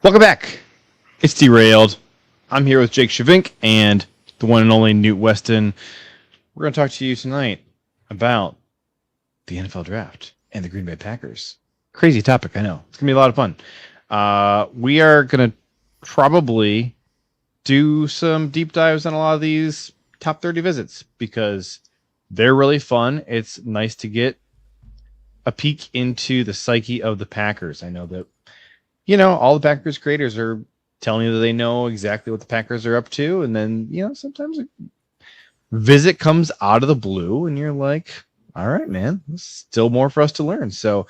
Welcome back. It's Derailed. I'm here with Jake Schyvinck and the one and only Newt Weston. We're going to talk to you tonight about the NFL Draft and the Green Bay Packers. Crazy topic, I know. It's going to be a lot of fun. We are going to probably do some deep dives on a lot of these top 30 visits because they're really fun. It's nice to get a peek into the psyche of the Packers. I know that, all the Packers creators are telling you that they know exactly what the Packers are up to. And then, sometimes a visit comes out of the blue and you're like, all right, man, there's still more for us to learn. So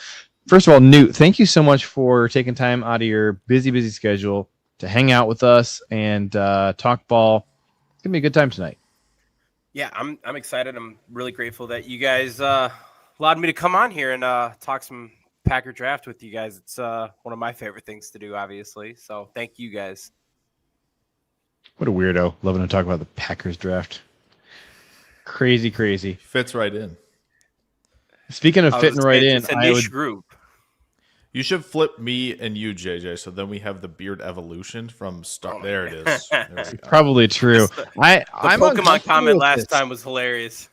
first of all, Newt, thank you so much for taking time out of your busy schedule to hang out with us and talk ball. It's going to be a good time tonight. Yeah, I'm excited. I'm really grateful that you guys allowed me to come on here and talk some Packer draft with you guys. It's one of my favorite things to do, obviously. So thank you guys. What a weirdo, loving to talk about the Packers draft. Crazy. Fits right in. Speaking of fitting right in, it's a niche group. You should flip me and you, JJ, so then we have the beard evolution from start. There it is. There we go. Probably true. The I'm Pokemon comment last time was hilarious.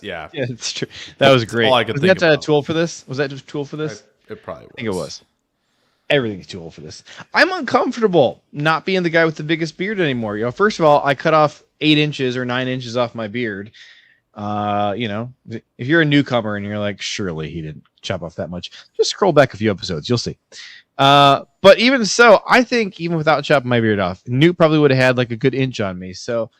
Yeah, it's true. That was great. All I could was think that a about. tool for this? Was that just a tool for this? It probably was. I think it was. Everything's a tool for this. I'm uncomfortable not being the guy with the biggest beard anymore. First of all, I cut off 8 inches or 9 inches off my beard. If you're a newcomer and you're like, surely he didn't chop off that much, just scroll back a few episodes. You'll see. But even so, I think even without chopping my beard off, Newt probably would have had like a good inch on me. So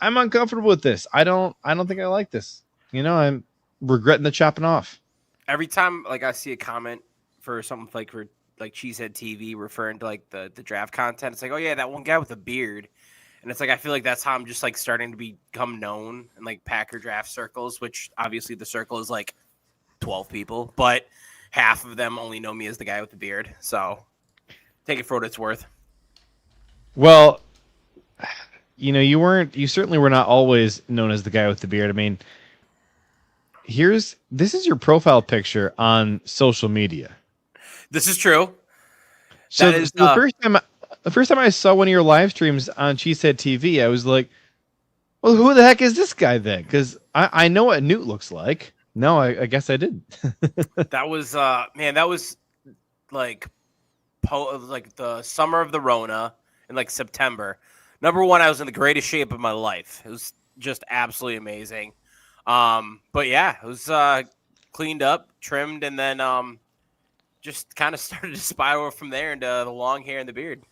I'm uncomfortable with this. I don't think I like this. I'm regretting the chopping off. Every time I see a comment for something for Cheesehead TV referring to the draft content, it's like, oh yeah, that one guy with a beard. And it's I feel like that's how I'm just starting to become known in Packer draft circles, which obviously the circle is 12 people, but half of them only know me as the guy with the beard. So take it for what it's worth. Well, you certainly were not always known as the guy with the beard. I mean, this is your profile picture on social media. This is true. So the first time I saw one of your live streams on Cheesehead TV, I was like, well, who the heck is this guy then? Because I know what Newt looks like. No, I guess I didn't. That was that was the summer of the Rona in September. Number one, I was in the greatest shape of my life. It was just absolutely amazing. But yeah, it was cleaned up, trimmed, and then just kind of started to spiral from there into the long hair and the beard.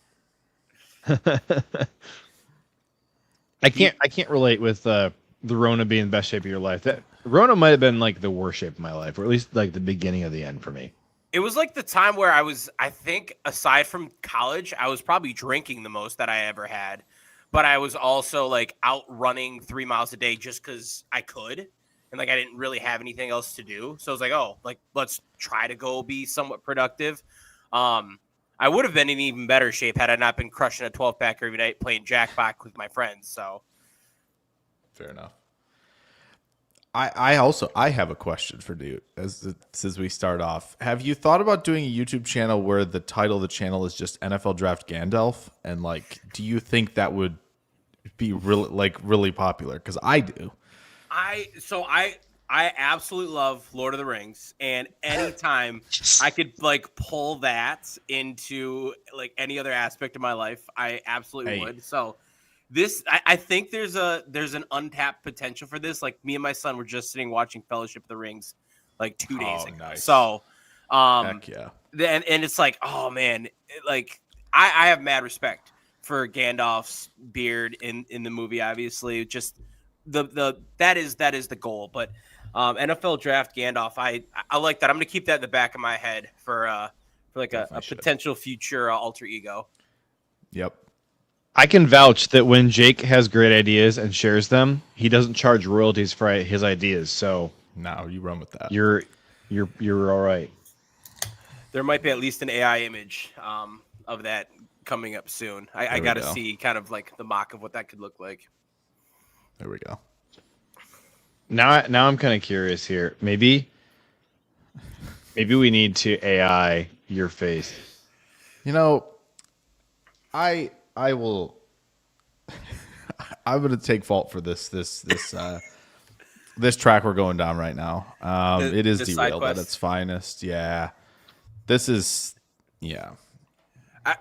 I can't relate with the Rona being the best shape of your life. That Rona might have been the worst shape of my life, or at least the beginning of the end for me. It was the time where I think aside from college, I was probably drinking the most that I ever had, but I was also out running 3 miles a day just because I could. And I didn't really have anything else to do. So I was let's try to go be somewhat productive. I would have been in even better shape had I not been crushing a 12-pack every night playing jackpot with my friends. So fair enough. I have a question for Newt since we start off. Have you thought about doing a YouTube channel where the title of the channel is just NFL Draft Gandalf? And do you think that would be really popular? Because I do. I absolutely love Lord of the Rings, and anytime I could pull that into any other aspect of my life, I absolutely would. So I think there's an untapped potential for this. Me and my son were just sitting watching Fellowship of the Rings 2 days ago. Nice. So heck yeah. And it's oh man, I have mad respect for Gandalf's beard in the movie. Obviously, just that is the goal. But NFL Draft Gandalf, I like that. I'm gonna keep that in the back of my head for a potential future alter ego. Yep. I can vouch that when Jake has great ideas and shares them, he doesn't charge royalties for his ideas. So no, you run with that. You're all right. There might be at least an AI image of that coming up soon. I got to see kind of the mock of what that could look like. There we go. Now I'm kind of curious here. Maybe we need to AI your face. You know, I will. I'm going to take fault for this track we're going down right now. It is derailed at its finest. Yeah, this is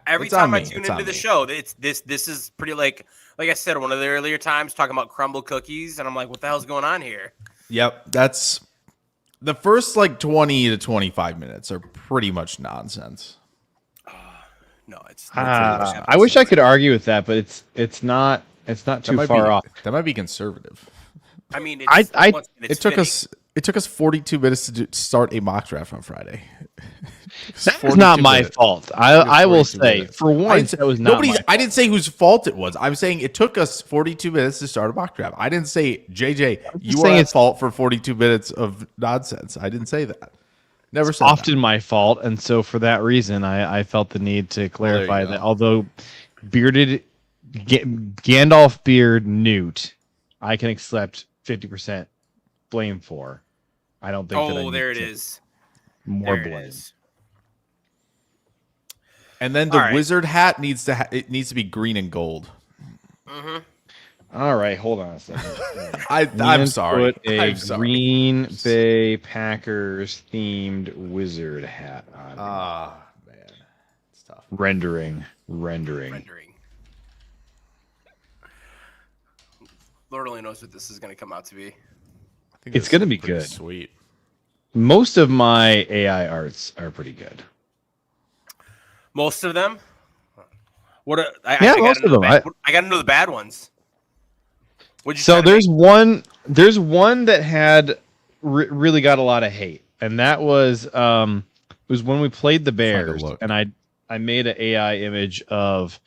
Every time I tune into the show, this is pretty like I said one of the earlier times talking about crumble cookies, and I'm like, what the hell's going on here? Yep, that's the first like 20 to 25 minutes are pretty much nonsense. No, it's. I wish I could argue with that, but it's not too far off. That might be conservative. I mean, it took us 42 minutes to start a mock draft on Friday. That's not my fault. I will say for once that was not. I didn't say whose fault it was. I'm saying it took us 42 minutes to start a mock draft. I didn't say JJ, you are at fault for 42 minutes of nonsense. I didn't say that. Never said often my fault, and so for that reason, I felt the need to clarify that. Although bearded Gandalf beard Newt, I can accept 50% blame for. I don't think. Oh, there it is. More blame. And then the wizard hat needs to be green and gold. Mm-hmm. All right, hold on a second. I'm sorry. Put a Green Bay Packers themed wizard hat on. Man, it's tough. Rendering. Lord only knows what this is going to come out to be. I think it's going to be good. Sweet. Most of my AI arts are pretty good. Most of them. Most of them. I got to know the bad ones. So there's one that had really got a lot of hate, and that was it was when we played the Bears, and I made an AI image of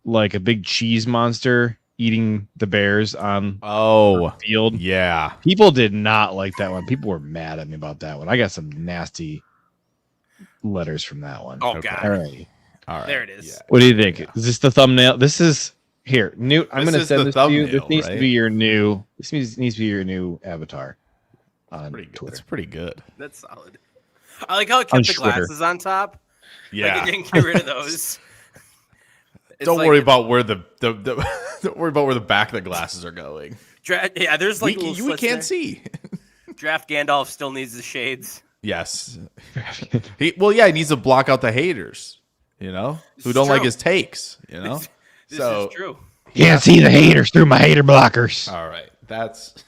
like a big cheese monster eating the Bears on the field. Yeah, people did not like that one. People were mad at me about that one. I got some nasty letters from that one. Oh God! All right, there it is. Yeah. What do you think? Is this the thumbnail? This is. Here, Newt, I'm going to send this to you. This needs to be your new. This needs to be your new avatar on Twitter. That's pretty good. That's solid. I like how it kept the glasses on top. Yeah, like it didn't get rid of those. Don't worry about where the don't worry about where the back of the glasses are going. Yeah, there's like we can't see. Draft Gandalf still needs the shades. Yes. He needs to block out the haters. You know, who don't like his takes. You know. This is true. Can't see the haters through my hater blockers. All right, that's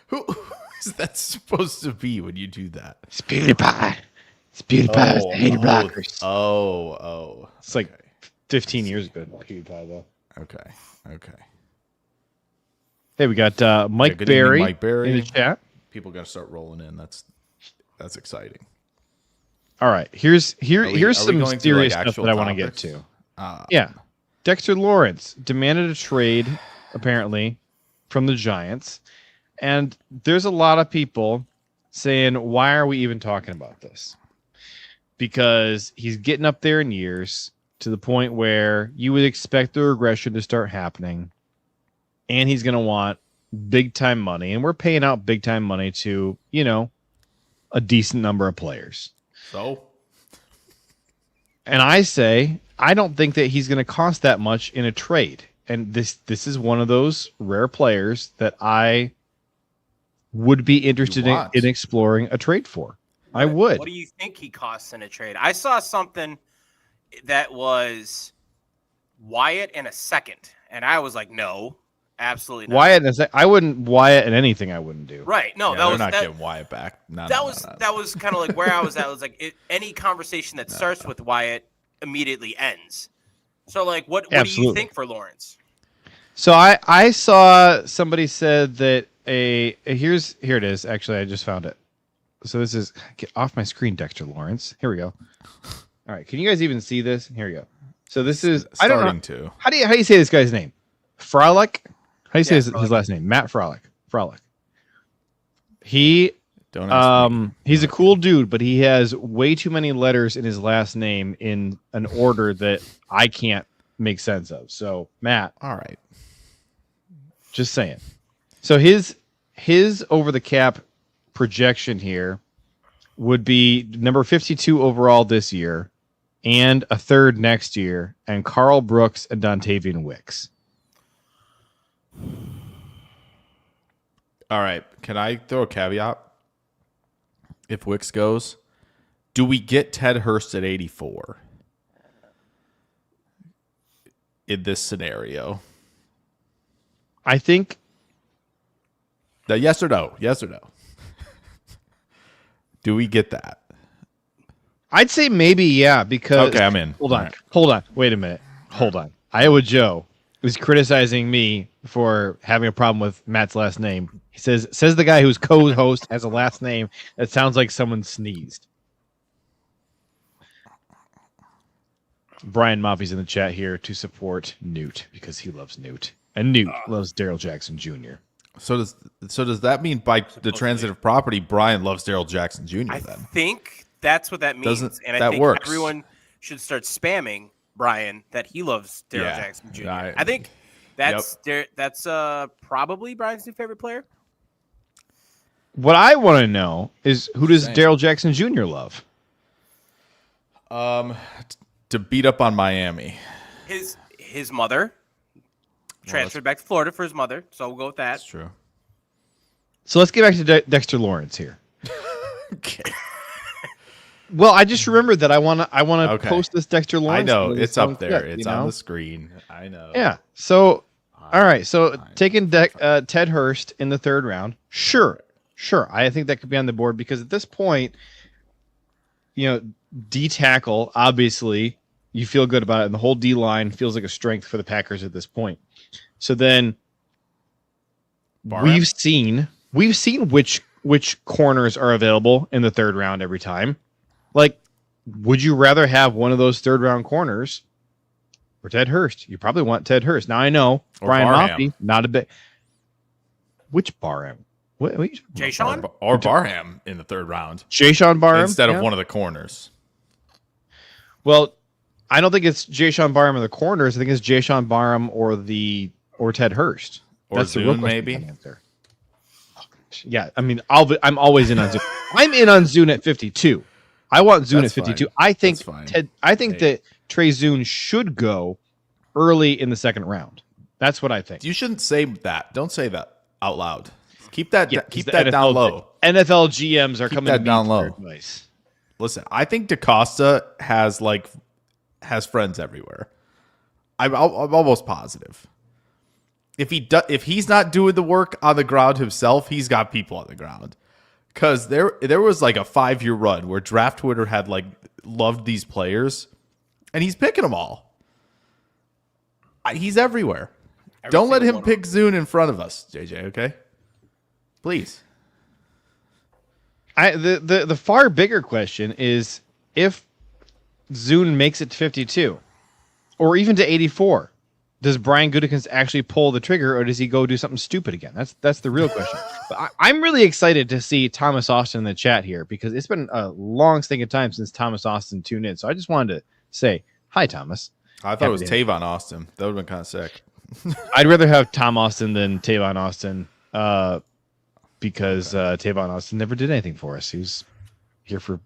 who is that supposed to be when you do that? It's PewDiePie. It's PewDiePie with the hater blockers. Oh. It's like 15 years ago. PewDiePie though. Okay. Hey, we got Mike Barry in the chat. People got to start rolling in. That's exciting. All right, here's some serious stuff that I want to get to. Yeah. Dexter Lawrence demanded a trade, apparently, from the Giants. And there's a lot of people saying, why are we even talking about this? Because he's getting up there in years to the point where you would expect the regression to start happening. And he's going to want big-time money. And we're paying out big-time money to, a decent number of players. So? And I say, I don't think that he's going to cost that much in a trade. And this is one of those rare players that I would be interested in exploring a trade for. I would. What do you think he costs in a trade? I saw something that was Wyatt in a second. And I was like, no, absolutely not. Wyatt in a second? I wouldn't Wyatt in anything I wouldn't do. Right. No, they're not getting Wyatt back. That was kind of like where I was at. I was like, any conversation that starts with Wyatt immediately ends. So like what do you think for Lawrence? So I saw somebody said that here it is. Actually, I just found it. So this is get off my screen, Dexter Lawrence. Here we go. All right, can you guys even see this? Here we go. So this is I don't know. How do you say this guy's name? Frolic? How do you say his last name? Matt Frolic. He he's a cool dude, but he has way too many letters in his last name in an order that I can't make sense of. So, Matt. All right. Just saying. So his over the cap projection here would be number 52 overall this year, and a third next year, and Carl Brooks and Dontayvion Wicks. All right. Can I throw a caveat? If Wicks goes, do we get Ted Hurst at 84 in this scenario? I think. Yes or no? Yes or no? Do we get that? I'd say maybe, yeah, because... Okay, I'm in. Hold on. Wait a minute. Hold on. Iowa Joe was criticizing me for having a problem with Matt's last name. He says the guy who's co-host has a last name that sounds like someone sneezed. Brian Moffey's in the chat here to support Newt because he loves Newt. And Newt loves Daryl Jackson Jr. So does that mean by the transitive property, Brian loves Daryl Jackson Jr. I then? think that's what that means. And I think works. everyone should start spamming Brian that he loves Daryl Jackson Jr. I think that's probably Brian's new favorite player. What I want to know is who does Daryl Jackson Jr. love? To beat up on Miami. His mother transferred back to Florida for his mother, so we'll go with that. That's true. So let's get back to Dexter Lawrence here. Okay. Well, I just remembered that I want to post this Dexter Lawrence. I know it's up there. Clip, it's on the screen. I know. Yeah. So, all right. So taking Ted Hurst in the third round, sure. I think that could be on the board because at this point, D tackle obviously you feel good about it, and the whole D line feels like a strength for the Packers at this point. So then we've seen which corners are available in the third round every time. Like, would you rather have one of those third round corners or Ted Hurst? You probably want Ted Hurst. Now I know Brian Moffey, not a bit. Which Barham? What Jaysean or Barham in the third round? Jaysean Barham instead of one of the corners. Well, I don't think it's Jaysean Barham in the corners. I think it's Jaysean Barham or Ted Hurst. Or that's Zune, the real maybe. Answer. Yeah, I mean, I'm always in on Zune. I'm in on Zune at 52. I want Zune at 52. Fine. I think that Trey Zune should go early in the second round. That's what I think. You shouldn't say that. Don't say that out loud. Keep that down low. NFL GMs are coming that down low. Advice. Listen, I think DaCosta has friends everywhere. I'm almost positive. If he's not doing the work on the ground himself, he's got people on the ground. Because there was like a 5-year run where Draft Twitter had loved these players, and he's picking them all. He's everywhere. Don't let him pick Zune in front of us, JJ. Okay, please. The far bigger question is if Zune makes it to 52, or even to 84. Does Brian Gutekunst actually pull the trigger, or does he go do something stupid again? That's the real question. But I'm really excited to see Thomas Austin in the chat here because it's been a long stinking time since Thomas Austin tuned in. So I just wanted to say hi, Thomas. I thought it was Tavon Austin. That would have been kind of sick. I'd rather have Tom Austin than Tavon Austin because Tavon Austin never did anything for us. He was here for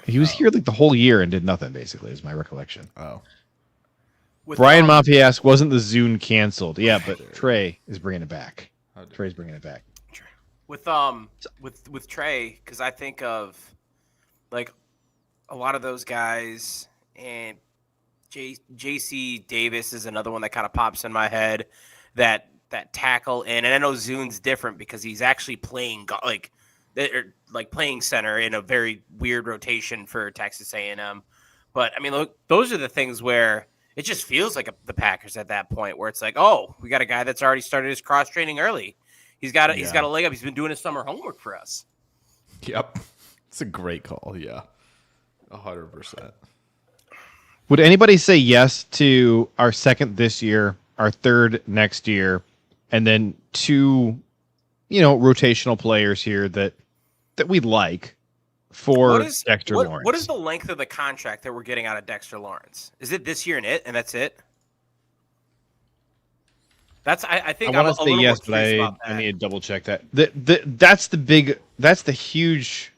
he was here like the whole year and did nothing, basically, is my recollection. Oh. Brian Moffey asked, wasn't the Zune canceled? Yeah, but Trey is bringing it back. Trey's bringing it back. With Trey, because I think of like a lot of those guys, and JC Davis is another one that kind of pops in my head. That tackle and I know Zune's different because he's actually playing playing center in a very weird rotation for Texas A&M. But I mean, look, those are the things where it just feels like the Packers at that point where it's like, oh, we got a guy that's already started his cross training early. He's got a leg up. He's been doing his summer homework for us. Yep. It's a great call. Yeah. 100%. Would anybody say yes to our second this year, our third next year, and then two, rotational players here that we like for Dexter Lawrence? What is the length of the contract that we're getting out of Dexter Lawrence? Is it this year and that's it? I think I want to say yes, but I need to double check that. That's the huge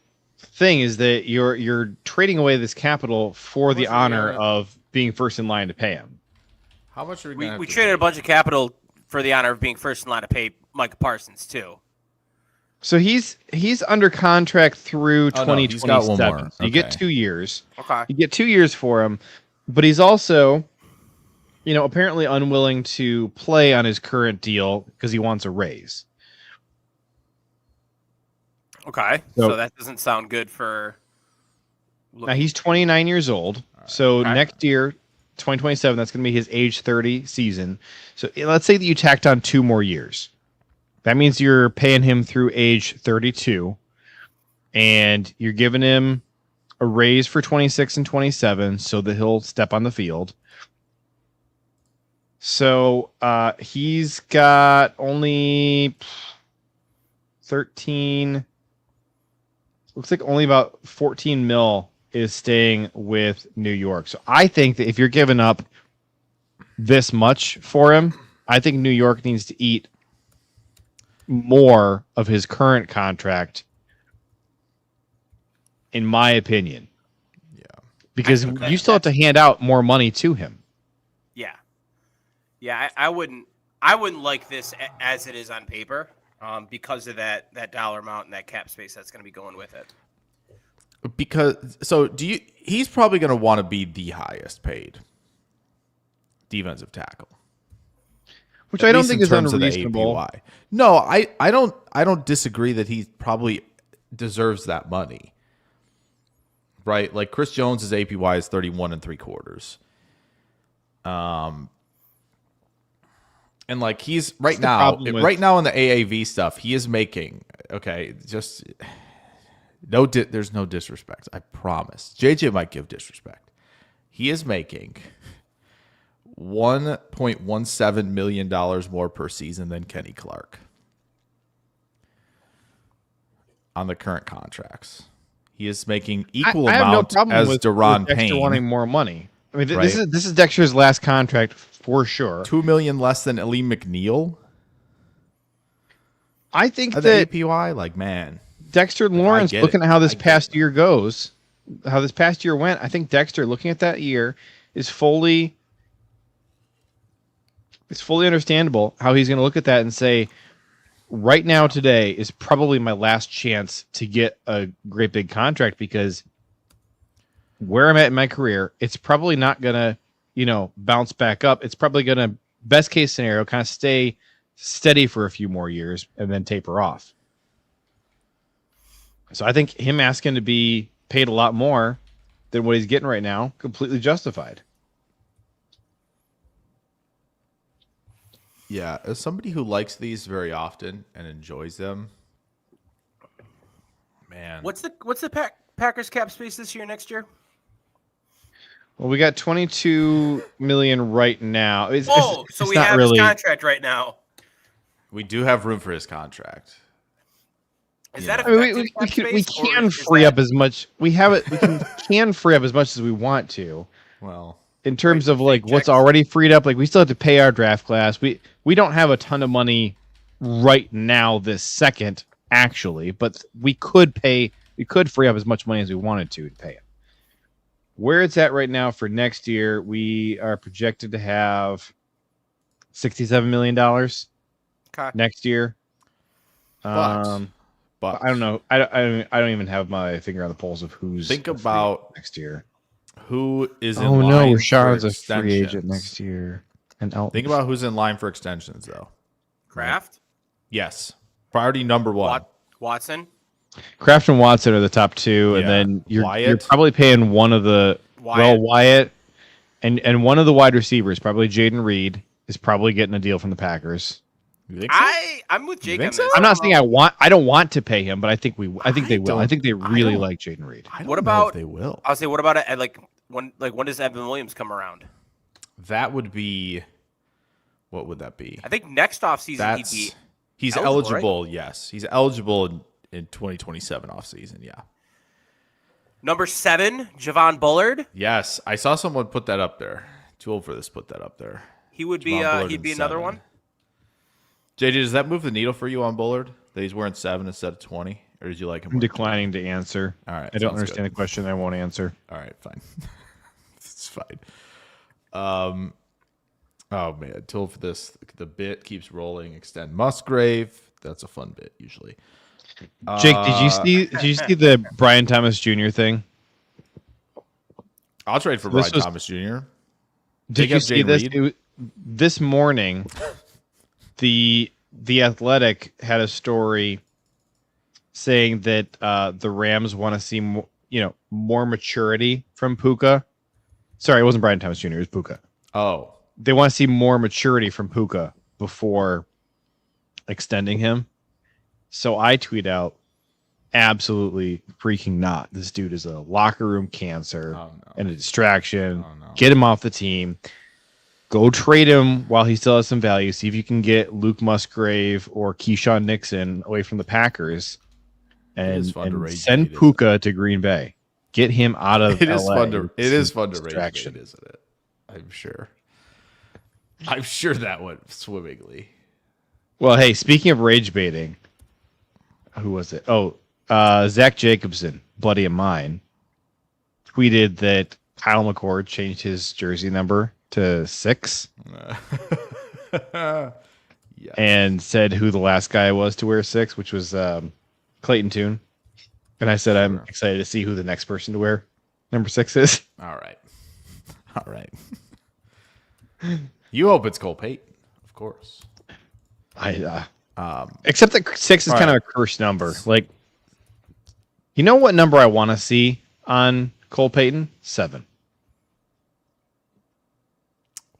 thing is that you're trading away this capital for the much are we honor gonna- of being first in line to pay him. How much are we We, going we traded a bunch of capital for the honor of being first in line to pay Micah Parsons too. So he's under contract through Oh, no, he's got one 2027. more. So you get Okay. 2 years. Okay. You get 2 years for him, but he's also, apparently unwilling to play on his current deal because he wants a raise. Okay. So that doesn't sound good for. Now he's 29 years old. So Okay. next year, 2027, that's going to be his age 30 season. So let's say that you tacked on 2 more years. That means you're paying him through age 32, and you're giving him a raise for 26 and 27 so that he'll step on the field. So he's got only 13. Looks like only about 14 mil is staying with New York. So I think that if you're giving up this much for him, I think New York needs to eat more of his current contract, in my opinion. Yeah. Because you still have to hand out more money to him. Yeah. Yeah. I wouldn't like this as it is on paper because of that dollar amount and that cap space that's going to be going with it. Because he's probably going to want to be the highest paid defensive tackle. Which At I don't least think in is terms of the unreasonable. APY. No, I don't disagree that he probably deserves that money. Right? Like Chris Jones's APY is 31 3/4. And like he's right the now problem with- right now in the AAV stuff, he is making just there's no disrespect. I promise. JJ might give disrespect. He is making $1.17 million more per season than Kenny Clark on the current contracts. He is making equal I have no amount problem as with Deron Dexter Payne. wanting more money. I mean, Right. this is Dexter's last contract for sure. $2 million less than Aleem McNeil. I think The that APY, like man, Dexter Lawrence, get looking it. at how this I get past it. year goes, how this past year went, I think Dexter, looking at that year, is fully understandable how he's going to look at that and say, right now today is probably my last chance to get a great big contract because where I'm at in my career, it's probably not going to, bounce back up. It's probably going to, best case scenario, kind of stay steady for a few more years and then taper off. So I think him asking to be paid a lot more than what he's getting right now, completely justified. yeah, as somebody who likes these very often and enjoys them, man, What's the Packers cap space this year, next year? Well, we got 22 million right now. So it's we not have really. his contract right now. we do have room for his contract. Is Yeah. that I mean, effective we cap can we space, or can is free that- up as much. We have it. We can free up as much as we want to. Well, In terms of big like what's checks. already freed up, like we still have to pay our draft class. We don't have a ton of money right now this second, actually, but we could free up as much money as we wanted to pay it. Where it's at right now for next year, we are projected to have $67 million Okay. next year. but I don't know. I don't even have my finger on the pulse of who's think free about next year. who is in Oh line no, for Rashan's a free agent extensions. next year. And Elgton. Think about who's in line for extensions, though. Kraft, Yes, priority number one. Watson, Kraft and Watson are the top two, and Yeah. then you're Wyatt. probably paying one of the Wyatt. Wyatt and one of the wide receivers, probably Jayden Reed, is probably getting a deal from the Packers. You think so? I'm with Jake think on so? this. I'm not saying I don't want to pay him, but I think they will. I don't- think they I really don't- like Jayden Reed. I don't What know about- if they will? I'll say, what about it? When does Evan Williams come around? That would be. What would that be? I think next offseason That's he'd be he's eligible, eligible. Yes, he's eligible in 2027 offseason. Yeah. number 7, Javon Bullard. Yes, I saw someone put that up there. Too old for this. Put that up there. He would be Javon Bullard he'd in be another 7. one. JJ, does that move the needle for you on Bullard? That he's wearing 7 instead of 20, or did you like him? I'm declining to answer. All right, I don't sounds understand good. the question. I won't answer. All right, fine. It's fine. Oh man, tool for this. The bit keeps rolling. Extend Musgrave. That's a fun bit usually. Jake, did you see the Brian Thomas Jr. thing? I'll trade for This Brian was- Thomas Jr. Did you up see Jayden this? Reed? This morning, the Athletic had a story saying that the Rams want to see more maturity from Puka. Sorry, it wasn't Brian Thomas Jr. It was Puka. Oh, They want to see more maturity from Puka before extending him. So I tweet out, absolutely freaking not. This dude is a locker room cancer and a distraction. Get him off the team. Go trade him while he still has some value. See if you can get Luke Musgrave or Keisean Nixon away from the Packers and send Puka to Green Bay. Get him out of it is LA. fun to rage distraction. bait, isn't it? I'm sure that went swimmingly. Well, hey, speaking of rage baiting, who was it? Oh, Zach Jacobson, buddy of mine, tweeted that Kyle McCord changed his jersey number to 6 and said who the last guy was to wear 6, which was Clayton Tune. And I said, I'm excited to see who the next person to wear number 6 is. All right. You hope it's Cole Payton, of course. Except that 6 is kind of a cursed number. Like, you know what number I want to see on Cole Payton? 7.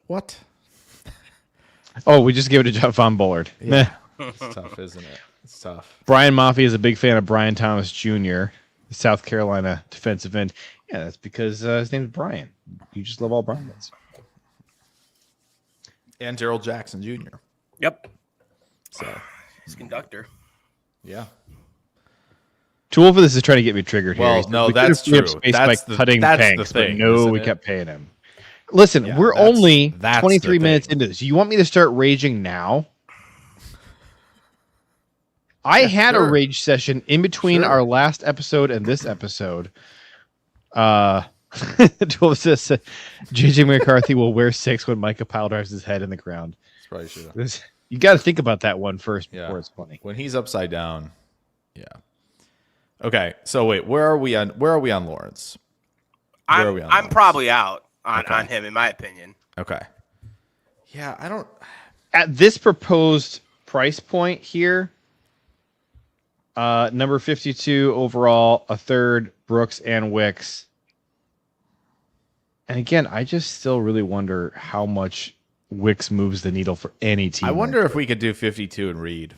What? Oh, we just gave it to Von Bullard. Yeah. It's tough, isn't it? It's tough. Brian Maffey is a big fan of Brian Thomas Jr., the South Carolina defensive end. Yeah, that's because his name's Brian. You just love all Bryans. And Gerald Jackson Jr. Yep. So, He's conductor. yeah. Tool for this is trying to get me triggered here. Well, He said, no, "We could have that's freed up true. space That's by cutting the Banks, thing, but no, isn't we it? kept paying him." Listen, Yeah, we're that's only the 23 minutes thing. into this. You want me to start raging now? I had a sure. rage session in between Sure. our last episode and this episode. Tool says JJ McCarthy will wear 6 when Micah Powell drives his head in the ground. That's probably should have. You got to think about that one first Yeah. before it's funny. When he's upside down. Yeah. Okay. So wait, where are we on Lawrence? Where are we on I'm Lawrence? probably out on him, in my opinion. Okay. Yeah, I don't. At this proposed price point here, number 52 overall, a third, Brooks and Wicks. And again, I just still really wonder how much Wicks moves the needle for any team. I wonder if we could do 52 and Reed.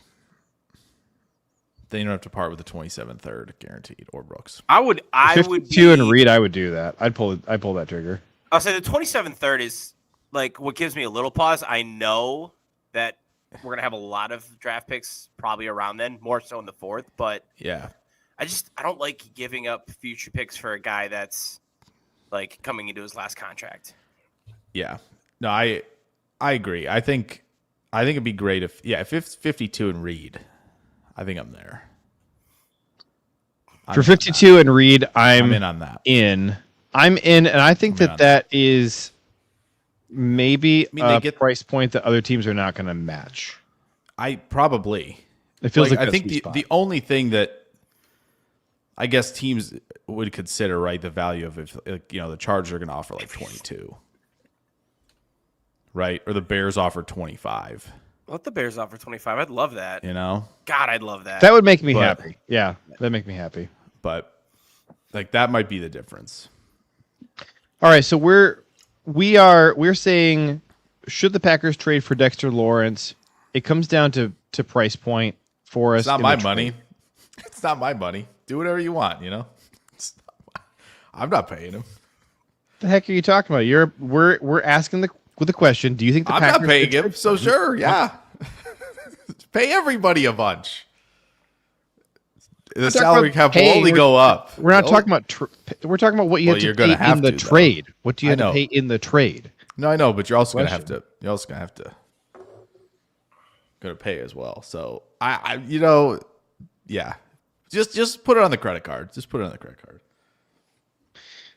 Then you don't have to part with the 27 third guaranteed or Brooks. I would 52 and Reed, I would do that. I'd pull that trigger. I'll say the 27th third is like what gives me a little pause. I know that we're gonna have a lot of draft picks probably around then, more so in the 4th. But Yeah. I don't like giving up future picks for a guy that's like coming into his last contract. Yeah. No, I agree. I think it'd be great if it's 52 and Reed. I think I'm there. For 52 and Reed, I'm in on that. I'm in, and I think that is maybe they a get price point that other teams are not going to match. I probably. It feels like I that's think sweet spot. the only thing that I guess teams would consider, right, the value of if the Chargers are going to offer like 22, right, or the Bears offer 25. Let the Bears offer 25. I'd love that. God, I'd love that. That would make me happy. Yeah, that'd make me happy. But like that might be the difference. All right, so we're saying, should the Packers trade for Dexter Lawrence? It comes down to price point for us. It's not my money. It's not my money. Do whatever you want. I'm not paying him. The heck are you talking about? We're asking the question. Do you think the I'm Packers not paying should him, so sure, yeah. Pay everybody a bunch. The salary cap will only go up. We're not talking about. We're talking about what you have to pay in the trade. What do you have to pay in the trade? No, I know, but you're also gonna have to. You're also gonna have to. Gonna pay as well. So yeah. Just put it on the credit card. Just put it on the credit card.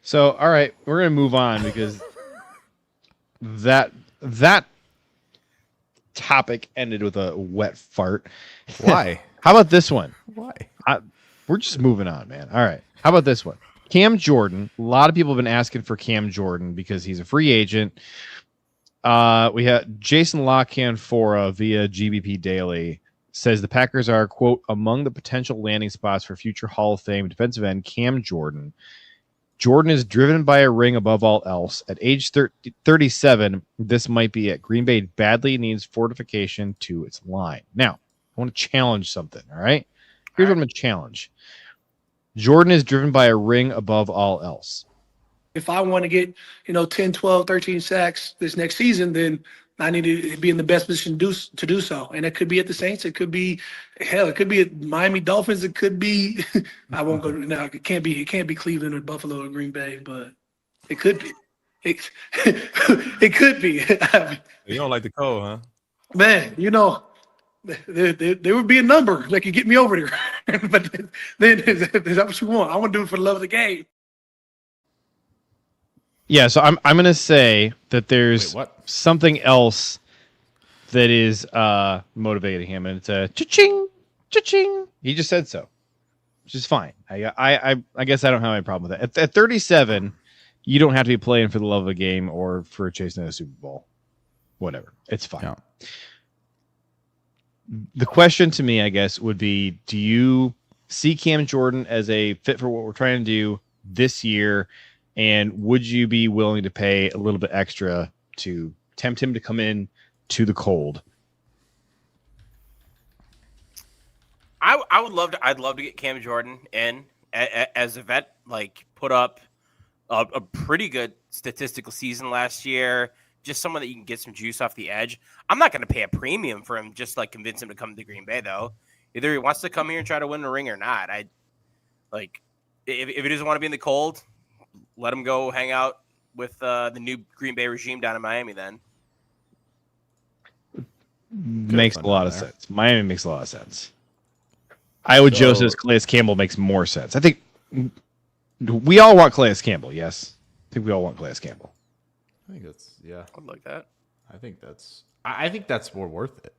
So, all right, we're gonna move on because that topic ended with a wet fart. Why? How about this one? Why? We're just moving on, man. All right. How about this one? Cam Jordan. A lot of people have been asking for Cam Jordan because he's a free agent. We had Jason Lockhanfora via GBP Daily says the Packers are, quote, among the potential landing spots for future Hall of Fame defensive end Cam Jordan. Jordan is driven by a ring above all else. At age 37, this might be it. Green Bay badly needs fortification to its line. Now, I want to challenge something, all right? Here's what I'm going to challenge. Jordan is driven by a ring above all else. If I want to get, 10, 12, 13 sacks this next season, then I need to be in the best position to do so. And it could be at the Saints. It could be, hell, it could be at Miami Dolphins. It could be, I won't go, no, it can't be Cleveland or Buffalo or Green Bay, but it could be. It could be. You don't like the cold, huh? Man, there would be a number that could get me over there. But then is that what you want? I want to do it for the love of the game. Yeah, so I'm going to say that there's something else that is motivating him, and it's a cha-ching, cha-ching. He just said so, which is fine. I guess I don't have any problem with that. At 37, you don't have to be playing for the love of the game or for chasing a Super Bowl. Whatever. It's fine. Yeah. The question to me, I guess, would be, do you see Cam Jordan as a fit for what we're trying to do this year? And would you be willing to pay a little bit extra to tempt him to come in to the cold? I'd love to get Cam Jordan in as a vet, like put up a pretty good statistical season last year. Just someone that you can get some juice off the edge. I'm not going to pay a premium for him, just like convince him to come to Green Bay, though. Either he wants to come here and try to win the ring or not. If he doesn't want to be in the cold, let him go hang out with the new Green Bay regime down in Miami then. Makes a lot of sense. Miami makes a lot of sense. Iowa Joe says Calais Campbell makes more sense. I think we all want Calais Campbell, yes? I think we all want Calais Campbell. I think that's, yeah. I'd like that. I think that's more worth it.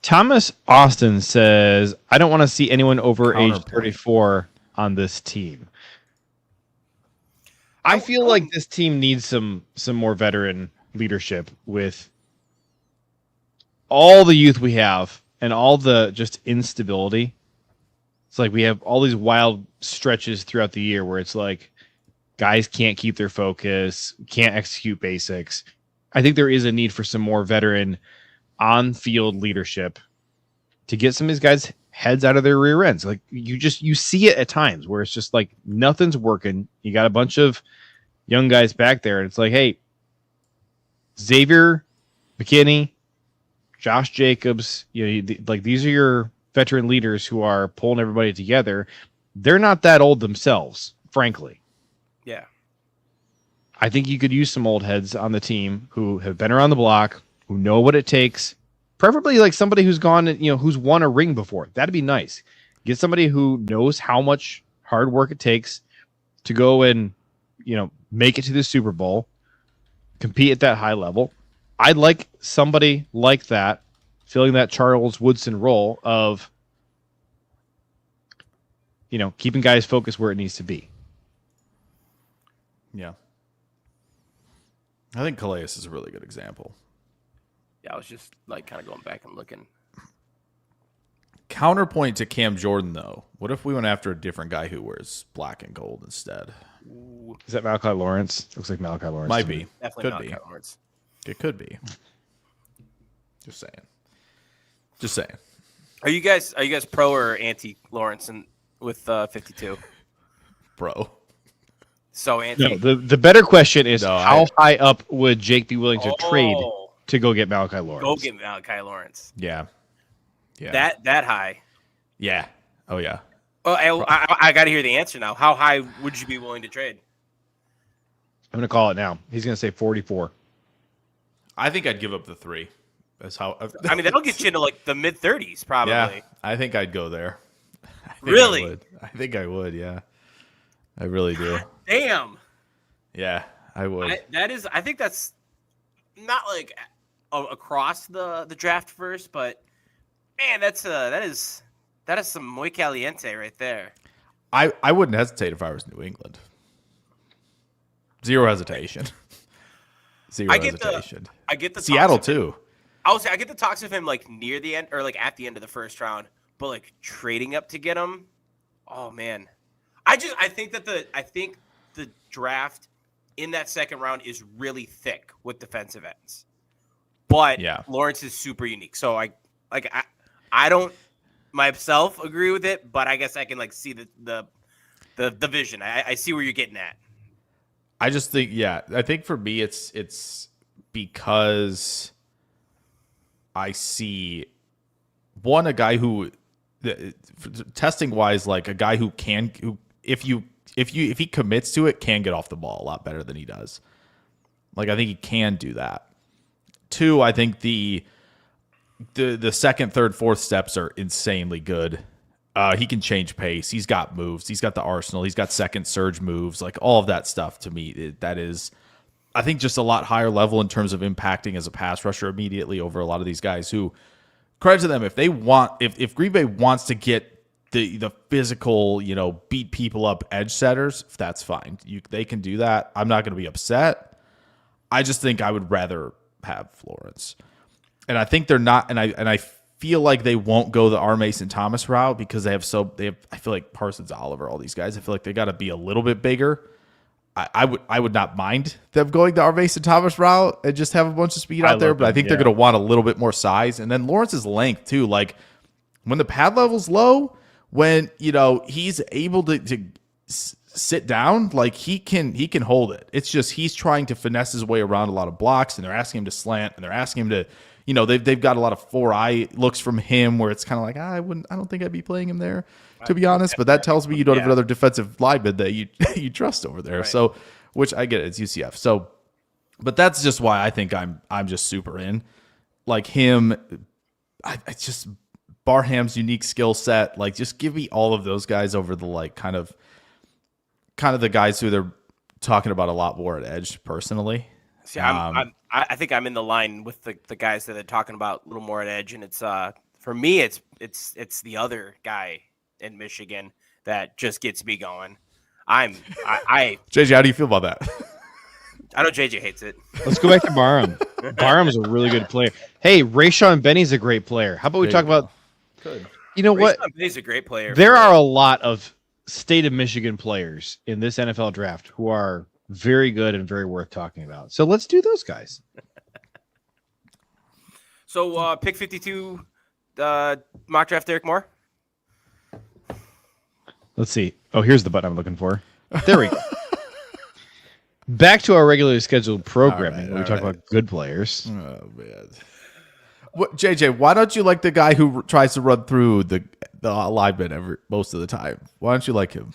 Thomas Austin says, I don't want to see anyone over age 34 on this team. I feel like this team needs some more veteran leadership with all the youth we have and all the just instability. It's like we have all these wild stretches throughout the year where it's like guys can't keep their focus, can't execute basics. I think there is a need for some more veteran on-field leadership to get some of these guys' heads out of their rear ends. Like you see it at times where it's just like nothing's working. You got a bunch of young guys back there, and it's like, hey, Xavier, McKinney, Josh Jacobs, these are your veteran leaders who are pulling everybody together. They're not that old themselves, frankly. Yeah. I think you could use some old heads on the team who have been around the block, who know what it takes. Preferably like somebody who's gone, who's won a ring before. That'd be nice. Get somebody who knows how much hard work it takes to go and, make it to the Super Bowl, compete at that high level. I'd like somebody like that filling that Charles Woodson role of, keeping guys focused where it needs to be. Yeah. I think Calais is a really good example. Yeah, I was just like kind of going back and looking. Counterpoint to Cam Jordan, though. What if we went after a different guy who wears black and gold instead? Ooh, Is that Malachi Lawrence? Looks like Malachi Lawrence. Might be. definitely Could not be. Malachi Lawrence. It could be. Just saying. Are you guys pro or anti Lawrence and with 52? Bro. So anti. No, the better question is how high up would Jake be willing to trade to go get Malachi Lawrence? Go get Malachi Lawrence. Yeah. Yeah. That high. Yeah. Oh, yeah. Oh, I got to hear the answer now. How high would you be willing to trade? I'm going to call it now. He's going to say 44. I think I'd give up the 3. That's how. I mean, that'll get you into like the mid 30s, probably. Yeah, I think I'd go there. Really? I think I would. Yeah, I really do. God damn. Yeah, I would. I think that's not like across the draft first, but man, that is some muy caliente right there. I wouldn't hesitate if I was New England. Zero hesitation. Zero hesitation. I get the Seattle talks of too. I get the talks of him like near the end or like at the end of the first round, but like trading up to get him. Oh man, I think the draft in that second round is really thick with defensive ends, but Lawrence is super unique. So I don't myself agree with it, but I guess I can like see the vision. I see where you're getting at. I just think, I think for me, it's because I see a guy who, testing wise, like a guy who if he commits to it, can get off the ball a lot better than he does. Like I think he can do that. 2, I think the second, third, fourth steps are insanely good. He can change pace. He's got moves. He's got the arsenal. He's got second surge moves. Like all of that stuff to me, that is, I think, just a lot higher level in terms of impacting as a pass rusher immediately over a lot of these guys who, credit to them, if Green Bay wants to get the physical, beat people up edge setters, that's fine. They can do that. I'm not going to be upset. I just think I would rather have Lawrence. And I think they're not, and I feel like they won't go the R. Mason Thomas route because they have I feel like Parsons, Oliver, all these guys, I feel like they got to be a little bit bigger. I would not mind them going the R. Mason Thomas route and just have a bunch of speed out there, but I think they're going to want a little bit more size. And then Lawrence's length too. Like when the pad level's low, when he's able to sit down, like he can hold it. It's just he's trying to finesse his way around a lot of blocks, and they're asking him to slant, and they're asking him to. They've got a lot of 4-eye looks from him where it's kind of like, I don't think I'd be playing him there, to be honest. But that tells me you don't have another defensive lineman that you trust over there. Right. So, which I get it, it's UCF. So, but that's just why I think I'm just super in. Like him, I just Barham's unique skill set. Like, just give me all of those guys over the like kind of the guys who they're talking about a lot more at edge personally. See, I think I'm in the line with the guys that are talking about a little more at edge, and it's for me it's the other guy in Michigan that just gets me going. JJ, how do you feel about that? I know JJ hates it. Let's go back to Barham. Barham is a really good player. Hey, Rashan Benny's a great player. How about we talk about? Good. You know what? Rashan Benny's a great player. There are a lot of state of Michigan players in this NFL draft who are very good and very worth talking about. So let's do those guys. So pick 52, mock draft Derek Moore. Let's see. Oh, here's the button I'm looking for. There we go. Back to our regularly scheduled programming where we talk about good players. Oh man. What, JJ, why don't you like the guy who tries to run through the lineman most of the time? Why don't you like him?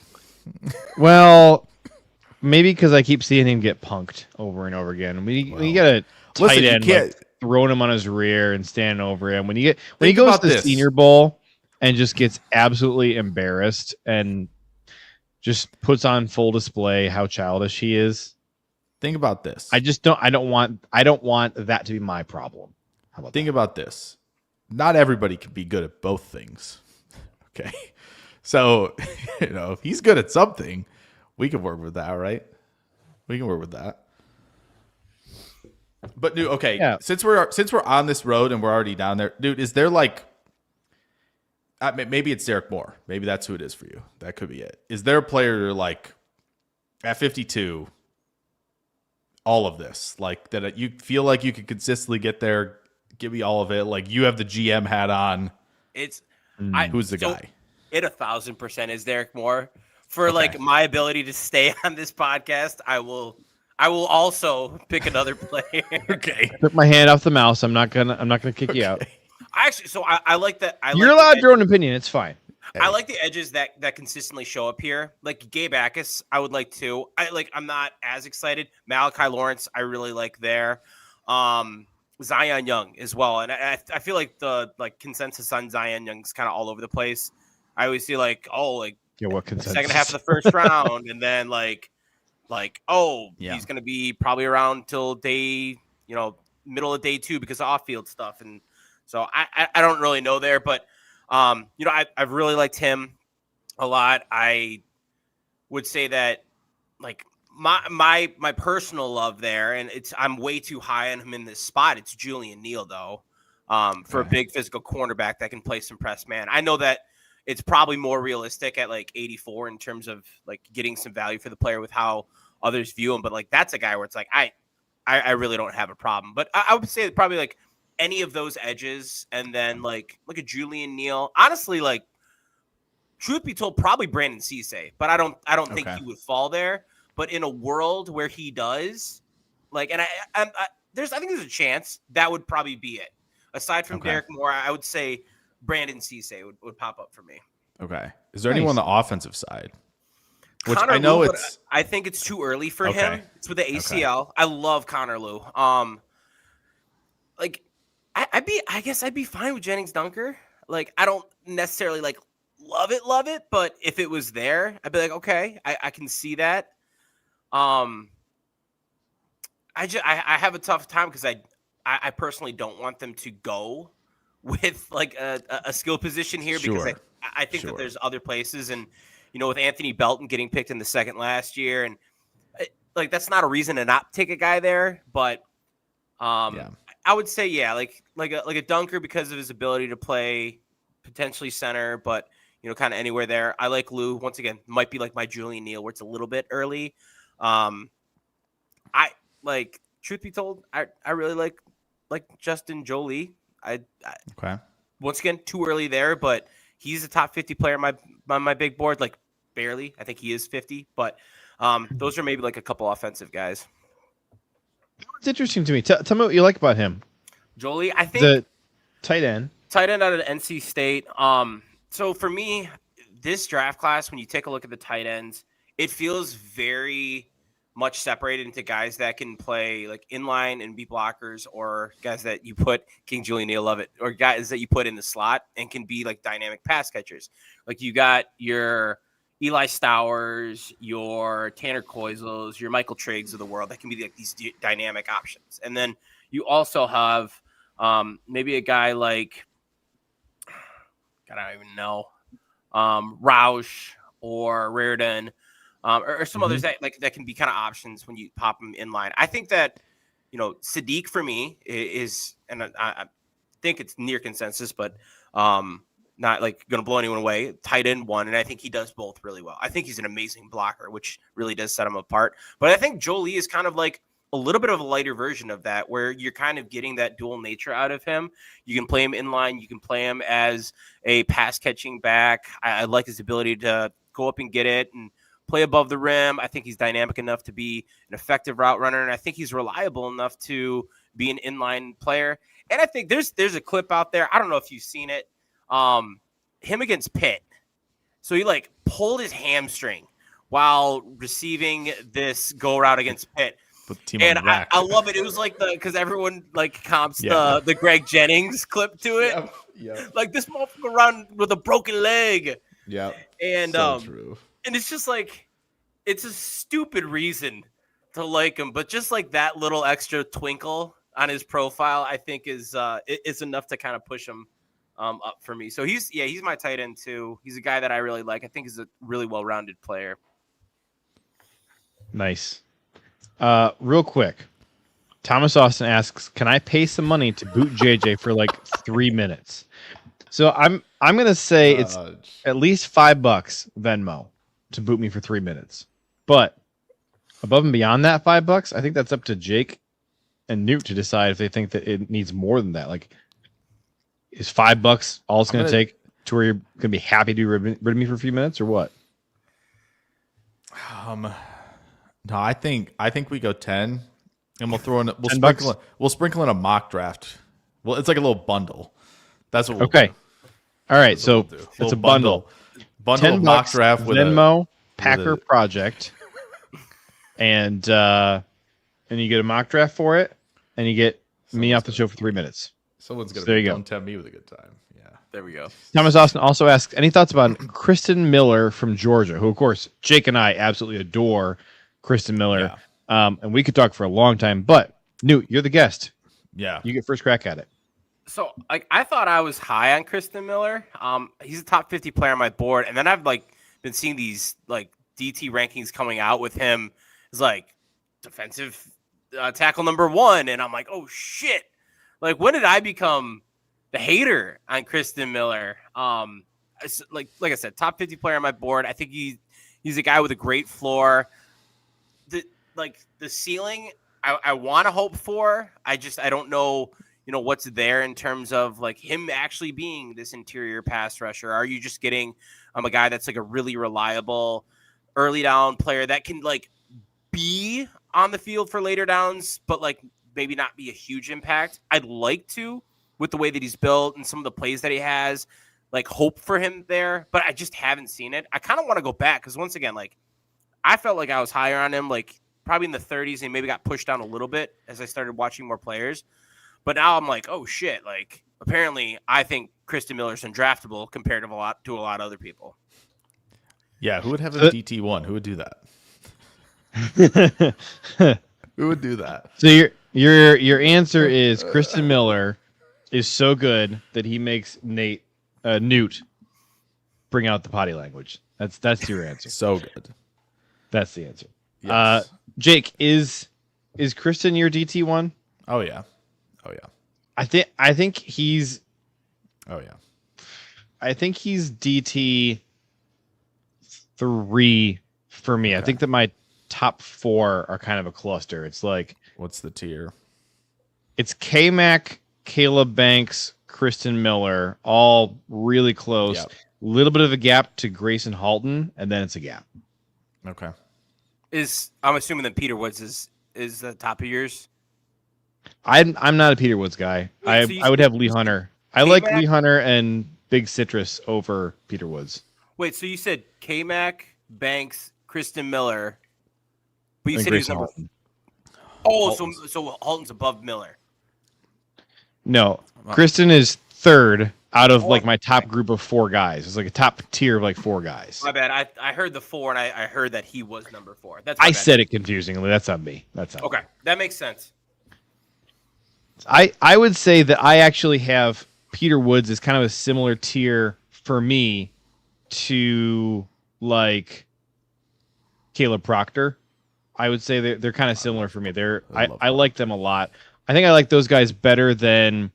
Well, maybe because I keep seeing him get punked over and over again. When you get a tight end like, throwing him on his rear and standing over him, when he goes to the Senior Bowl and just gets absolutely embarrassed and just puts on full display how childish he is. Think about this. I don't want that to be my problem. How about Think about this. Not everybody can be good at both things. Okay. So, if he's good at something, we can work with that, right? We can work with that. But dude, okay, yeah. Since we're on this road and we're already down there, dude, is there like maybe it's Derek Moore. Maybe that's who it is for you. That could be it. Is there a player like at 52, all of this, like that you feel like you could consistently get there, give me all of it, like you have the GM hat on. Who's the guy? It 1,000% is Derek Moore. For like my ability to stay on this podcast, I will also pick another player. Okay. Put my hand off the mouse. I'm not gonna kick you out. I like that. You're allowed your own opinion. It's fine. I like the edges that consistently show up here. Like Gabe Akis, I would like to. I'm not as excited. Malachi Lawrence, I really like there. Zion Young as well. And I feel like the consensus on Zion Young's kind of all over the place. I always see like what consensus? second half of the first round, and then he's going to be probably around till day, middle of day 2 because of off-field stuff. And so I don't really know there, but I've really liked him a lot. I would say that my personal love there, and I'm way too high on him in this spot. It's Julian Neal though, for a big physical cornerback that can play some press man. I know that it's probably more realistic at 84 in terms of getting some value for the player with how others view him. But that's a guy where it's I really don't have a problem. But I would say probably any of those edges, and then like a Julian Neal. Honestly, truth be told, probably Brandon Cisse, but I don't think he would fall there. But in a world where he does, I think there's a chance that would probably be it. Aside from Derek Moore, I would say Brandon Cisse would pop up for me. Okay. Is there anyone on the offensive side? Which Connor I know Lew, it's. I think it's too early for him. It's with the ACL. Okay. I love Connor Lew. I guess I'd be fine with Jennings Dunker. I don't necessarily love it, but if it was there, I'd be okay, I can see that. I have a tough time because I personally don't want them to go with a skill position here because I think that there's other places, and with Anthony Belton getting picked in the second last year, and that's not a reason to not take a guy there, but I would say like a Dunker because of his ability to play potentially center, but kind of anywhere there. I like Lou once again, might be my Julian Neal where it's a little bit early. Truth be told, I really like Justin Jolie. Once again, too early there, but he's a top 50 player on my big board, barely. I think he is 50, but those are maybe a couple offensive guys. It's interesting to me. Tell me what you like about him. Jolie, I think the tight end out of NC State. So for me, this draft class, when you take a look at the tight ends, it feels very much separated into guys that can play inline and be blockers, or guys that you put King Julian Neal, love it, or guys that you put in the slot and can be dynamic pass catchers. You got your Eli Stowers, your Tanner Koizels, your Michael Triggs of the world that can be these dynamic options. And then you also have maybe a guy God, I don't even know, Roush or Reardon, or some others that that can be kind of options when you pop them in line. I think that Sadiq for me is, and I think it's near consensus, but not going to blow anyone away. Tight end 1, and I think he does both really well. I think he's an amazing blocker, which really does set him apart. But I think Jolie is kind of a little bit of a lighter version of that, where you're kind of getting that dual nature out of him. You can play him in line. You can play him as a pass catching back. I like his ability to go up and get it and play above the rim. I think he's dynamic enough to be an effective route runner, and I think he's reliable enough to be an inline player. And I think there's a clip out there. I don't know if you've seen it. Him against Pitt. So he pulled his hamstring while receiving this go route against Pitt. And I love it. It was because everyone comps the Greg Jennings clip to it. Yeah. This motherfucker run with a broken leg. Yeah. And so true. And it's just it's a stupid reason to like him, but just that little extra twinkle on his profile, I think is enough to kind of push him up for me. So he's my tight end too. He's a guy that I really like. I think he's a really well-rounded player. Nice. Real quick, Thomas Austin asks, "Can I pay some money to boot JJ for 3 minutes?" So I'm gonna say it's at least $5 Venmo to boot me for 3 minutes. But above and beyond that $5, I think that's up to Jake and Newt to decide if they think that it needs more than that. Is $5 all it's going to take to where you're going to be happy to rid of me for a few minutes, or what? No, I think we go 10, and we'll throw in we'll sprinkle in a mock draft. Well, it's like a little bundle. That's what we'll do. All right, so it's a bundle. Bundle mock draft with Venmo Packer project, and you get a mock draft for it, and you get me off the show for 3 minutes. Someone's gonna. there you go. Don't tempt me with a good time. Yeah. There we go. Thomas Austin also asks, any thoughts about Kristen Miller from Georgia, who, of course, Jake and I absolutely adore Kristen Miller. Yeah. And we could talk for a long time, but Newt, you're the guest. Yeah. You get first crack at it. So, like, I thought I was high on Kristen Miller. He's a top 50 player on my board, and then I've been seeing these DT rankings coming out with him as defensive tackle number 1, and I'm like, oh shit! When did I become the hater on Kristen Miller? Like I said, top 50 player on my board. I think he's a guy with a great floor. The ceiling I want to hope for. I don't know. What's there in terms of him actually being this interior pass rusher? Are you just getting a guy that's a really reliable early down player that can be on the field for later downs, but maybe not be a huge impact? I'd like to, with the way that he's built and some of the plays that he has, hope for him there, but I just haven't seen it. I kind of want to go back because once again, I felt like I was higher on him, probably in the 30s, and maybe got pushed down a little bit as I started watching more players. But now I'm oh shit! Apparently, I think Kristen Miller's undraftable compared to a lot of other people. Yeah, who would have a DT1? Who would do that? Who would do that? So your answer is Kristen Miller is so good that he makes Newt bring out the potty language. That's your answer. So good. That's the answer. Yes. Jake, is Kristen your DT1? Oh yeah. Oh yeah. I think he's Oh yeah. I think he's DT 3 for me. Okay. I think that my top 4 are kind of a cluster. It's what's the tier? It's K-Mac, Kaleb Banks, Kristen Miller, all really close. Yep. Little bit of a gap to Grayson Halton, and then it's a gap. Okay. I'm assuming that Peter Woods is the top of yours? I'm not a Peter Woods guy. Wait, I would have Lee Hunter. I like Lee Hunter and Big Citrus over Peter Woods. Wait, so you said K-Mac, Banks, Kristen Miller, but you and said Grayson he was Halton. so Halton's above Miller. No, Kristen is 3rd out of my top group of 4 guys. It's a top tier of 4 guys. My bad. I heard the 4, and I heard that he was number 4. I said it confusingly. That's on me. Okay, that makes sense. I would say that I actually have Peter Woods as kind of a similar tier for me to Caleb Proctor. I would say they're kind of similar for me. I like them a lot. I think I like those guys better than,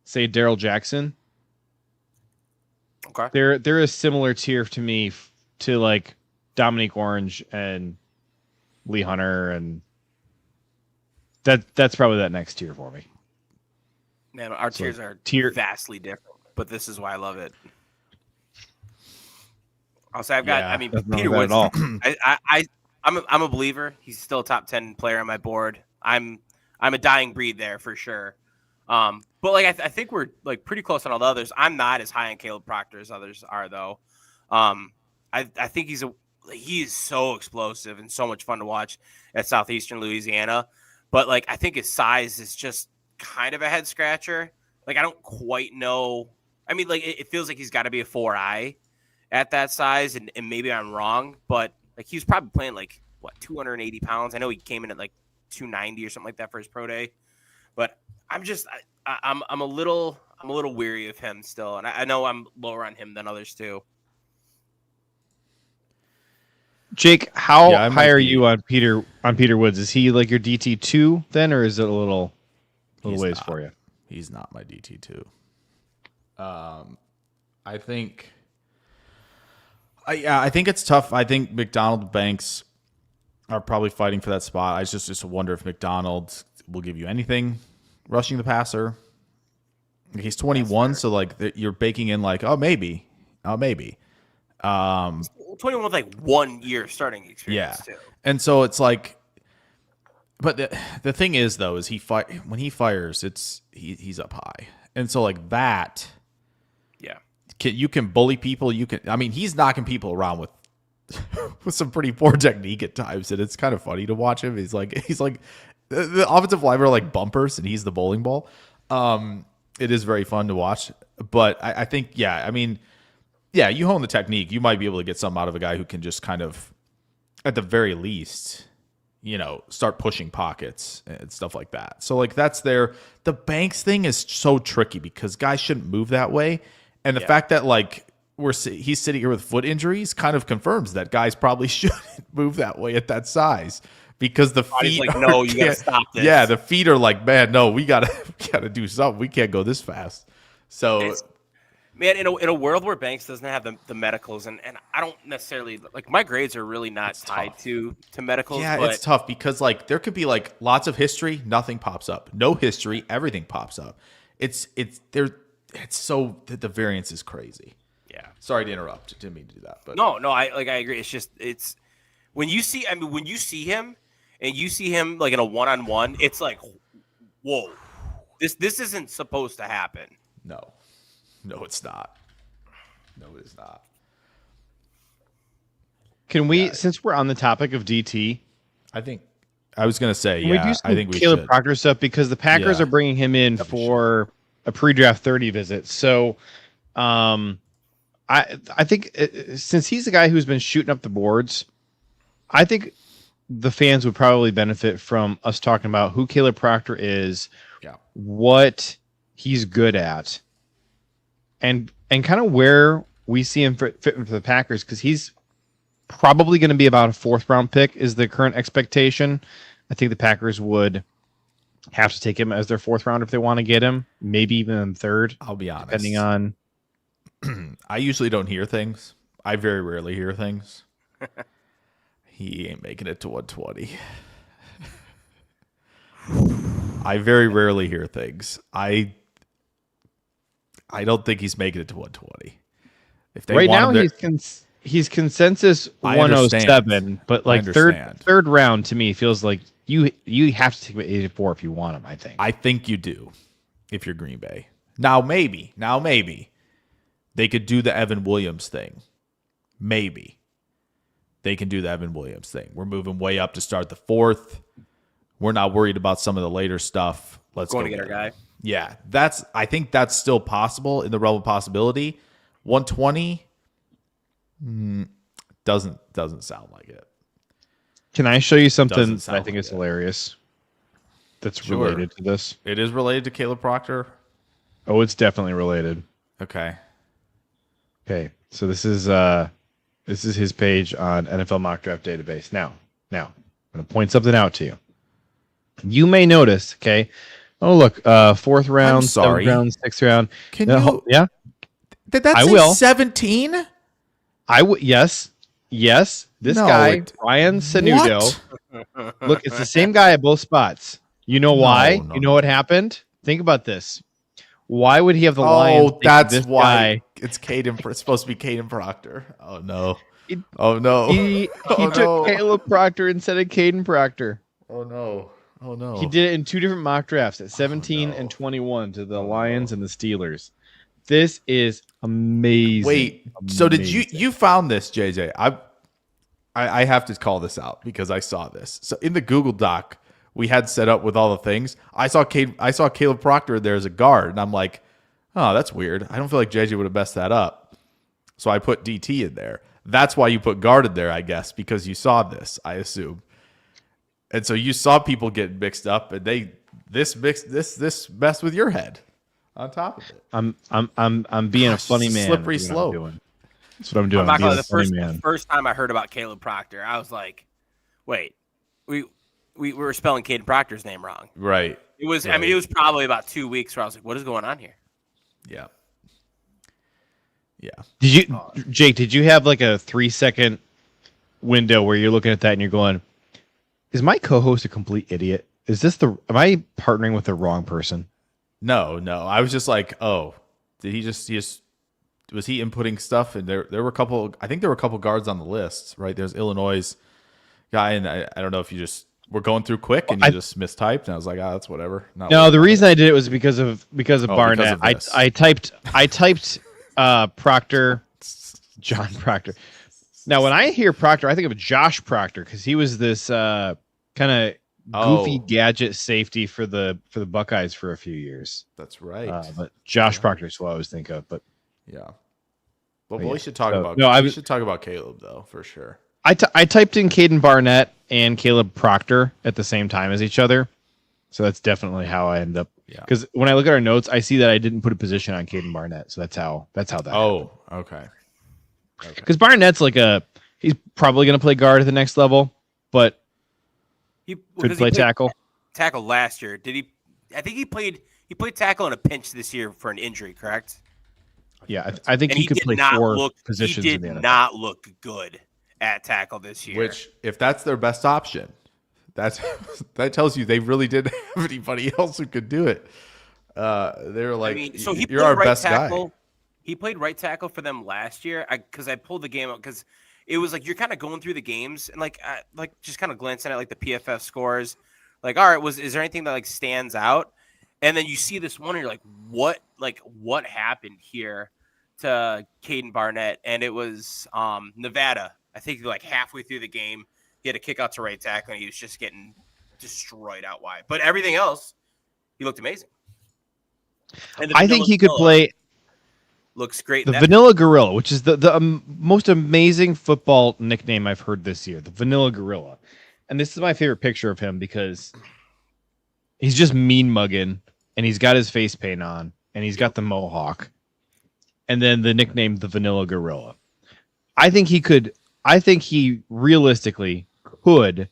say, Daryl Jackson. Okay. They're a similar tier to me to Dominique Orange and Lee Hunter, and that's probably that next tier for me. Man, our tiers are vastly different, but this is why I love it. I'll say Peter Woods. I'm a believer. He's still a top 10 player on my board. I'm a dying breed there for sure. But I think we're pretty close on all the others. I'm not as high on Caleb Proctor as others are though. I think he is so explosive and so much fun to watch at Southeastern Louisiana. But I think his size is just kind of a head scratcher. I don't quite know. I mean, it feels like he's got to be a 4i at that size, and maybe I'm wrong, but he was probably playing 280 pounds. I know he came in at 290 or something like that for his pro day, but I'm a little weary of him still, and I know I'm lower on him than others too. Jake, how high are you on Peter Woods? Is he your DT2 then, or is it a little ways for you? He's not my DT2. I think it's tough. I think McDonald Banks are probably fighting for that spot. I just wonder if McDonald will give you anything rushing the passer. He's 21, so you're baking in maybe. 21 with 1 year starting experience too. And so it's but the thing is though, is when he fires, he's up high. And so that, yeah, you can bully people. He's knocking people around with some pretty poor technique at times, and it's kind of funny to watch him. He's the offensive linemen are like bumpers, and he's the bowling ball. It is very fun to watch. But I think, yeah, I mean, yeah, you hone the technique, you might be able to get something out of a guy who can just kind of, at the very least, start pushing pockets and stuff like that. So, like, that's there. The Banks thing is so tricky because guys shouldn't move that way. And the fact that, like, he's sitting here with foot injuries kind of confirms that guys probably shouldn't move that way at that size because the feet like, no, you gotta stop this. Yeah, the feet are like, man, no, we gotta do something. We can't go this fast. So, man, in a world where Banks doesn't have the medicals, and I don't necessarily like my grades are really not tied to medicals. Yeah, but it's tough because like there could be like lots of history, nothing pops up. No history, everything pops up. It's so the variance is crazy. Yeah. Sorry to interrupt. Didn't mean to do that. But no, I agree. It's when you see him and you see him like in a one-on-one, it's like, whoa, this isn't supposed to happen. No, it's not. No, it is not. Can we, since we're on the topic of DT, I think I was gonna say, we do some I think we Kaleb should. Proctor stuff because the Packers are bringing him in for a pre-draft 30 visit. So, I think since he's the guy who's been shooting up the boards, I think the fans would probably benefit from us talking about who Kaleb Proctor is, what he's good at, and kind of where we see him fitting for the Packers, because he's probably going to be about a 4th round pick is the current expectation. I think the Packers would have to take him as their 4th round if they want to get him, maybe even in 3rd. I'll be honest. Depending on. I usually don't hear things. I very rarely hear things. He ain't making it to 120. I very rarely hear things. I don't think he's making it to 120. If they right want now, him he's consensus I 107, but like understand. third round to me feels like you have to take him at 84 if you want him. I think you do if you're Green Bay. Now maybe they could do the Evan Williams thing. Maybe they can do the Evan Williams thing. We're moving way up to start the 4th. We're not worried about some of the later stuff. Let's go to get our guy. Yeah, I think that's still possible in the realm of possibility. 120 doesn't sound like it. Can I show you something Doesn't that I sound think like is it. hilarious? That's Sure. related to this. It is related to Kaleb Proctor. Oh, it's definitely related. Okay. Okay, so this is his page on NFL Mock Draft Database. Now, I'm going to point something out to you. You may notice, okay? Oh, look, 4th round, 7th round, 6th round. Can you? Yeah, Did that I say will. 17? Yes. This No, guy, Ryan Sanudo. What? Look, it's the same guy at both spots. You know why? No, you know what happened? Think about this. Why would he have the Lions? Oh, that's this why guy? it's Caden. It's supposed to be Caden Proctor. Oh no! He- Oh no! He Oh, took no. Kaleb Proctor instead of Caden Proctor. Oh no! Oh no! He did it in 2 different mock drafts at 17 no. and 21 to the Lions and the Steelers. This is amazing. Wait. So did Amazing. you found this, JJ? I have to call this out because I saw this. So in the Google Doc we had set up with all the things, I saw Kaleb Proctor there as a guard, and I'm like, oh, that's weird. I don't feel like JJ would have messed that up. So I put DT in there. That's why you put guarded there, I guess, because you saw this, I assume. And so you saw people get mixed up, and this messed with your head on top of it. I'm being a funny man. Slippery That's what I'm slope. doing. That's what I'm doing. I'm not I'm being gonna a the funny first man. the first time I heard about Kaleb Proctor, I was like, wait, we were spelling Caden Proctor's name wrong. Right. It was Right. I mean, it was probably about 2 weeks where I was like, what is going on here? Yeah. Yeah. Did you, Jake? Did you have like a 3-second window where you're looking at that and you're going, "Is my co-host a complete idiot? Am I partnering with the wrong person?" No. I was just like, oh, did he just was he inputting stuff? And there were a couple. I think there were a couple guards on the list, right? There's Illinois guy, and I don't know if you just were going through quick and you just mistyped, and I was like, that's whatever. No, the reason I did it was because of Barnett. Because of I typed Proctor, John Proctor. Now, when I hear Proctor, I think of Josh Proctor because he was this kind of goofy Oh. gadget safety for the Buckeyes for a few years. That's right. But Josh Proctor is what I always think of. But yeah. Well, yeah. we should talk So, about no, we should talk about Kaleb though, for sure. I typed in Caden Barnett and Kaleb Proctor at the same time as each other. So that's definitely how I end up. Yeah. Because when I look at our notes, I see that I didn't put a position on Caden Barnett. So that's how that Oh, okay. Because Barnett's he's probably going to play guard at the next level, but could play tackle. Tackle last year. Did he? I think he played tackle in a pinch this year for an injury, correct? Yeah, I think he could play four positions in the NFL. He did not look good at tackle this year. Which, if that's their best option, that tells you they really didn't have anybody else who could do it. They were like, so he you're our right best tackle. guy. He played right tackle for them last year because I pulled the game up because it was like you're kind of going through the games and like just kind of glancing at like the PFF scores. Like, all right, is there anything that like stands out? And then you see this one and you're like, what happened here to Caden Barnett? And it was Nevada. I think like halfway through the game, he had a kick out to right tackle and he was just getting destroyed out wide. But everything else, he looked amazing. And I think he could play. Looks great. The Vanilla Gorilla, which is the most amazing football nickname I've heard this year. The Vanilla Gorilla. And this is my favorite picture of him because he's just mean mugging and he's got his face paint on and he's got the mohawk. And then the nickname, the Vanilla Gorilla. I think he realistically could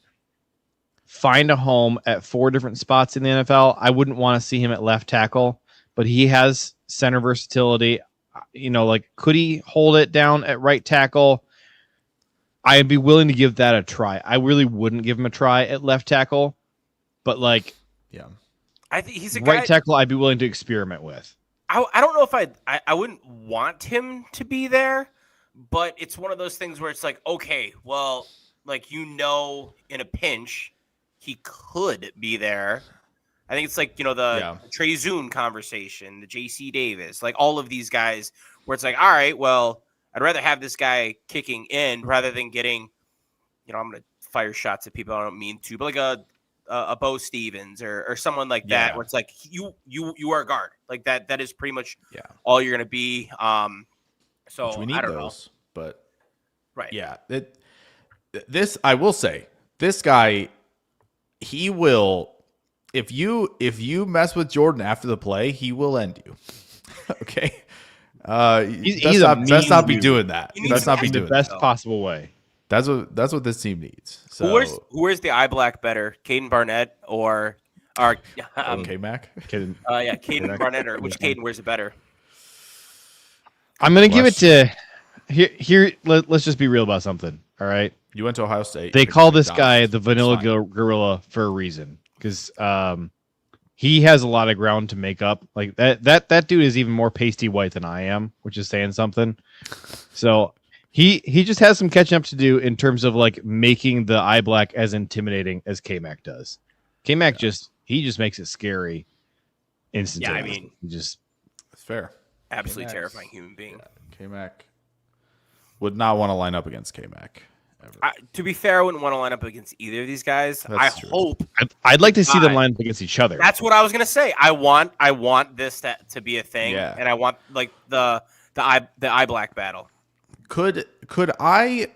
find a home at 4 different spots in the NFL. I wouldn't want to see him at left tackle, but he has center versatility. Could he hold it down at right tackle? I'd be willing to give that a try. I really wouldn't give him a try at left tackle, but yeah, I think he's a right guy, tackle I'd be willing to experiment with. I don't know if I wouldn't want him to be there, but it's one of those things where it's like, okay, well, in a pinch, he could be there. I think it's like, the Trey Zune conversation, the JC Davis, like all of these guys where it's like, all right, well, I'd rather have this guy kicking in rather than getting, I'm going to fire shots at people I don't mean to, but like a Bo Stevens or someone like that, where it's like, you are a guard. Like that is pretty much all you're going to be. So which we need I don't those, know. But right. Yeah. I will say, this guy, he will, if you mess with Jordan after the play, he will end you. Okay. Best not be doing that. Best not be doing the best possible way. That's what this team needs. So who wears the eye black better, Caden Barnett or K-Mac? Caden Barnett, or which Caden wears it better? I'm gonna give it to here. Let's just be real about something. All right. You went to Ohio State. They call this guy the Vanilla Gorilla for a reason because he has a lot of ground to make up. Like that dude is even more pasty white than I am, which is saying something. So he just has some catching up to do in terms of like making the eye black as intimidating as K-Mac does. K-Mac just makes it scary instantly. Yeah, I mean, it's fair. Absolutely K-Mac's terrifying human being. Yeah, K-Mac would not want to line up against K-Mac. To be fair, I wouldn't want to line up against either of these guys. That's true. Hope. I'd like to see them line up against each other. That's what I was gonna say. I want this to be a thing, and I want like the eye black battle. Could I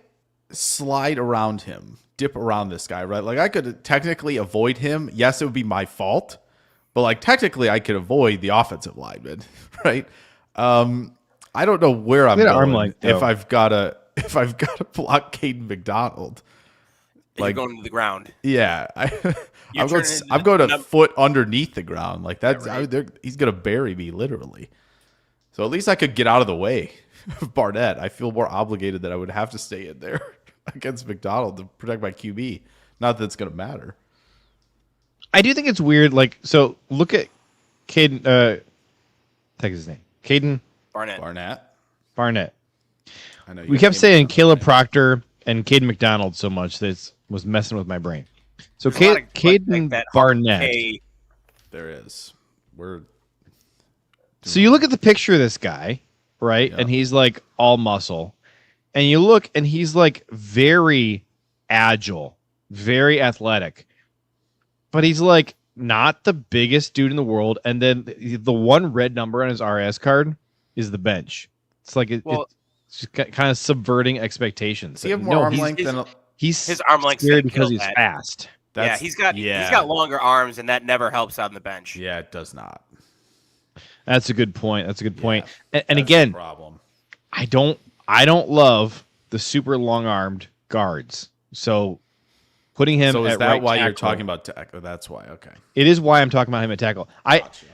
slide around him, dip around this guy, right? Like I could technically avoid him. Yes, it would be my fault, but like technically I could avoid the offensive lineman, right? I don't know where I'm going if I've got to block Caden McDonald. Like you're going to the ground. Yeah, I'm going a foot underneath the ground. Like that's he's going to bury me literally. So at least I could get out of the way of Barnett. I feel more obligated that I would have to stay in there against McDonald to protect my QB. Not that it's going to matter. I do think it's weird. Like, so look at Caden. Take his name. Caden Barnett. I know we kept saying Kaleb Proctor and Caden McDonald so much that it was messing with my brain. So Caden Barnett. There is. So you look at the picture of this guy, right? Yeah. And he's like all muscle. And you look and he's like very agile, very athletic. but he's like not the biggest dude in the world. And then the one red number on his RS card is the bench. It's like it's just kind of subverting expectations. Does he have more arm length than he's his arm length's scared gonna because kill he's that. fast. He's got longer arms, and that never helps out on the bench. Yeah, it does not. That's a good point. Yeah, and again, the problem. I don't love the super long-armed guards. So putting him So is at that right why tackle, you're talking about tackle? That's why. Okay. It is why I'm talking about him at tackle. Gotcha.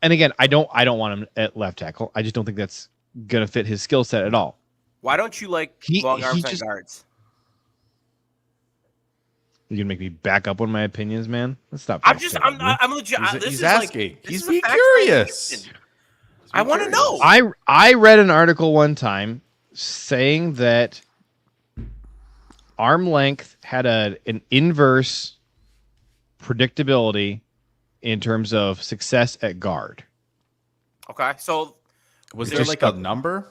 And again, I don't want him at left tackle. I just don't think that's gonna fit his skill set at all. Why don't you like long arms on guards? You're gonna make me back up on my opinions, man. Let's stop. I'm legit. He's asking. He's being curious. I want to know. I read an article one time saying that arm length had an inverse predictability in terms of success at guard. Okay, so was there like a number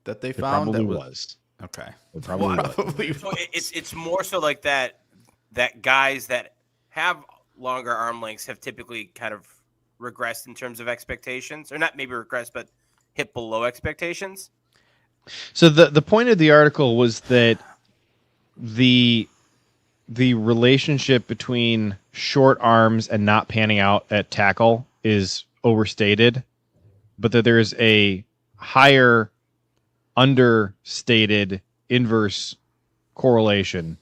that they found? Probably was. Okay. It probably was. So it's more so like that guys that have longer arm lengths have typically kind of regressed in terms of expectations, or not maybe regressed, but hit below expectations. So the point of the article was that the relationship between short arms and not panning out at tackle is overstated, but that there's a higher understated inverse correlation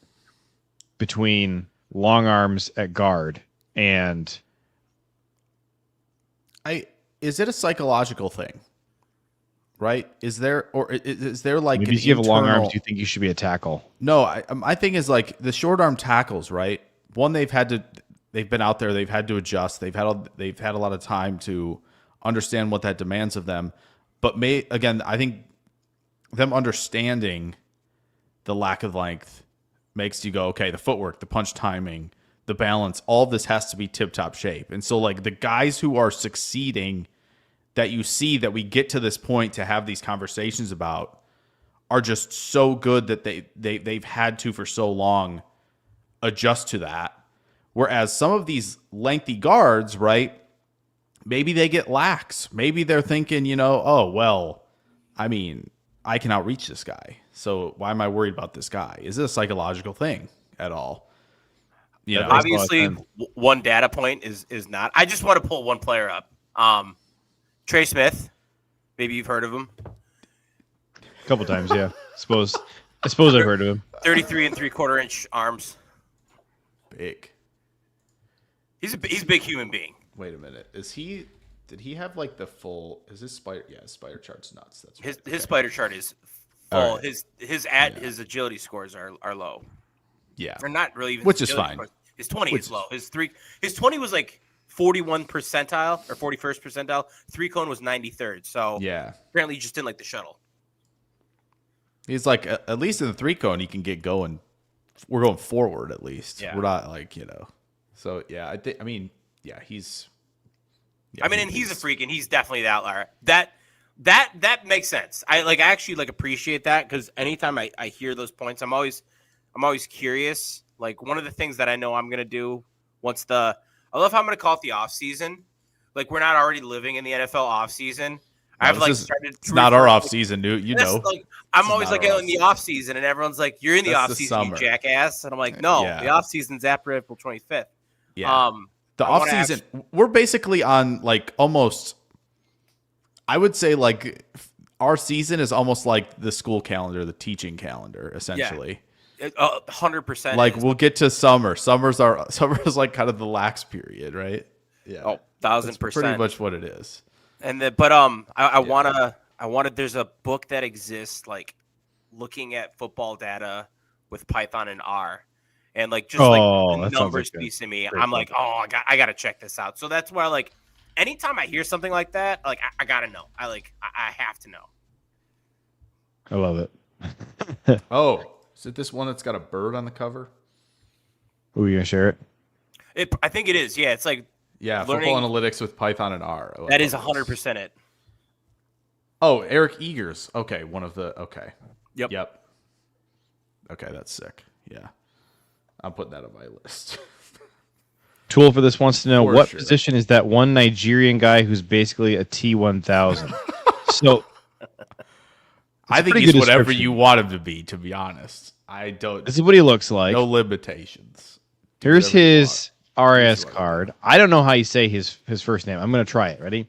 between long arms at guard and is it a psychological thing? Right? Is there like maybe if you have long arms, you think you should be a tackle? No, my thing is like the short arm tackles, right? One, they've been out there, they've had to adjust, they've had a lot of time to understand what that demands of them. But I think them understanding the lack of length makes you go, okay, the footwork, the punch timing, the balance, all of this has to be tip-top shape. And so like the guys who are succeeding that you see that we get to this point to have these conversations about are just so good that they've had to for so long adjust to that. Whereas some of these lengthy guards, right, maybe they get lax. Maybe they're thinking, oh, well, I mean, I can outreach this guy. So why am I worried about this guy? Is it a psychological thing at all? Obviously, one data point is not. I just want to pull one player up. Trey Smith. Maybe you've heard of him. A couple times, yeah. I suppose I've heard of him. 33 and 3/4 inch arms. Big. He's a big human being. Wait a minute. Did he have like the full? Is his spider? Yeah, his spider chart's nuts. That's right. His spider chart is full. Right. His agility scores are low. Yeah, Or not really even. Which is fine. Scores. His 20 is low. His 20 was like 41 percentile or 41st percentile. 3-cone was 93rd. So yeah, apparently he just didn't like the shuttle. he's like at least in the 3-cone he can get going. We're going forward at least. Yeah. We're not like So yeah, I think. I mean, yeah, he's. Yeah, and he's a freak, and he's definitely the outlier. That makes sense. I actually appreciate that, because anytime I hear those points, I'm always curious. Like, one of the things that I know I'm gonna do I love how I'm gonna call it the off season. Like, we're not already living in the NFL off season. I've started. It's not our off season, dude. I'm always like in the off season, and everyone's like, "You're in the off season, you jackass," and I'm like, "No, the off season's after April 25th." Yeah. The off season, we're basically on like almost. I would say like our season is almost like the school calendar, the teaching calendar, essentially. 100%. Like we'll get to summer. Summer is like kind of the lax period, right? Yeah. 1,000%. Pretty much what it is. And I wanna. There's a book that exists, like looking at football data with Python and R, and the numbers piece of me. I'm like, I gotta check this out. So that's why, anytime I hear something like that, I gotta know. I have to know. I love it. Oh, is it this one that's got a bird on the cover? Are you gonna share it? I think it is. Yeah, it's like football analytics with Python and R. That is 100% it. Oh, Eric Eagers. Okay, one of the. Okay. Yep. Okay, that's sick. Yeah. I'm putting that on my list. Tool for this wants to know For what sure. position is that one Nigerian guy who's basically a T1000. So I think pretty he's good whatever description. you want him to be honest. I don't. this is what he looks like. No limitations. Do Here's whatever you his want. RS Here's what I card. I don't know how you say his first name. I'm going to try it. Ready?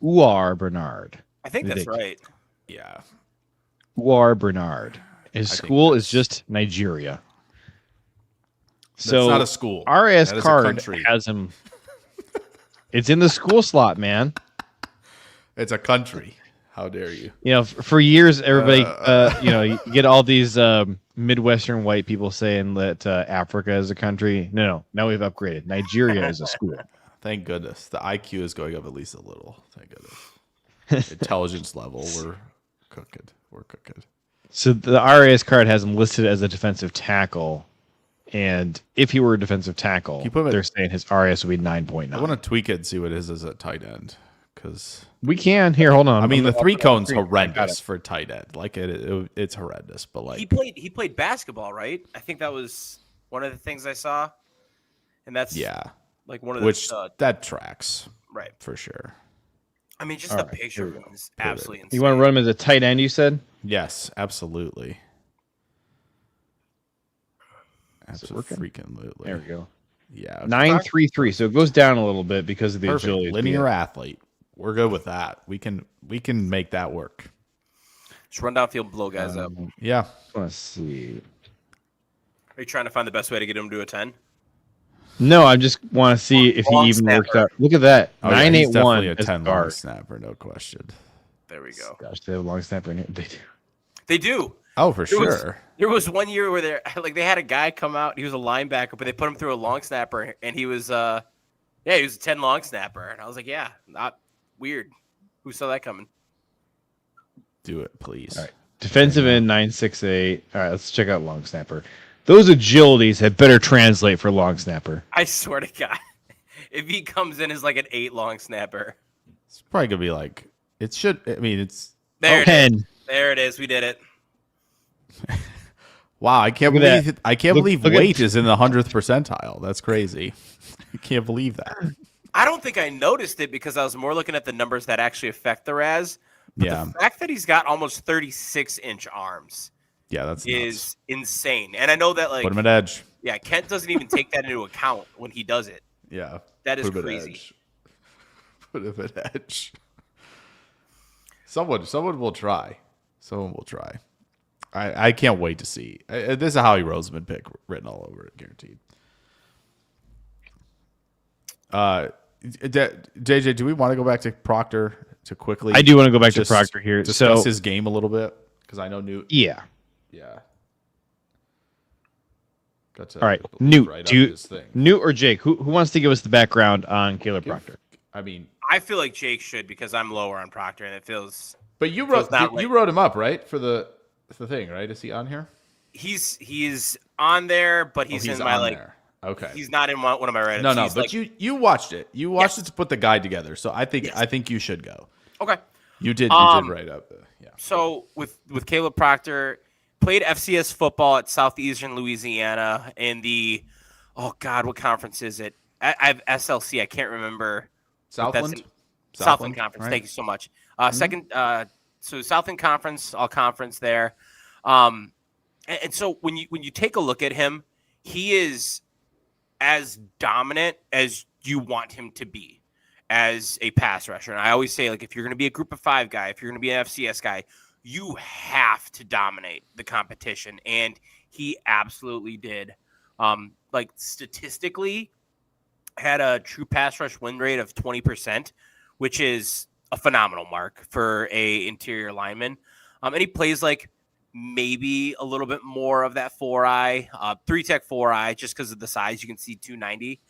Uar Bernard. I think that's right. Yeah. Uar Bernard. His I think school is that's- just Nigeria. That's So not a school. RS That is a card country. has him. It's in the school slot, man. It's a country. How dare you? You know, for years, everybody, you know, you get all these Midwestern white people saying that Africa is a country. No, now we've upgraded. Nigeria is a school. Thank goodness. The IQ is going up at least a little. Thank goodness. Intelligence level, we're cooking. We're cooking. So the RAS card has him listed as a defensive tackle, and if he were a defensive tackle, you put him at- they're saying his RAS would be 9.9. I want to tweak it and see what it is as a tight end. Because We can. Here, hold on. I mean, the I'm- three cone's I got horrendous it. for tight end. Like it's horrendous. But like, He played basketball, right? I think that was one of the things I saw, and that's yeah, like one of the which that tracks right. for sure. I mean, just All the right, picture here of we him is absolutely insane. You want to run him as a tight end, you said? Yes, absolutely. Is it working? Absolutely. There we go. Yeah. 9.33. So it goes down a little bit because of the Perfect. agility. Linear athlete. We're good with that. We can make that work. Just run downfield, blow guys up. Yeah. Let's see. Are you trying to find the best way to get him to a 10? No, I just want to see if he Long even works snapper. out. Look at that. Oh, yeah, he's 9.81 definitely a as 10 long guard. snapper, no question. There we go. Gosh, they have a long snapper in here. They do. They do. Oh, for There was- sure. There was one year where they had a guy come out. He was a linebacker, but they put him through a long snapper, and he was he was a 10 long snapper, and I was like, yeah, not weird. Who saw that coming? Do it, please. All right. Defensive end 9.68. All right, let's check out long snapper. Those agilities had better translate for long snapper. I swear to God, if he comes in as like an 8 long snapper, It's probably gonna be like it should. I mean, it's there it is. 10. There it is. We did it. wow. I can't Look at believe I can't Look- believe look at- weight is in the 100th percentile. That's crazy. I can't believe that. I don't think I noticed it because I was more looking at the numbers that actually affect the RAS. But Yeah. the fact that he's got almost 36-inch arms Yeah, that's nuts. is insane. And I know that, like, Put him at edge. yeah, Kent doesn't even take that into account when he does it. Yeah, That is put him at crazy. edge. Put him at edge. Someone will try. Someone will try. I can't wait to see. This is a Howie Roseman pick written all over it, guaranteed. JJ, do we want to go back to Proctor to quickly? I do want to go back to just Proctor here. Discuss So, his game a little bit because I know Newt. yeah. Yeah. Got to All right. look Newt, right do up you, his thing. Newt or Jake? Who wants to give us the background on Kaleb Proctor? I mean, I feel like Jake should because I'm lower on Proctor, and it feels but you So wrote it's not you like- wrote him up, right, for the thing, right? Is he on here? he's on there, but he's, in my on like there. Okay. he's not in one of my write-ups. No, He's but like, you watched it. You watched Yes. it to put the guide together. So I think Yes. you should go. okay. You did Um, write up. Yeah. So with Kaleb Proctor, played FCS football at Southeastern Louisiana in the what conference is it? I have SLC. I can't remember. Southland. Southland Conference. right? Thank you so much. Second, so Southland Conference, all conference there. And so when you take a look at him, he is as dominant as you want him to be as a pass rusher. And I always say, like, if you're going to be a group of 5 guy, if you're going to be an FCS guy, you have to dominate the competition. And he absolutely did. Like, statistically, had a true pass rush win rate of 20%, which is a phenomenal mark for a interior lineman. And he plays like maybe a little bit more of that 4-eye, 3-tech 4-eye, just because of the size. You can see 290.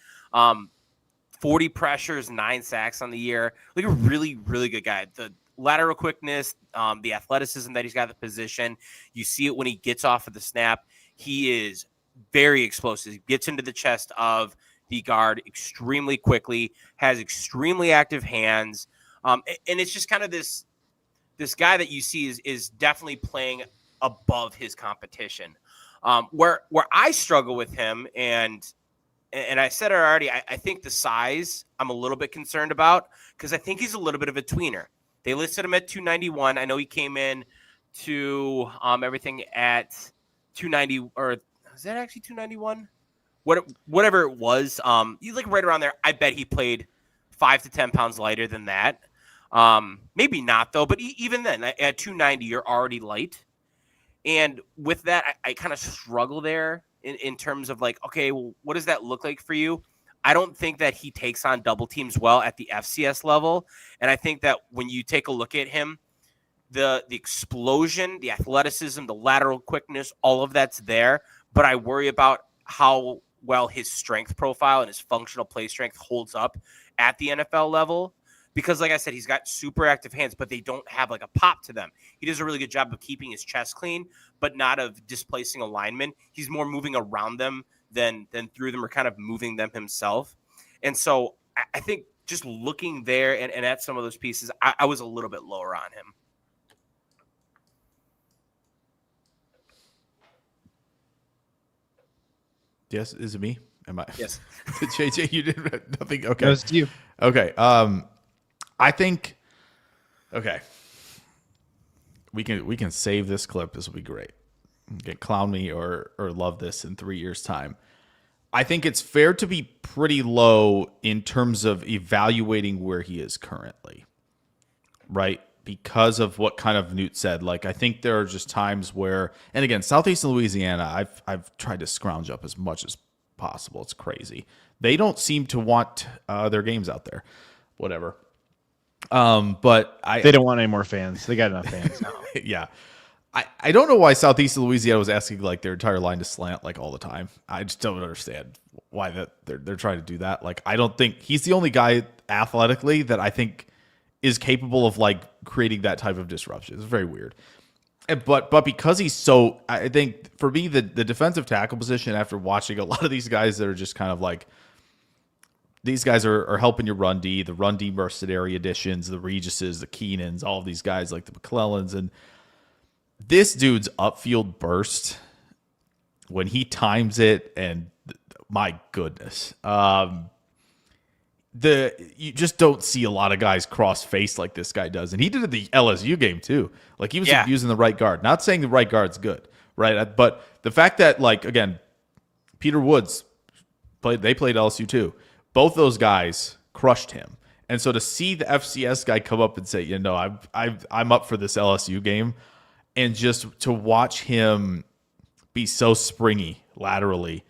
40 pressures, 9 sacks on the year. Like a really, really good guy. The lateral quickness, the athleticism that he's got at the position. You see it when he gets off of the snap. He is very explosive. He gets into the chest of the guard extremely quickly, has extremely active hands. And it's just kind of this guy that you see is definitely playing above his competition. Where I struggle with him, and I said it already, I think the size I'm a little bit concerned about because I think he's a little bit of a tweener. They listed him at 291. I know he came in to everything at 290, or is that actually 291? Whatever it was, he's like right around there. I bet he played 5 to 10 pounds lighter than that. Maybe not though, but even then at 290, you're already light. And with that, I kind of struggle there in terms of like, okay, well, what does that look like for you? I don't think that he takes on double teams well at the FCS level. And I think that when you take a look at him, the explosion, the athleticism, the lateral quickness, all of that's there. But I worry about how well his strength profile and his functional play strength holds up at the NFL level. Because like I said, he's got super active hands, but they don't have like a pop to them. He does a really good job of keeping his chest clean, but not of displacing a lineman. He's more moving around them than through them, or kind of moving them himself. And so I think just looking there and at some of those pieces, I was a little bit lower on him. Yes, is it me? Am I? Yes. JJ, you did nothing. Okay. No, it's you. Okay. I think. Okay. We can save this clip. This will be great. You can clown me or love this in 3 years' time. I think it's fair to be pretty low in terms of evaluating where he is currently, right? Because of what kind of Newt said. Like, I think there are just times where, and again, Southeastern Louisiana, I've tried to scrounge up as much as possible. It's crazy. They don't seem to want their games out there. Whatever. But They don't want any more fans. They got enough fans. yeah. I don't know why Southeastern Louisiana was asking like their entire line to slant like all the time. I just don't understand why they're trying to do that. Like, I don't think he's the only guy athletically that I think is capable of like creating that type of disruption. It's very weird. But because he's so, I think for me, the defensive tackle position, after watching a lot of these guys that are just kind of like, these guys are helping your run D, the run D mercenary additions, the Regises, the Keenans, all of these guys like the McClellans. And this dude's upfield burst, when he times it, and my goodness, you just don't see a lot of guys cross face like this guy does. And he did it in the LSU game too. Like, he was using the right guard. Not saying the right guard's good, right? But the fact that, like, again, Peter Woods played LSU too. Both those guys crushed him. And so to see the FCS guy come up and say, you know, I'm up for this LSU game, and just to watch him be so springy laterally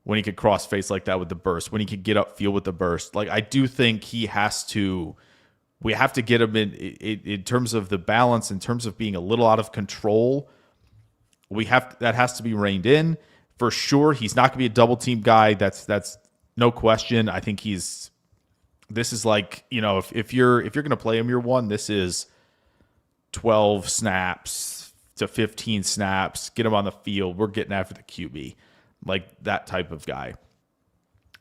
when he could cross face like that with the burst, when he could get upfield with the burst. Like, I do think we have to get him in terms of the balance, in terms of being a little out of control. That has to be reined in for sure. He's not going to be a double team guy. That's no question. I think this is like, you know, if you're going to play him year one, this is 12 snaps to 15 snaps, get him on the field. We're getting after the QB. Like, that type of guy.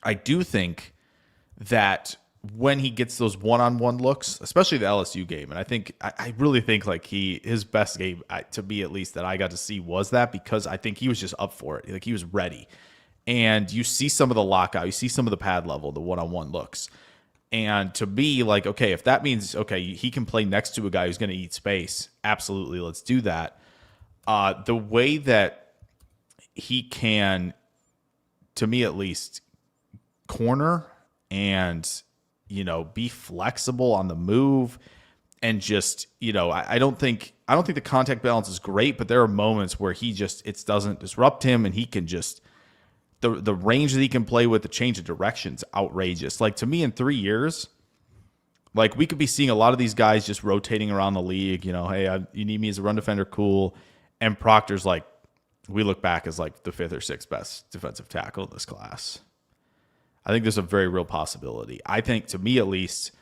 I do think that when he gets those one-on-one looks, especially the LSU game, and I really think like his best game, to me at least, that I got to see was that, because I think he was just up for it. Like, he was ready. And you see some of the lockout, you see some of the pad level, the one-on-one looks. And to me, like, okay, if that means, okay, he can play next to a guy who's going to eat space, absolutely, let's do that. The way that he can, to me at least, corner and, you know, be flexible on the move, and just, you know, I don't think the contact balance is great, but there are moments where it doesn't disrupt him, and he can just, the range that he can play with, the change of direction's outrageous. Like, to me, in 3 years, like, we could be seeing a lot of these guys just rotating around the league. You know, hey, you need me as a run defender, cool. And Proctor's like, we look back as like the 5th or 6th best defensive tackle in this class. I think there's a very real possibility. I think, to me at least,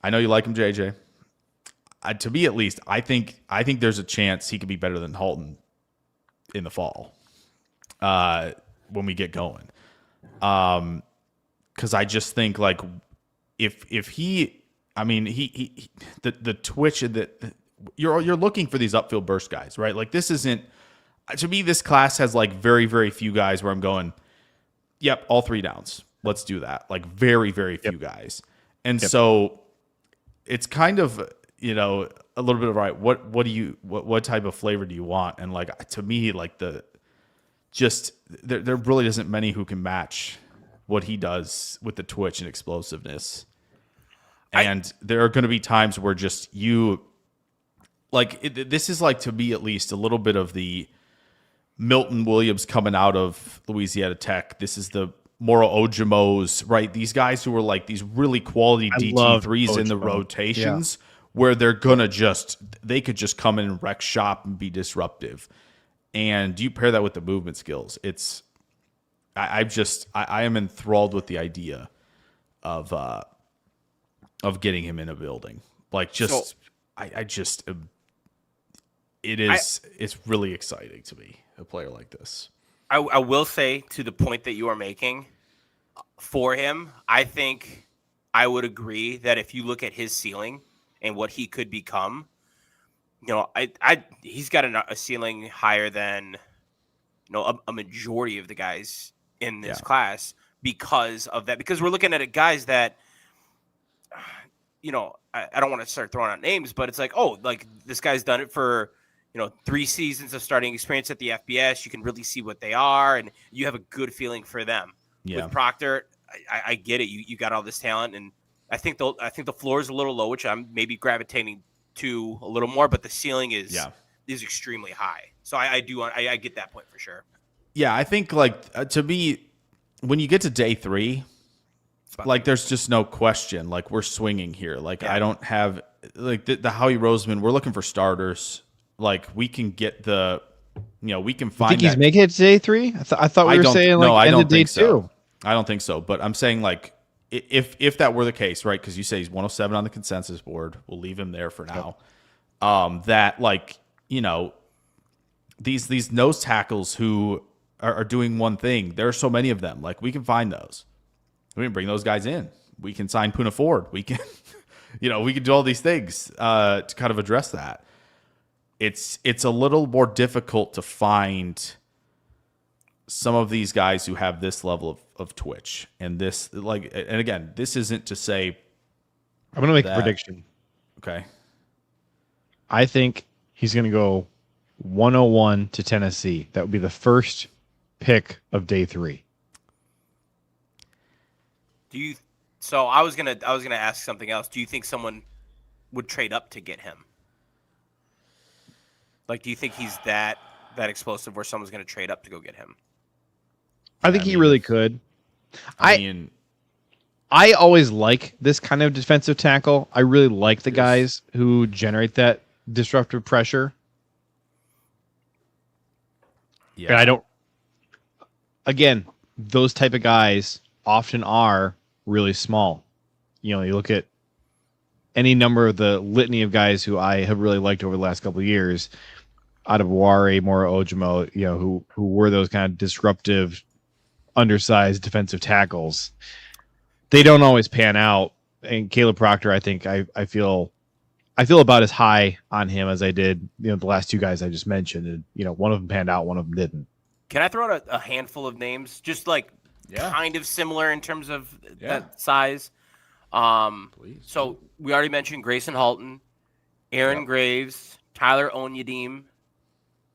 I know you like him, JJ. To me at least, I think there's a chance he could be better than Halton in the fall when we get going. Because I just think, like, if he, I mean, the twitch and you're looking for these upfield burst guys, right? Like, this isn't, to me, this class has like very, very few guys where I'm going, yep, all 3 downs. Let's do that. Like very, very few guys. And so it's kind of, a little bit of, right, what type of flavor do you want? And like, to me, like there really isn't many who can match what he does with the twitch and explosiveness. And there are going to be times where just this is like, to me at least, a little bit of the Milton Williams coming out of Louisiana Tech. This is the Moro Ojimos, right? These guys who are like these really quality DT3s in the rotations where they're going to they could just come in and wreck shop and be disruptive. And you pair that with the movement skills. I am enthralled with the idea of getting him in a building. Like it's really exciting to me, a player like this. I will say, to the point that you are making, for him, I think I would agree that if you look at his ceiling and what he could become, he's got a ceiling higher than a majority of the guys in this class because of that. Because we're looking at guys that, I don't want to start throwing out names, but it's like, this guy's done it for 3 seasons of starting experience at the FBS. You can really see what they are, and you have a good feeling for them. Yeah. With Proctor, I get it. You got all this talent, and I think the floor is a little low, which I'm maybe gravitating to a little more, but the ceiling is extremely high. So I get that point for sure. Yeah, I think to me, when you get to day 3, like there's just no question. Like we're swinging here. Like I don't have the Howie Roseman. We're looking for starters. Like we can get we can find. You think he's making it to day 3? I thought we were saying I don't think so. 2. I don't think so. But I'm saying like if that were the case, right? Because you say he's 107 on the consensus board. We'll leave him there for now. That these nose tackles who are doing one thing. There are so many of them. Like we can find those. We can bring those guys in. We can sign Puna Ford. We can, we can do all these things to kind of address that. It's a little more difficult to find some of these guys who have this level of twitch and this and again, this isn't to say. I'm going to make a prediction. Okay. I think he's going to go 101 to Tennessee. That would be the first pick of day 3. So I was gonna ask something else. Do you think someone would trade up to get him? Like, do you think he's that explosive where someone's gonna trade up to go get him? I think he really could. I always like this kind of defensive tackle. I really like the guys who generate that disruptive pressure. Yeah. And I don't. Again, those type of guys often are really small. You look at any number of the litany of guys who I have really liked over the last couple of years, out of Wari, Moro Ojimo, who were those kind of disruptive, undersized defensive tackles. They don't always pan out. And Kaleb Proctor, I think I feel about as high on him as I did, the last 2 guys I just mentioned. And, one of them panned out, one of them didn't. Can I throw out a handful of names? Just kind of similar in terms of that size. So we already mentioned Grayson Halton, Aaron Graves, Tyler Onyedim,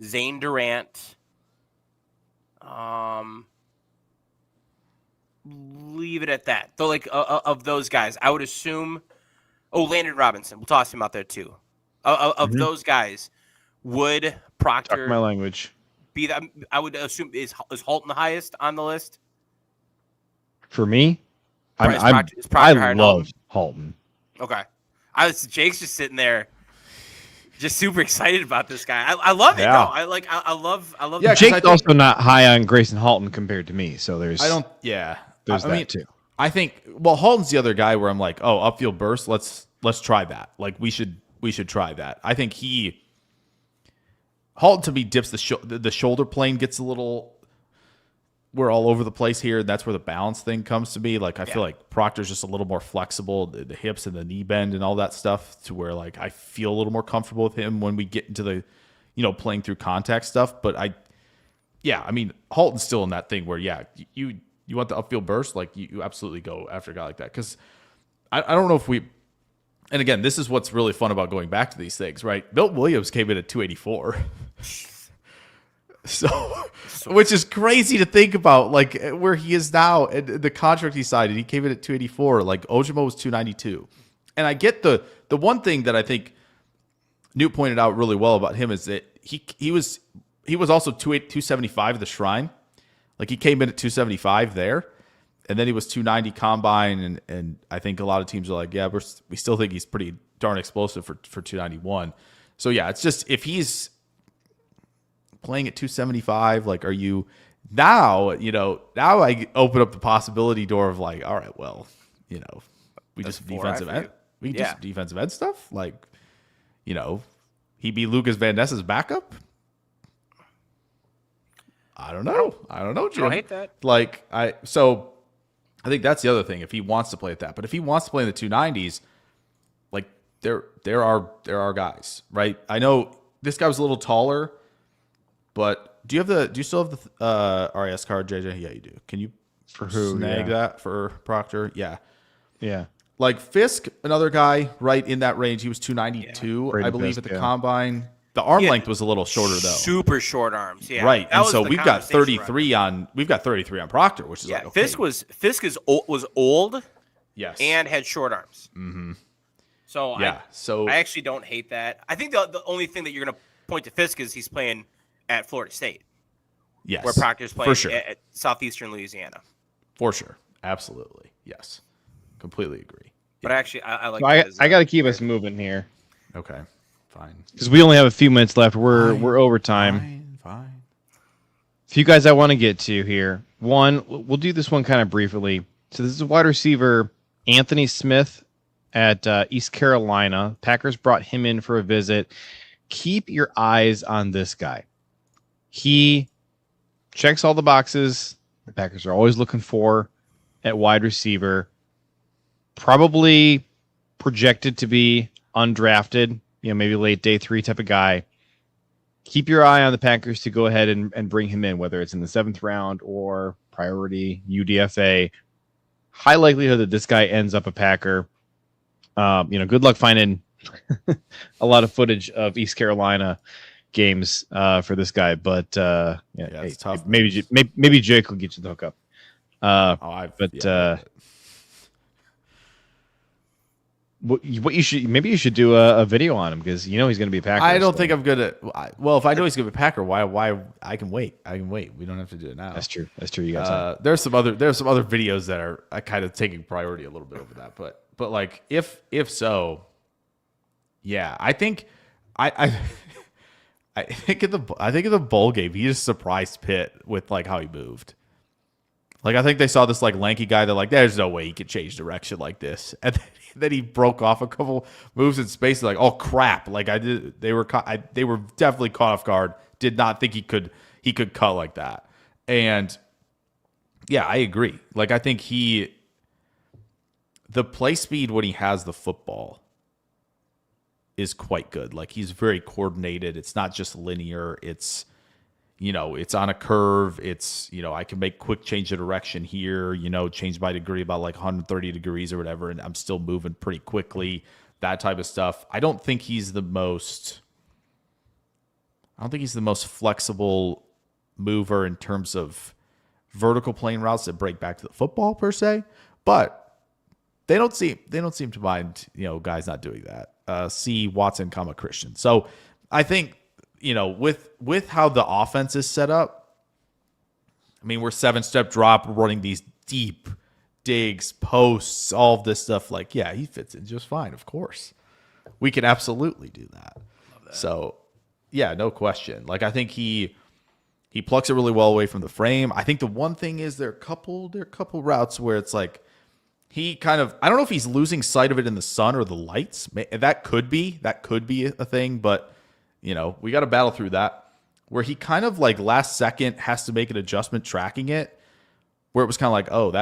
Zane Durant. Leave it at that. So of those guys, I would assume. Oh, Landon Robinson. We'll toss him out there too. Of those guys, would Proctor? Talk my language. Be that? I would assume is Halton the highest on the list. For me, I love Halton. Okay, Jake's just sitting there, just super excited about this guy. I love it. Yeah. No, I love. Yeah, Jake's also not high on Grayson Halton compared to me. So there's. There's that too. I think. Well, Halton's the other guy where I'm like, oh, upfield burst. Let's try that. Like we should try that. I think Halton to me dips the shoulder plane gets a little. We're all over the place here. That's where the balance thing comes to me. Like I feel like Proctor's just a little more flexible, the hips and the knee bend and all that stuff, to where I feel a little more comfortable with him when we get into the, playing through contact stuff. But yeah, I mean, Halton's still in that thing where, yeah, you want the upfield burst, like you absolutely go after a guy like that. Because I don't know if we, and again, this is what's really fun about going back to these things, right? Milton Williams came in at 284. So, which is crazy to think about, like where he is now and the contract he signed, and he came in at 284. Like Ojimo was 292. And I get the one thing that I think Newt pointed out really well about him is that he was also 275 at the Shrine. Like he came in at 275 there, and then he was 290 combine, and I think a lot of teams are like, yeah, we still think he's pretty darn explosive for 291. So yeah, it's just if he's playing at 275, like are you now I open up the possibility door of like, all right, well, we That's just defensive end. We can do Yeah. some defensive end stuff. Like, he be Lucas Van Ness's backup. I don't know, Jim. I don't hate that. Like I think that's the other thing. If he wants to play at that, but if he wants to play in the 290s, like there are guys, right? I know this guy was a little taller, but do you still have the RAS card, JJ? Yeah, you do. Can you For who? snag Yeah. that for Proctor? Yeah. Yeah. Like Fisk, another guy right in that range. He was 292, Braden I believe, Fisk, at the yeah. combine. The arm Yeah. length was a little shorter though. Super short arms. Yeah. Right. That And was so the we've got conversation 33 on Proctor, which is Yeah. like okay. Fisk was old Yes. and had short arms. Mm-hmm. So yeah. So I actually don't hate that. I think the only thing that you're going to point to Fisk is he's playing at Florida State, yes. where Proctor's playing for sure. at Southeastern Louisiana. For sure. Absolutely. Yes. Completely agree. But actually, I like. So that as I got to keep us moving here Okay. Fine. because we only have a few minutes left. We're over time. Fine. A few guys I want to get to here. One, we'll do this one kind of briefly. So this is wide receiver Anthony Smith at East Carolina. Packers brought him in for a visit. Keep your eyes on this guy. He checks all the boxes the Packers are always looking for at wide receiver. Probably projected to be undrafted, maybe late day 3 type of guy. Keep your eye on the Packers to go ahead and bring him in, whether it's in the 7th round or priority UDFA. High likelihood that this guy ends up a Packer. Good luck finding a lot of footage of East Carolina games for this guy, but it's tough. Maybe Jake will get you the hookup. What you should do a video on him because you know he's going to be a Packer. I don't think I'm good at. Well, if I know he's going to be a Packer, why I can wait. We don't have to do it now. That's true. You got time. There's some other videos that are kind of taking priority a little bit over that, but like if so, yeah, I think I think in the bowl game he just surprised Pitt with like how he moved. Like I think they saw this like lanky guy. They're like, there's no way he could change direction like this, and then he broke off a couple moves in space. Like, oh crap! Like they were definitely caught off guard. Did not think he could cut like that. And yeah, I agree. Like I think the play speed when he has the football is quite good. Like he's very coordinated. It's not just linear. It's it's on a curve. It's, I can make quick change of direction here, change my degree about like 130 degrees or whatever, and I'm still moving pretty quickly, that type of stuff. I don't think he's the most flexible mover in terms of vertical plane routes that break back to the football per se, but they don't seem to mind, guys not doing that. See Watson, Christian. So I think, with how the offense is set up, I mean, we're 7-step drop, running these deep digs, posts, all of this stuff. Like, yeah, he fits in just fine. Of course, we can absolutely do that. So, yeah, no question. Like, I think he plucks it really well away from the frame. I think the one thing is there are a couple routes where it's like he kind of, I don't know if he's losing sight of it in the sun or the lights. That could be a thing, but. We got to battle through that, where he kind of like last second has to make an adjustment tracking it, where it was kind of like, oh,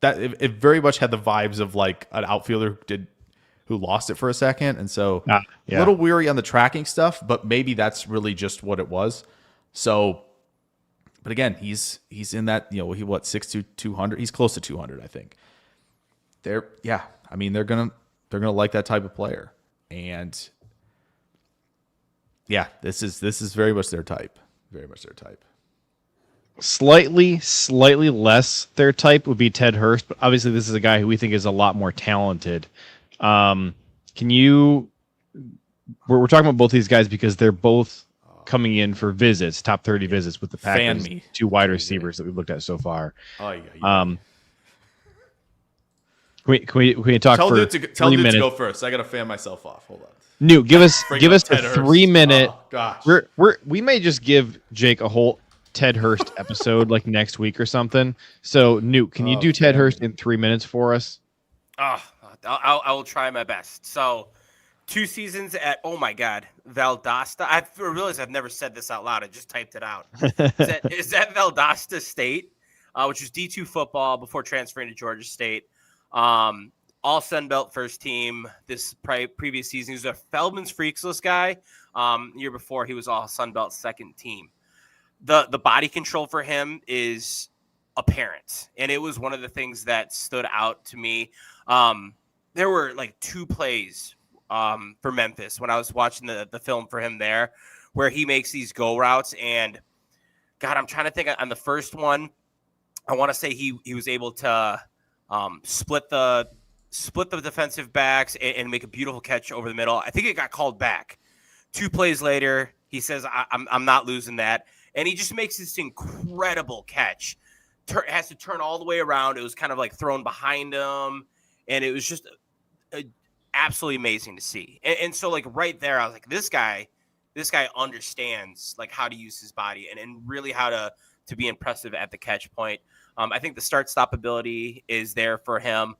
it very much had the vibes of like an outfielder who lost it for a second. And so a little weary on the tracking stuff, but maybe that's really just what it was. So But again, he's in that, he 6'2", 200. He's close to 200, I think. They're gonna like that type of player, and yeah, this is very much their type. Very much their type. Slightly less their type would be Ted Hurst, but obviously this is a guy who we think is a lot more talented. We're talking about both these guys because they're both coming in for visits, top 30 visits with the Packers, two wide receivers that we've looked at so far. Oh yeah. Can we talk tell for Newt 3 minutes? to go first. I gotta fan myself off. Hold on. Newt, give us a 3-minute. Oh, gosh. We may just give Jake a whole Ted Hurst episode like next week or something. So Newt, can you do Ted Hurst in 3 minutes for us? I will try my best. So 2 seasons at, oh my God, Valdosta. I realized I've never said this out loud. I just typed it out. Is that Valdosta State, which was D2 football before transferring to Georgia State. All Sun Belt first team this previous season. He was a Feldman's Freaksless guy. Year before, he was all Sun Belt second team. The body control for him is apparent, and it was one of the things that stood out to me. There were like 2 plays for Memphis when I was watching the film for him there, where he makes these go routes. And God, I'm trying to think on the first one. I want to say he was able to split the defensive backs and make a beautiful catch over the middle. I think it got called back. 2 plays later, he says, I'm not losing that. And he just makes this incredible catch. Has to turn all the way around. It was kind of like thrown behind him. And it was just absolutely amazing to see. And so like right there, I was like, this guy understands like how to use his body and really how to be impressive at the catch point. I think the start-stop ability is there for him.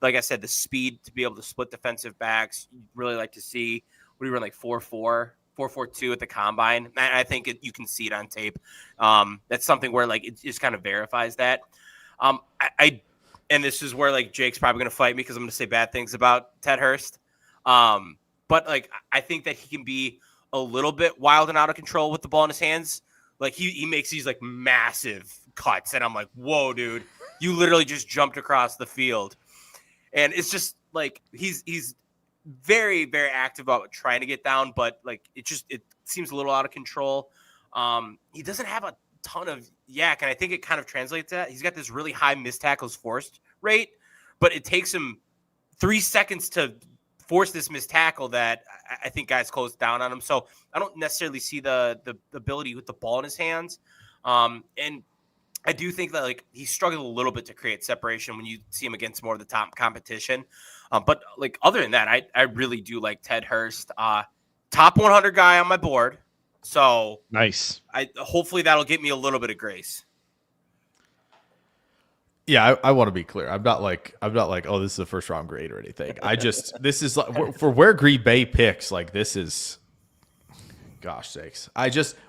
Like I said, the speed to be able to split defensive backs, you'd really like to see. What do you run, like 4.4, 4.42 at the combine? And I think you can see it on tape. That's something where like it just kind of verifies that. And this is where like Jake's probably going to fight me because I'm going to say bad things about Ted Hurst. But like I think that he can be a little bit wild and out of control with the ball in his hands. Like he makes these like massive cuts, and I'm like, whoa, dude, you literally just jumped across the field. And it's just like he's very, very active about trying to get down, but like it seems a little out of control. He doesn't have a ton of yak, and I think it kind of translates that. He's got this really high missed tackles forced rate, but it takes him 3 seconds to force this missed tackle that I think guys close down on him. So I don't necessarily see the ability with the ball in his hands. And I do think that like he struggled a little bit to create separation when you see him against more of the top competition. But like other than that, I really do like Ted Hurst, top 100 guy on my board. So nice. Hopefully that'll get me a little bit of grace. Yeah, I want to be clear. I'm not like, oh, this is a first round grade or anything. This is like for where Green Bay picks, like this is, gosh sakes.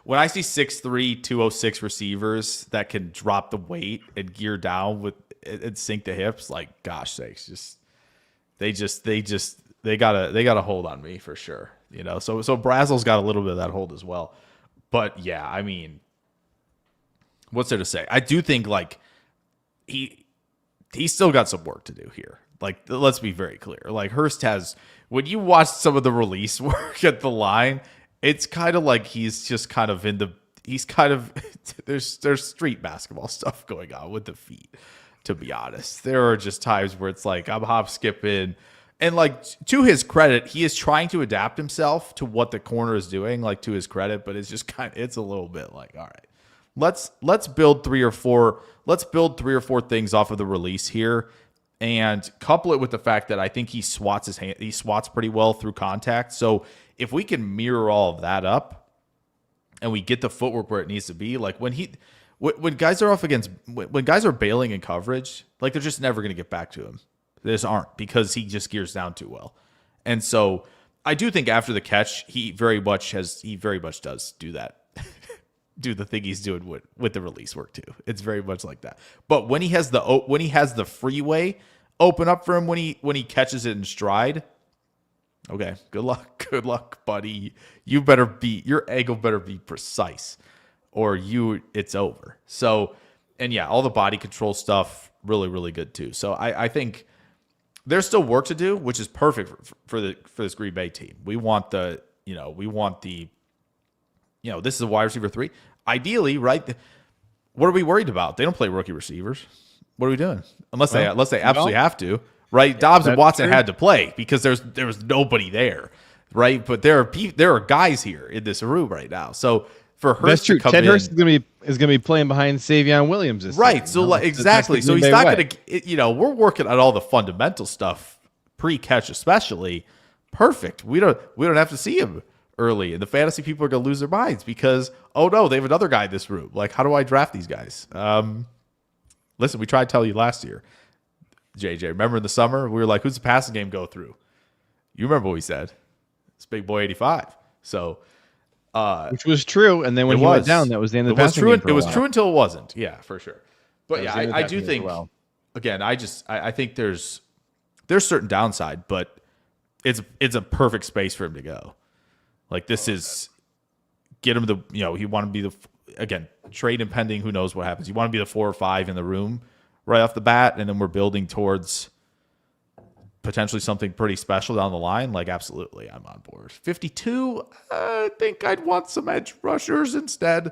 When I see 6'3", 206 receivers that can drop the weight and gear down and sink the hips, like gosh sakes, they got a hold on me for sure. So Brazel's got a little bit of that hold as well. But yeah, I mean, what's there to say? I do think like he's still got some work to do here. Like, let's be very clear. Like Hurst has, when you watch some of the release work at the line, it's kind of like he's just kind of there's street basketball stuff going on with the feet, to be honest. There are just times where it's like I'm hop skipping. And like to his credit, he is trying to adapt himself to what the corner is doing, like to his credit, but it's just it's a little bit like, all right, let's build three or four things off of the release here and couple it with the fact that I think he swats pretty well through contact. So if we can mirror all of that up and we get the footwork where it needs to be, like when guys are bailing in coverage, like they're just never going to get back to him. They just aren't, because he just gears down too well. And so I do think after the catch, he very much does do that. Do the thing he's doing with the release work too. It's very much like that. But when he has the freeway open up for him when he catches it in stride, okay, good luck, buddy. Your angle better be precise, or it's over. So, and yeah, all the body control stuff, really, really good too. So I think there's still work to do, which is perfect for this Green Bay team. We want this is a wide receiver 3. Ideally, right? What are we worried about? They don't play rookie receivers. What are we doing? Unless they absolutely have to, right? Dobbs and Watson had to play because there was nobody there, right? But there are guys here in this room right now. So for Hurst, that's true. to come Ted in, Hurst is going to be playing behind Savion Williams this right? season, So exactly. So he's not going to. We're working on all the fundamental stuff pre-catch, especially. Perfect. We don't have to see him early, and the fantasy people are going to lose their minds because oh no, they have another guy in this room. Like, how do I draft these guys? Listen, we tried to tell you last year, JJ. Remember in the summer we were like, "Who's the passing game go through?" You remember what we said? It's Big Boy 85. So, which was true, and then when he went down, that was the end of the passing game. It was true until it wasn't. Yeah, for sure. But yeah, I do think. Well. Again, I think there's certain downside, but it's a perfect space for him to go. Like this is get him you want to be again trade impending. Who knows what happens? You want to be the 4 or 5 in the room right off the bat, and then we're building towards potentially something pretty special down the line. Like absolutely, I'm on board. 52, I think I'd want some edge rushers instead.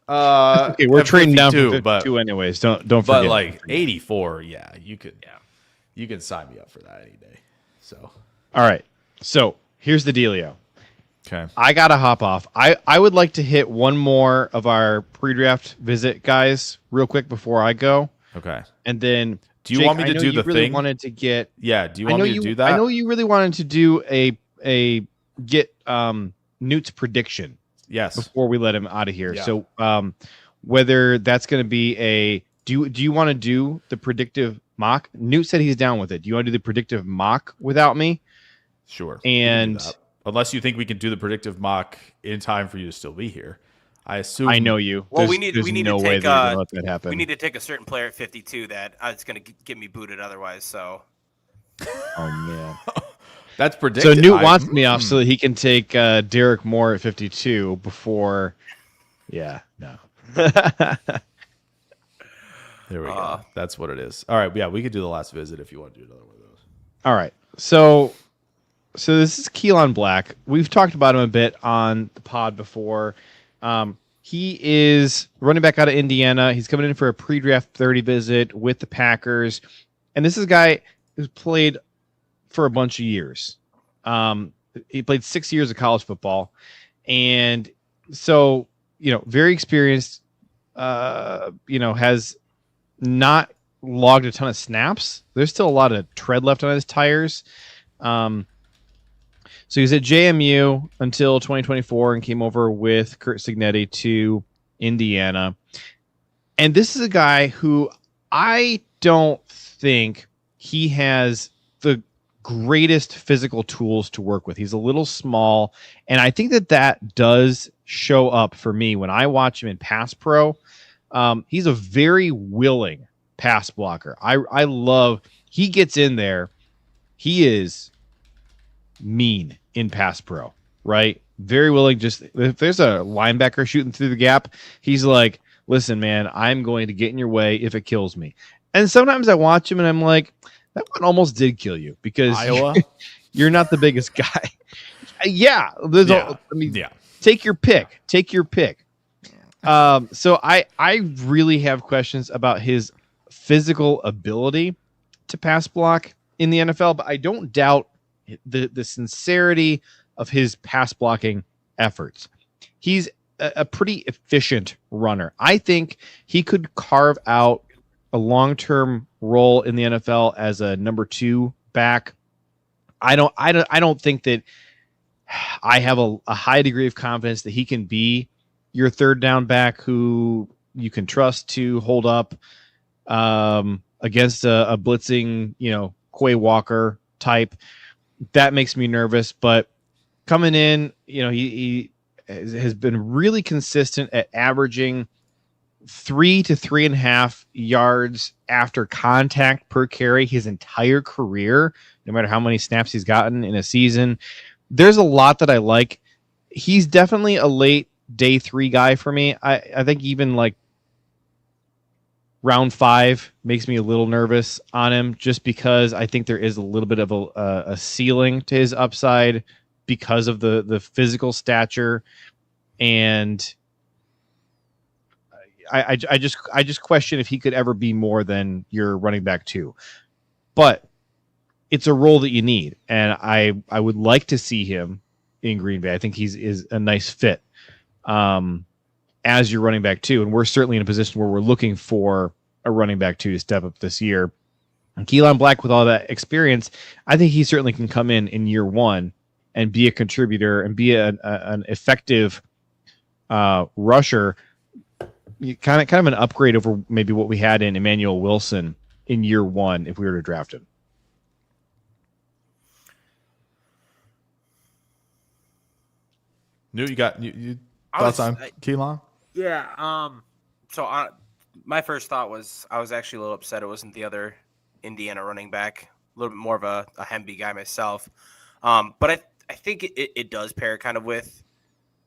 Okay, we're trading down from 52 but, anyways. Don't forget. But like 84, yeah, you can sign me up for that any day. So all right, so here's the dealio. Okay. I gotta hop off. I would like to hit one more of our pre-draft visit guys real quick before I go. Okay. And then do you want me to do the really thing? Wanted to get Yeah. Do you want me to do that? I know you really wanted to do a get Newt's prediction. Yes. Before we let him out of here. Yeah. So whether that's going to be do you want to do the predictive mock? Newt said he's down with it. Do you want to do the predictive mock without me? Sure. And unless you think we can do the predictive mock in time for you to still be here. I assume. I know you. Well, we need no way that you're gonna let that happen. We need to take a certain player at 52 that it's going to get me booted otherwise. So. Oh man. That's predictive. So Newt wants me off so that he can take Derek Moore at 52 before. Yeah. No. There we go. That's what it is. All right. Yeah, we could do the last visit if you want to do another one of those. All right. So this is Keelan Black. We've talked about him a bit on the pod before. He is running back out of Indiana. He's coming in for a pre-draft 30 visit with the Packers. And this is a guy who's played for a bunch of years. He played 6 years of college football. And so, very experienced, has not logged a ton of snaps. There's still a lot of tread left on his tires. So he was at JMU until 2024 and came over with Curt Cignetti to Indiana. And this is a guy who I don't think he has the greatest physical tools to work with. He's a little small, and I think that does show up for me when I watch him in pass pro. He's a very willing pass blocker. I love, he gets in there. He is mean in pass pro, right? Very willing. Just if there's a linebacker shooting through the gap, he's like, listen, man, I'm going to get in your way if it kills me. And sometimes I watch him and I'm like, that one almost did kill you because Iowa, you're not the biggest guy. Take your pick. So I really have questions about his physical ability to pass block in the NFL, but I don't doubt the sincerity of his pass blocking efforts. He's a pretty efficient runner. I think he could carve out a long-term role in the NFL as a number 2 back. I don't think that I have a high degree of confidence that he can be your third down back who you can trust to hold up against a blitzing, Quay Walker type. That makes me nervous, but coming in, he has been really consistent at averaging 3 to 3.5 yards after contact per carry his entire career, no matter how many snaps he's gotten in a season. There's a lot that I like. He's definitely a late day 3 guy for me. I think even like round 5 makes me a little nervous on him, just because I think there is a little bit of a ceiling to his upside because of the physical stature, and I just question if he could ever be more than your running back 2. But it's a role that you need, and I would like to see him in Green Bay. I think is a nice fit as your running back 2, and we're certainly in a position where we're looking for a running back 2 to step up this year. And Keelan Black, with all that experience, I think he certainly can come in year 1 and be a contributor and be an effective rusher. Kind of an upgrade over maybe what we had in Emmanuel Wilson in year 1 if we were to draft him. You got you thoughts on Keelan? Yeah. So my first thought was I was actually a little upset it wasn't the other Indiana running back. A little bit more of a Hemby guy myself. But I think it does pair kind of with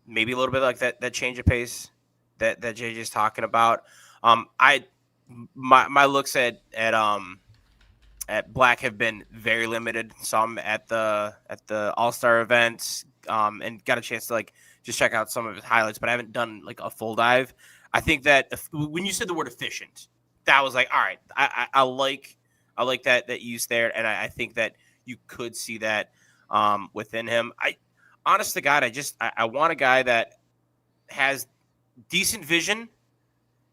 maybe a little bit like that change of pace that JJ's talking about. My looks at Black have been very limited. Some at the All-Star events, and got a chance to like just check out some of his highlights, but I haven't done like a full dive. I think that when you said the word efficient, that was like, all right, I like that use there, and I think that you could see that within him. Honest to God, I want a guy that has decent vision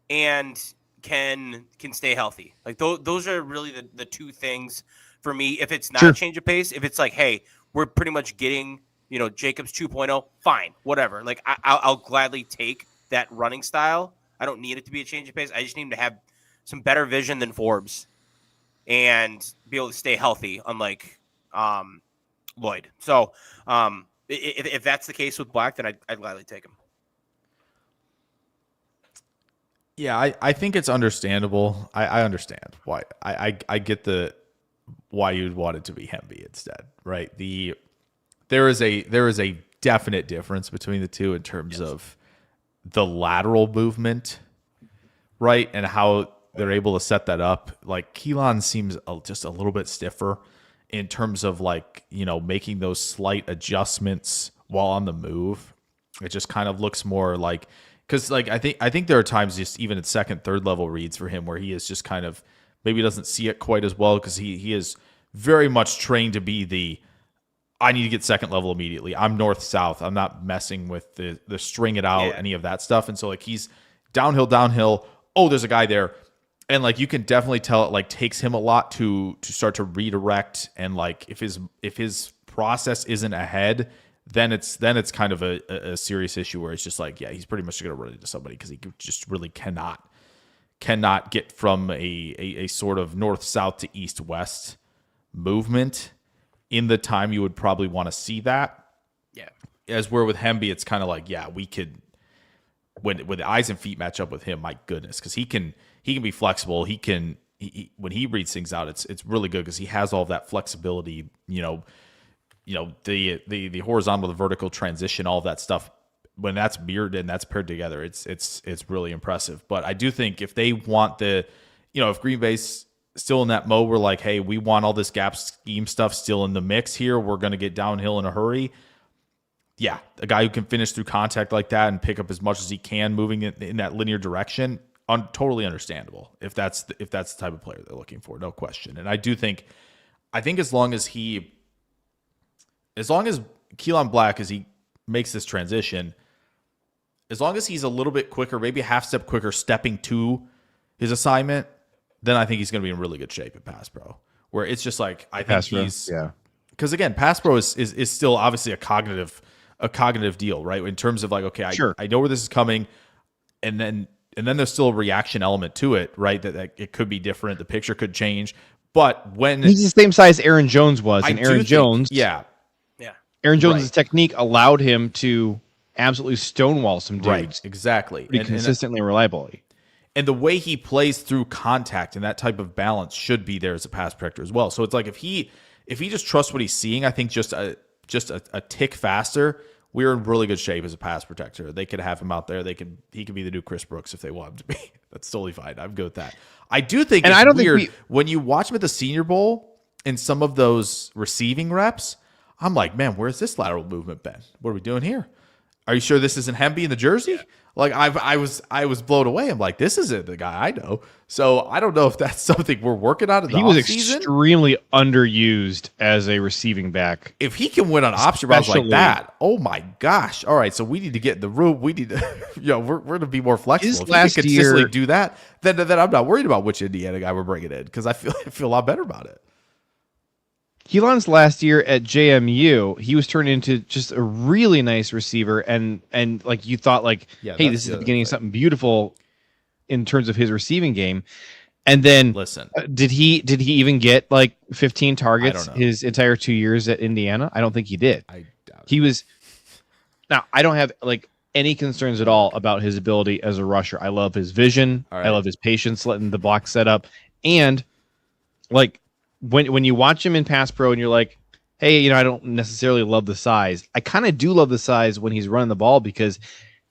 and can stay healthy. Like those are really the 2 things for me. If it's not a change of pace, if it's like, hey, we're pretty much getting, Jacobs 2.0, fine, whatever. Like I'll gladly take that running style. I don't need it to be a change of pace. I just need him to have some better vision than Forbes and be able to stay healthy, unlike Lloyd. So if that's the case with Black, then I'd gladly take him. Yeah, I think it's understandable. I understand why. I get why you'd want it to be Hemby instead, right? There is a definite difference between the two in terms of the lateral movement, right, and how they're able to set that up. Like Keelan seems just a little bit stiffer in terms of like making those slight adjustments while on the move. It just kind of looks more like. Because like I think there are times just even at second, third level reads for him where he is just kind of maybe doesn't see it quite as well because he is very much trained to be I need to get second level immediately. I'm north south. I'm not messing with the string it out, any of that stuff. And so like he's downhill. Oh, there's a guy there, and like you can definitely tell it like takes him a lot to start to redirect, and like if his process isn't ahead. Then it's kind of a serious issue where it's just like, yeah, he's pretty much going to run into somebody because he just really cannot get from a sort of north-south to east-west movement in the time you would probably want to see that. Yeah. As where with Hemby, it's kind of like, yeah, we could when the eyes and feet match up with him, my goodness, because he can be flexible. When he reads things out, it's really good because he has all of that flexibility, the horizontal, the vertical transition, all of that stuff. When that's mirrored and that's paired together, it's really impressive. But I do think if they want if Green Bay's still in that mode, we're like, hey, we want all this gap scheme stuff still in the mix here. We're going to get downhill in a hurry. Yeah, a guy who can finish through contact like that and pick up as much as he can, moving in that linear direction, totally understandable. If that's the type of player they're looking for, no question. And I think as long as Keelan Black, as he makes this transition, as long as he's a little bit quicker, maybe a half step quicker, stepping to his assignment, then I think he's going to be in really good shape at pass pro. Where it's just like because again, pass pro is still obviously a cognitive deal, right? In terms of like, okay, I know where this is coming, and then there's still a reaction element to it, right? That it could be different, the picture could change, but when he's the same size Aaron Jones was, and Aaron Jones. Aaron Jones' technique allowed him to absolutely stonewall some dudes. Right, exactly. Pretty consistently and reliably. And the way he plays through contact and that type of balance should be there as a pass protector as well. So it's like if he just trusts what he's seeing, I think just a tick faster we're in really good shape as a pass protector. They could have him out there. He could be the new Chris Brooks if they want him to be. That's totally fine. I'm good with that. I do think And it's I don't weird think when you watch him at the Senior Bowl in some of those receiving reps. I'm like, man, where's this lateral movement been? What are we doing here? Are you sure this isn't Hemby in the jersey? Like I was blown away. I'm like, this isn't the guy I know. So I don't know if that's something we're working on in the He was offseason. extremely underused as a receiving back. If he can win on option routes like Especially- that, oh my gosh! All right, so we need to get in the room. We need to, we're going to be more flexible. His If he last can consistently year- do that, then I'm not worried about which Indiana guy we're bringing in because I feel a lot better about it. Keelan's last year at JMU, he was turned into just a really nice receiver, and like you thought, like, Yeah, hey, that's this is the the other beginning of thing. something beautiful in terms of his receiving game. And then, Listen, did he even get like 15 targets don't know. his entire 2 years at Indiana? I don't think he did. I doubt it. He was. Now, I don't have like any concerns at all about his ability as a rusher. I love his vision. All right. I love his patience, letting the block set up, and like when you watch him in pass pro, and you're like, hey, I don't necessarily love the size. I kind of do love the size when he's running the ball because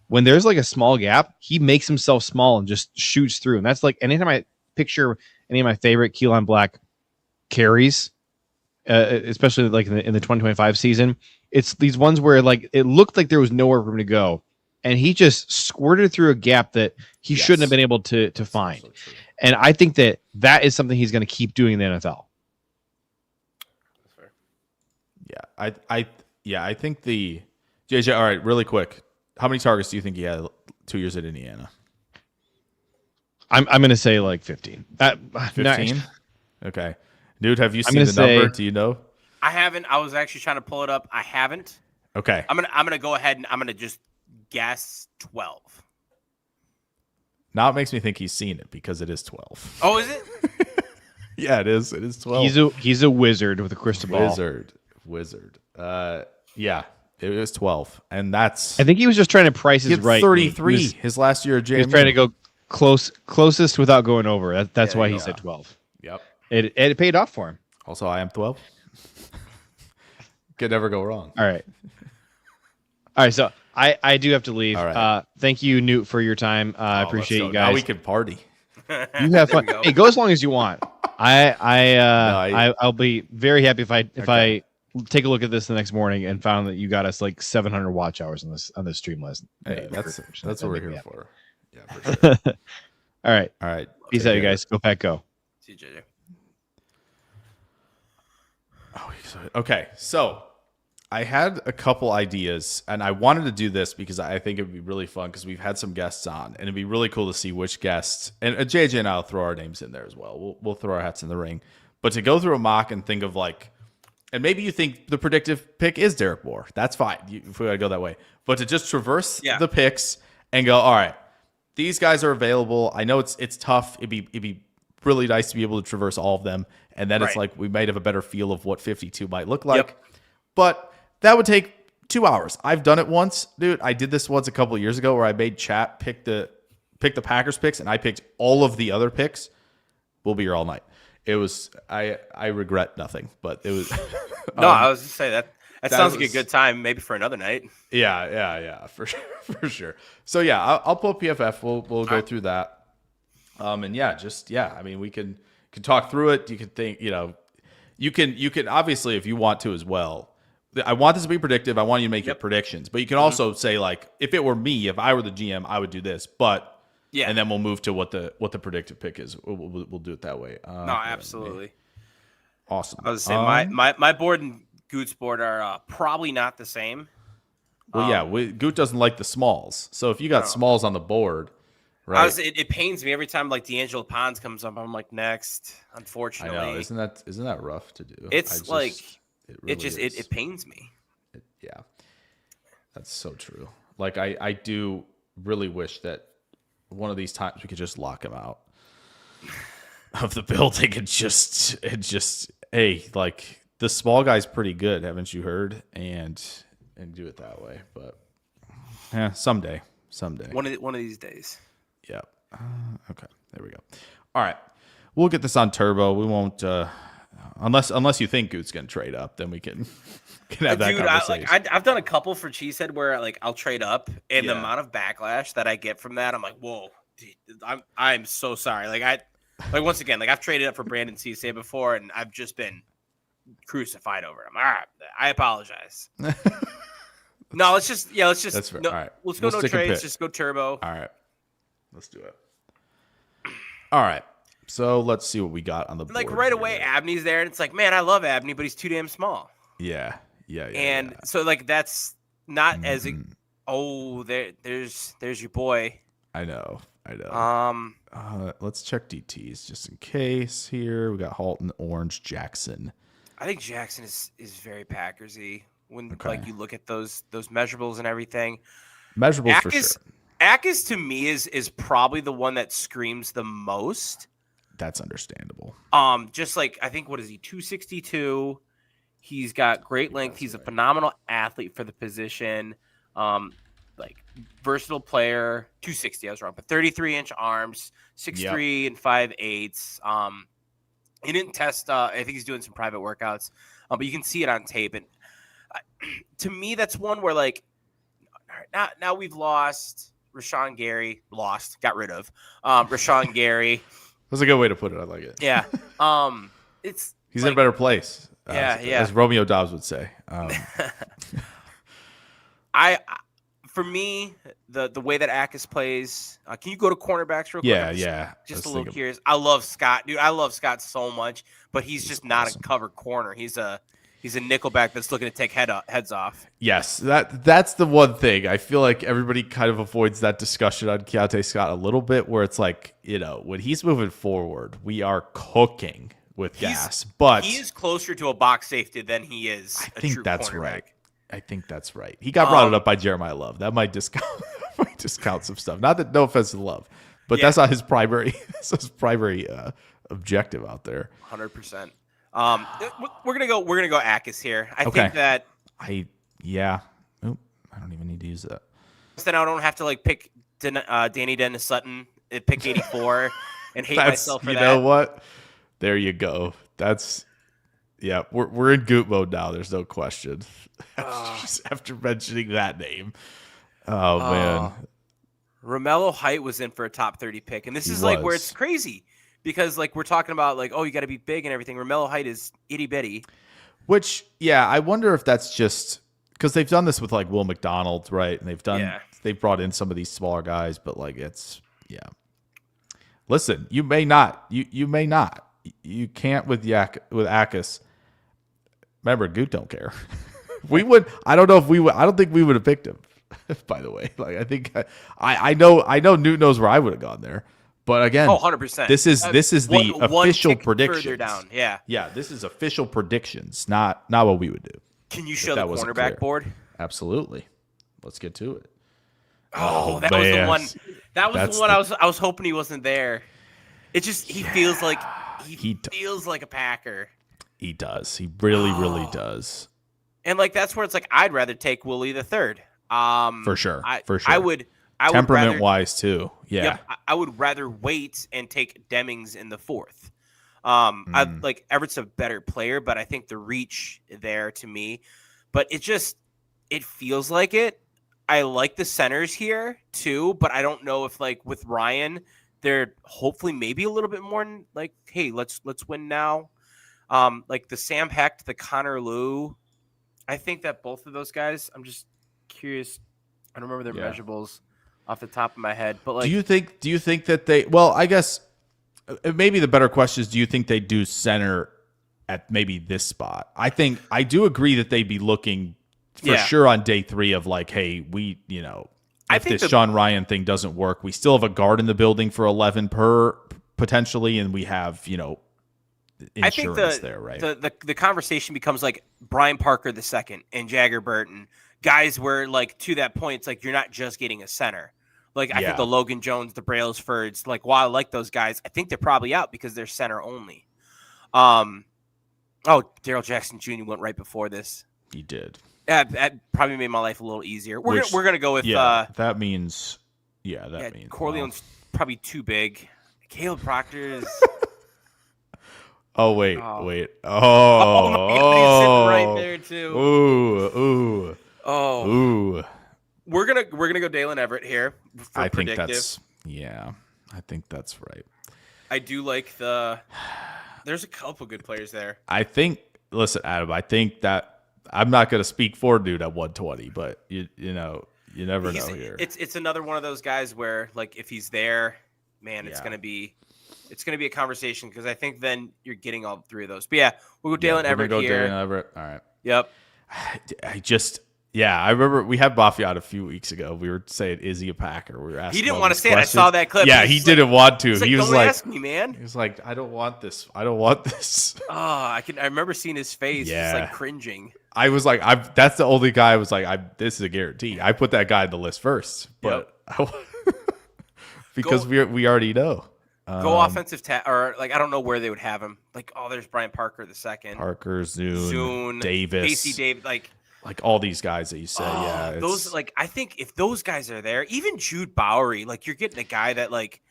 when there's like a small gap, he makes himself small and just shoots through. And that's like anytime I picture any of my favorite Keelan Black carries, especially like in the 2025 season, it's these ones where like it looked like there was nowhere for him to go, and he just squirted through a gap that he Yes. shouldn't have been able to find. So true. And I think that is something he's going to keep doing in the NFL. I think the JJ. All right, really quick. How many targets do you think he had 2 years at Indiana? I'm going to say like 15. 15. Okay, dude, have you I'm seen gonna the number? say- Do you know? I haven't. I was actually trying to pull it up. I haven't. Okay, I'm gonna go ahead and I'm gonna just guess 12. now it makes me think he's seen it because it is 12. Oh, is it? Yeah, it is. It is 12. He's a wizard with a crystal ball. Wizard. Yeah, it was 12, and that's I think he was just trying to price he his had right. 33 He was, his last year at JMU. he was trying to go closest without going over. That's Yeah, why you he go. said 12. Yep. It paid off for him. Also, I am 12. Could never go wrong. All right. All right. So I do have to leave. All right. Thank you, Newt, for your time. I appreciate you Now guys. we can party. You have fun. There we go. Hey, go as long as you want. I'll be very happy if I Okay. take a look at this the next morning and found that you got us like 700 watch hours on this stream list. Hey, that's what we're here for. Yeah, for sure. All right. All right. Peace Take out, you care. guys. Go Pack, go. See you, JJ. Okay, so I had a couple ideas, and I wanted to do this because I think it would be really fun because we've had some guests on, and it'd be really cool to see which guests. And JJ and I'll throw our names in there as well. We'll throw our hats in the ring. But to go through a mock and think of like, and maybe you think the predictive pick is Derek Moore. That's fine if we got to go that way. But to just traverse the picks and go, all right, these guys are available. I know it's tough. It'd be really nice to be able to traverse all of them. And then it's Right. like we might have a better feel of what 52 might look like. Yep. But that would take 2 hours. I've done it once, dude. I did this once a couple of years ago where I made chat pick the Packers picks, and I picked all of the other picks. We'll be here all night. It was I regret nothing, but it was No, I was just saying that sounds like was- a good time, maybe for another night. yeah, for sure, for sure. So yeah, I'll pull up PFF. We'll go through that. And yeah, I mean, we can talk through it. You can think, you can obviously, if you want to as well. I want this to be predictive. I want you to make your predictions, but you can also say like, if it were me, if I were the GM, I would do this. But Yeah. and then we'll move to what the predictive pick is. We'll do it that way. No, absolutely. Awesome. I was saying my board and Goot's board are probably not the same. Well, yeah, Goot doesn't like the smalls. So if you got smalls on the board, right? It pains me every time like D'Angelo Pons comes up. I'm like, next. I Unfortunately, know. Isn't that rough to do? It's like really is. it pains me. Yeah, that's so true. Like I do really wish that one of these times we could just lock him out of the building and just hey, like the small guy's pretty good, haven't you heard? And do it that way. But yeah, someday. One of these days. Yeah. Okay. There we go. All right. We'll get this on turbo. We won't. Unless you think Goot's gonna trade up, then we can have that conversation. I've done a couple for Cheesehead where like I'll trade up, and the Yeah. amount of backlash that I get from that, I'm like, whoa, dude, I'm so sorry. Like once again, like I've traded up for Brandon Cisse before, and I've just been crucified over him. All right, I apologize. No, let's just That's fair. no, All right. let's go We'll no stick and trades, pick. just go turbo. All right. Let's do it. All right. So let's see what we got on the board. Like right here. away, Abney's there, and it's like, man, I love Abney, but he's too damn small. Yeah. And so like that's not as there's your boy. I know. Let's check DTs just in case here. We got Halton, Orange, Jackson. I think Jackson is very Packersy when Okay. like you look at those measurables and everything. Measurables for Akis, sure. Akis to me is probably the one that screams the most. That's understandable. Just like I think what is he 262? He's got great length. He's a phenomenal athlete for the position. Like versatile player. 260, I was wrong, but 33-inch arms, 6'3" and 5'8". He didn't test. I think he's doing some private workouts, but you can see it on tape. And to me, that's one where like now we've lost Rashan Gary. Got rid of Rashan Gary. That's a good way to put it. I like it. Yeah. He's in a better place. Yeah. As Romeo Doubs would say. For me, the way that Akis plays, can you go to cornerbacks real quick? Yeah. Just a little curious. I love Scott, dude. I love Scott so much, but he's just not awesome. a cover corner. He's a nickelback that's looking to take heads off. Yes, that's the one thing. I feel like everybody kind of avoids that discussion on Keontae Scott a little bit, where it's like, when he's moving forward, we are cooking with gas. But he is closer to a box safety than he is a true cornerback. Right. I think that's right. He got brought up by Jeremiah Love. That might discount some stuff. Not that, no offense to Love, but that's not his primary. That's his primary objective out there. 100%. We're gonna go Akis here. I think that I don't even need to use that. then I don't have to like pick Danny Dennis Sutton at pick 84 and hate myself for that. You know what? There you go. We're in Goot mode now. There's no question. After mentioning that name. Oh man. Romello Height was in for a top 30 pick, and this is like where it's crazy because like we're talking about like, oh, you got to be big and everything. Romello Height is itty bitty. Which, I wonder if that's just because they've done this with like Will McDonald, right? And they've brought in some of these smaller guys, but like Listen, you may not. You may not. You can't with Akis. Remember, Goot don't care. We would. I don't know if we would. I don't think we would have picked him. By the way, like I think I know Newt knows where I would have gone there. But again, 100%. This is the official predictions. Further down, This is official predictions, not what we would do. Can you show the cornerback board? Absolutely. Let's get to it. That was the one. That was the one I was hoping he wasn't there. It just he feels like he feels like a Packer. He does. He really does. And like that's where it's like I'd rather take Willie the third. For sure. I would temperament wise too. Yeah. Yep, I would rather wait and take Demings in the fourth. I like Everett's a better player, but I think the reach there to me. But it feels like it. I like the centers here too, but I don't know if like with Ryan, they're hopefully maybe a little bit more like, hey, let's win now. Like the Sam Hecht, the Connor Liu. I think that both of those guys, I'm just curious. I don't remember their measurables off the top of my head, but like, do you think that they? Well, I guess maybe the better question is, do you think they do center at maybe this spot? I do agree that they'd be looking for sure on day 3 of like, hey, we, if this Sean Ryan thing doesn't work, we still have a guard in the building for 11 per potentially, and we have insurance I think there, right? The conversation becomes like Brian Parker II and Jagger Burton, guys where like to that point, it's like you're not just getting a center. Like I think the Logan Jones, the Brailsfords, like while I like those guys, I think they're probably out because they're center only. Daryl Jackson Jr. went right before this. He did. Yeah, that probably made my life a little easier. We're gonna go with that means Corleone's probably too big. Caleb Proctor is Oh wait. Oh. Oh. Oh my God, he's sitting right there too. Ooh. Oh, Ooh. we're gonna go Dalen Everett here for I think predictive. I think that's right. I do like there's a couple good players there. Listen, Adam, I think that I'm not going to speak for dude at 120, but you know, you never know here. It's another one of those guys where like if he's there, man, it's gonna be a conversation because I think then you're getting all three of those. But yeah, we'll go Dalen Everett go here. Dalen Everett. All right. Yep. I remember we had Buffy on a few weeks ago. We were saying, is he a Packer? We were asking. He didn't all want to these say it. I saw questions. that clip. Yeah, he didn't want to. He was don't like, ask me, man. he was like, I don't want this. I don't want this. Oh, I remember seeing his face, just like cringing. I was like, that's the only guy I was like, this is a guarantee. I put that guy in the list first, but because we already know. Go offensive or like I don't know where they would have him. Like, oh, there's Brian Parker the second. Parker, Zune, Davis, Casey Davis, like all these guys that you said. Those I think if those guys are there, even Jude Bowery, like you're getting a guy that like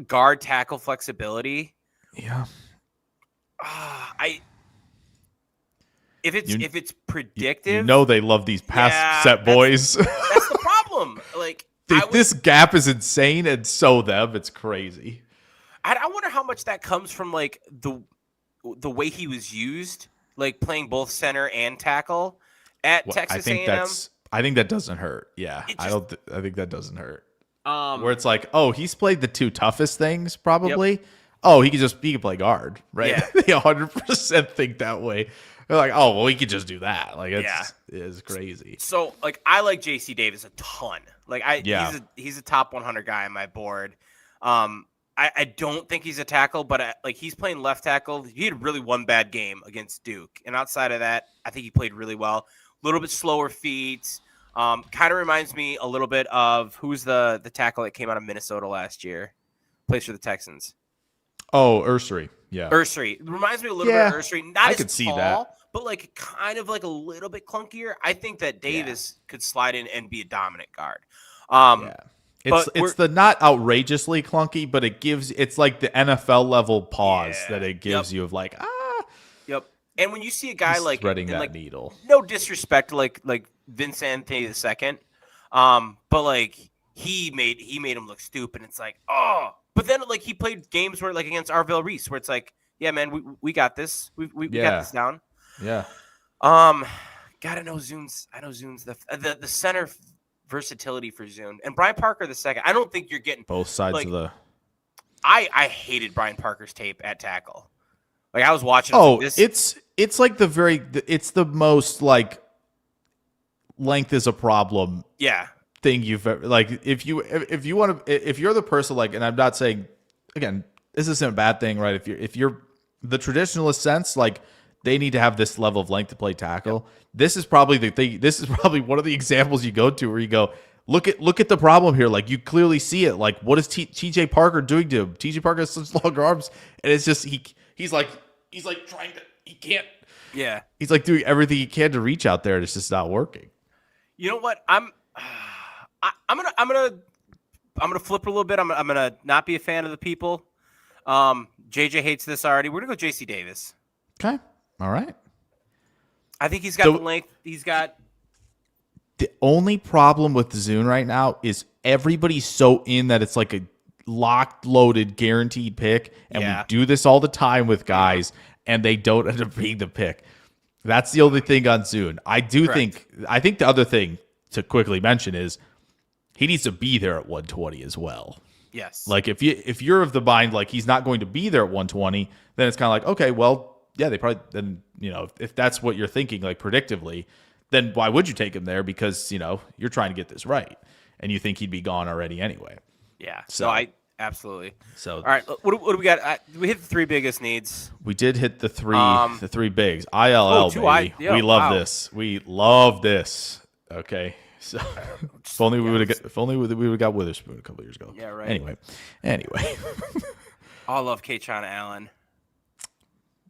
guard tackle flexibility. Yeah. If it's predictive, they love these pass set boys. That's the problem. Like this gap is insane, and so them, it's crazy. I wonder how much that comes from like the way he was used, like playing both center and tackle at Texas A&M. I think that doesn't hurt. Yeah, I think that doesn't hurt. Where it's like, he's played the two toughest things probably. Yep. Oh, he can play guard, right? Yeah. They 100% think that way. They're like, he could just do that. Like, it's crazy. So, like, I like J.C. Davis a ton. Like, he's a top 100 guy on my board. I don't think he's a tackle, but he's playing left tackle. He had really one bad game against Duke, and outside of that, I think he played really well. A little bit slower feet. Kind of reminds me a little bit of who's the tackle that came out of Minnesota last year, plays for the Texans. Oh, Ursery. Yeah. Ursery. Reminds me a little bit of Ursery. Not as could see tall, that. but like kind of like a little bit clunkier. I think that Davis could slide in and be a dominant guard. It's the not outrageously clunky, but it's like the NFL level pause that it gives you of like, Yep. And when you see a guy like threading that like, needle. No disrespect to like Vince Anthony II. But like he made him look stupid. It's like, but then like he played games where like against Arvell Reese, where it's like, yeah, man, we got this. We got this down. Yeah. Gotta know Zune's. I know Zune's the center versatility for Zune and Brian Parker the second. I don't think you're getting both sides of the. I hated Brian Parker's tape at tackle. Like I was watching. It's like it's the most like length is a problem. Yeah. Thing you've ever like if you're the person like, and I'm not saying again this isn't a bad thing, right? If you're the traditionalist sense, like they need to have this level of length to play tackle. Yep. This is probably the thing. This is probably one of the examples you go to where you go, look at the problem here. Like you clearly see it. Like what is TJ Parker doing to him? TJ Parker has such longer arms, and it's just he's like trying to he can't. Yeah, he's like doing everything he can to reach out there, and it's just not working. You know what? I'm gonna flip a little bit. I'm gonna not be a fan of the people. JJ hates this already. We're gonna go JC Davis. Okay. All right. I think he's got the length. He's got. The only problem with Zune right now is everybody's so in that it's like a locked, loaded, guaranteed pick, and we do this all the time with guys, and they don't end up being the pick. That's the only thing on Zune. I think the other thing to quickly mention is he needs to be there at 120 as well. Yes. Like if you're of the mind like he's not going to be there at 120, then it's kind of like, okay, well, yeah, they probably then, if that's what you're thinking, like predictively, then why would you take him there? Because, you're trying to get this right and you think he'd be gone already anyway. Yeah. So I absolutely. So all right, what do we got? We hit the three biggest needs. We did hit the three bigs. ILL, baby. We love this. We love this. Okay. So if only we would have got Witherspoon a couple years ago. Yeah, right. Anyway. I love Keisean Allen.